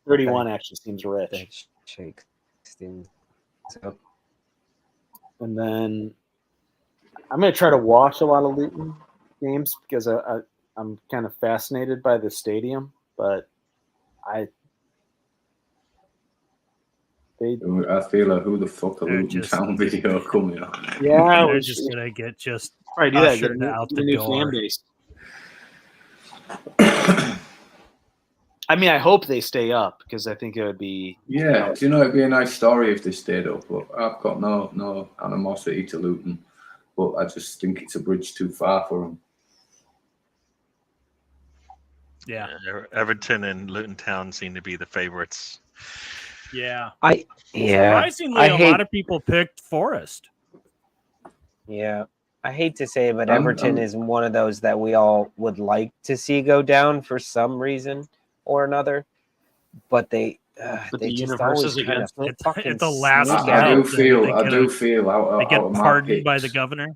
31 actually seems rich. That shakes things up. And then I'm going to try to watch a lot of Luton games because I'm kind of fascinated by the stadium, but I feel like who the fuck a Luton Town video coming on? Yeah, they're just gonna get probably do that. ushered out the new door. fan base. I mean, I hope they stay up because I think it would be. Yeah, do you know it'd be a nice story if they stayed up? But I've got no animosity to Luton, but I just think it's a bridge too far for them. Yeah, Everton and Luton Town seem to be the favorites. Yeah, I surprisingly, a lot of people picked Forest. Yeah, I hate to say it, but Everton is one of those that we all would like to see go down for some reason or another, but they the just universe always is kind of against it. fucking At the last sneak minute, I do out. feel out they get of my pardoned by picks- the governor.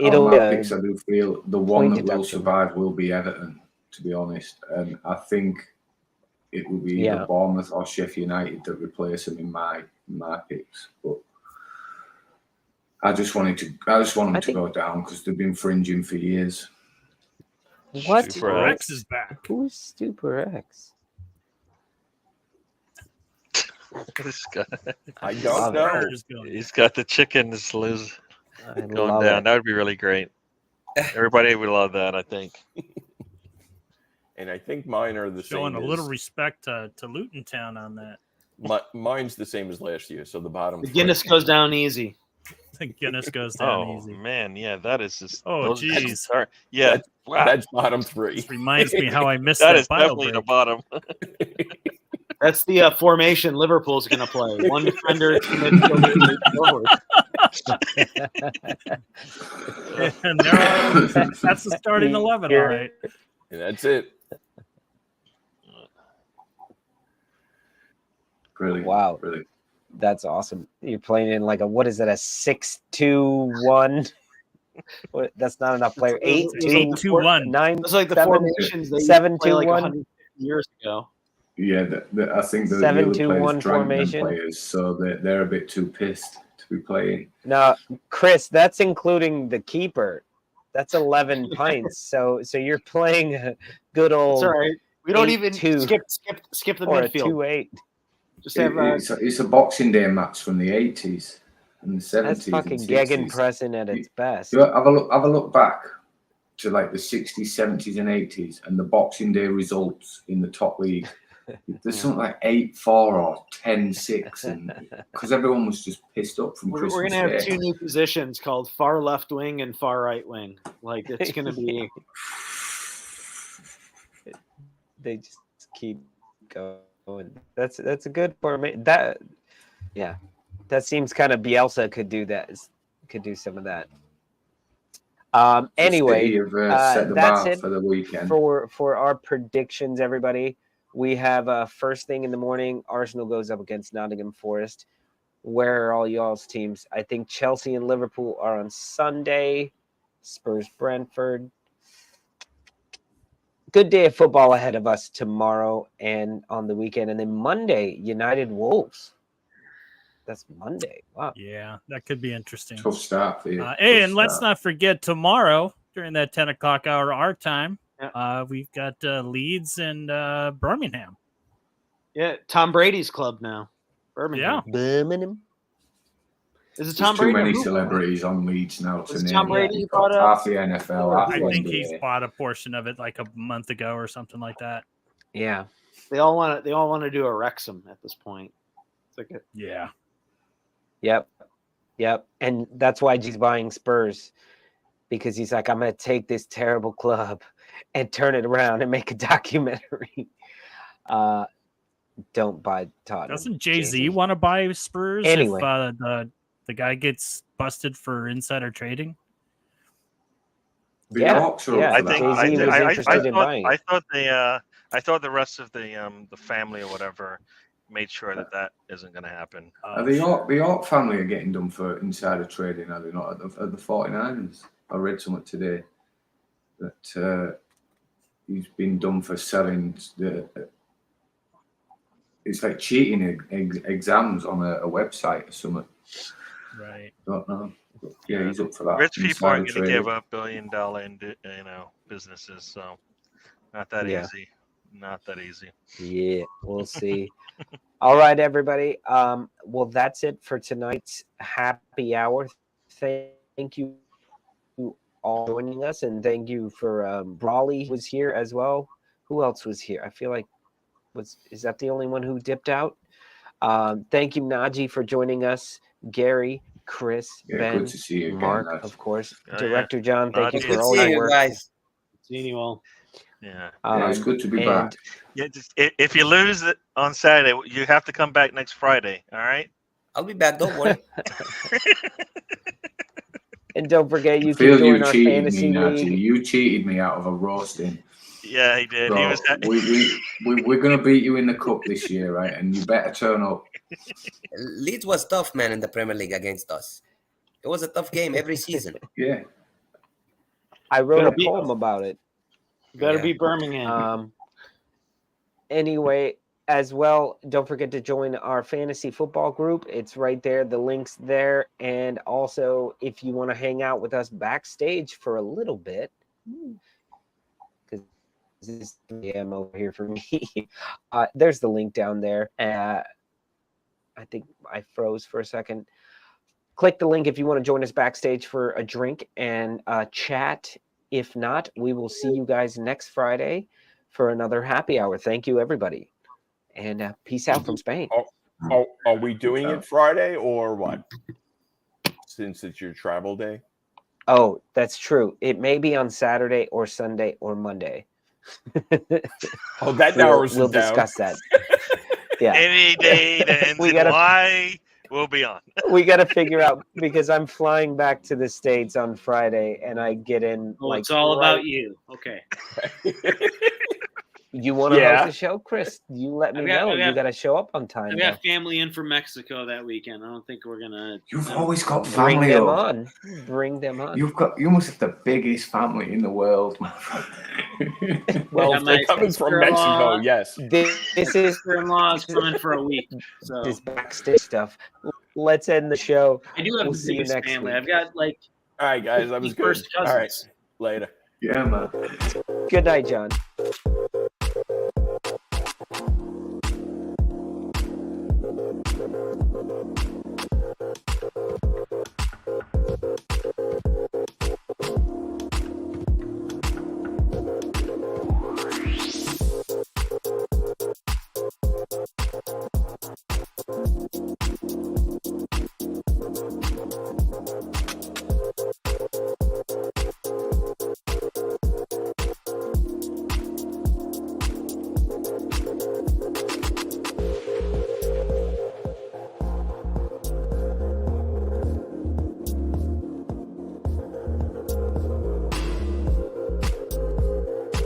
out of my picks, I do feel the one point that will deduction. survive will be Everton, to be honest, and I think it will be either Bournemouth or Sheffield United that replace them in my picks, but. I just want them to go down because they've been fringing for years. What? Super X is back. Who's Super X? I don't know. He's got the chickens going love down. it. That would be really great. Everybody would love that, I think. And I think mine are the Showing same. a little respect to Luton Town on that. Mine's the same as last year. So the bottom. The Guinness goes down easy. The Guinness goes down easy. Man, yeah, that is just. Oh, geez. Yeah, that's bottom three. This reminds me how I missed that that is bio definitely break. the bottom. That's the formation Liverpool's going to play. One defender, two midfielders, forward. And that's the starting 11, all right. And that's it. Brilliant. Wow. Brilliant. That's awesome. You're playing in like a, what is that, a 6-2-1? What, that's not enough player. 8-2-1. 9. It's like the 7, formations they 7-2-1 like 150 years ago. Yeah, I think the 7-2-1 other players drank them formation. players, so they're a bit too pissed to be playing. Now, Chris, that's including the keeper. That's 11 pints. So you're playing a good old. That's all right. We don't even 8-2 skip the or midfield. a 2-8. Just have It's a Boxing Day match from the 80s and the 70s. That's fucking and 60s. gegenpressing at its best. Have a look back to like the 60s, 70s, and 80s, and the Boxing Day results in the top league. There's something like 8-4 or 10-6, and because everyone was just pissed up from Christmas. We're gonna have Day. two new positions called far left wing and far right wing. Like it's gonna be. They just keep going. That's a good formation. That seems kind of Bielsa could do that. Could do some of that. Anyway, set the that's bar it for the weekend. For our predictions, everybody. We have first thing in the morning, Arsenal goes up against Nottingham Forest. Where are all y'all's teams? I think Chelsea and Liverpool are on Sunday. Spurs, Brentford. Good day of football ahead of us tomorrow and on the weekend. And then Monday, United Wolves. That's Monday. Wow. Yeah, that could be interesting. Tough start for you. And let's not forget tomorrow during that 10 o'clock hour our time, we've got Leeds and Birmingham. Yeah, Tom Brady's club now. Birmingham. Yeah. Is it There's Tom too Brady? or many who? celebrities on Leeds now to Was it name. Tom Brady You've you got brought up? half the NFL, Or half I the think he's NBA. bought a portion of it like a month ago or something like that. Yeah. They all want to do a Wrexham at this point. It's like a, Yeah. Yep. And that's why he's buying Spurs, because he's like, I'm going to take this terrible club and turn it around and make a documentary. Don't buy Tottenham. Doesn't Jay-Z want to buy Spurs Anyway. if the guy gets busted for insider trading? The Yeah, Hawks are yeah. up for that. Jay-Z was interested in buying it. I thought the rest of the family or whatever made sure that isn't going to happen. The York family are getting done for insider trading, are they not? At the 49ers. I read something today that he's been done for selling it's like cheating exams on a website or something. Right. Don't know. But yeah, he's up for that. Rich people aren't Insider going to give trading. up billion-dollar businesses, so not that Yeah. easy. Not that easy. Yeah, we'll see. All right, everybody. Well, that's it for tonight's happy hour. Thank you all for joining us, and thank you for Brawley was here as well. Who else was here? I feel like is that the only one who dipped out? Thank you, Najee, for joining us. Gary, Chris, Ben, good to see you again, Mark, lads. of course. Yeah. Director John, thank you Najee. for Good all seeing your you work. guys. seeing you all. Yeah. Yeah, it's good to be back. Yeah. Just if you lose it on Saturday, you have to come back next Friday. All right. I'll be back. Don't worry. And don't forget, you I feel can join you our cheated fantasy me, Najee. league. You cheated me out of a roasting. Yeah, he did. So He was. we're going to beat you in the cup this year, right? And you better turn up. Leeds was tough, man, in the Premier League against us. It was a tough game every season. Yeah. I wrote Better a be- poem about it. Better Yeah. be Birmingham. Anyway, as well, don't forget to join our fantasy football group. It's right there. The link's there. And also, if you want to hang out with us backstage for a little bit, because this is 3 a.m. over here for me, there's the link down there. I think I froze for a second. Click the link if you want to join us backstage for a drink and chat. If not, we will see you guys next Friday for another happy hour. Thank you, everybody. And peace out from Spain. Are we doing it Friday or what? Since it's your travel day? Oh, that's true. It may be on Saturday or Sunday or Monday. Oh, that narrows we'll it down. discuss that. Yeah. Any day that ends We in gotta- Y will be on. We got to figure out, because I'm flying back to the States on Friday and I get in. Oh, like it's all right- about you. Okay. You want to Yeah. host a show, Chris? You let me know. You got to show up on time. I've got family in from Mexico that weekend. I don't think we're gonna. You've always got Bring family them over. on. Bring them on. You must have the biggest family in the world, man. Well, Yeah, if my they're coming from sister-in-law- Mexico, yes. This is Sister-in-law is coming for a week, so this backstage stuff. Let's end the show. I do have We'll the see you biggest next family. week. I've got like All right, guys, that was good. first All right, cousins. later. Yeah, man. Good night, John.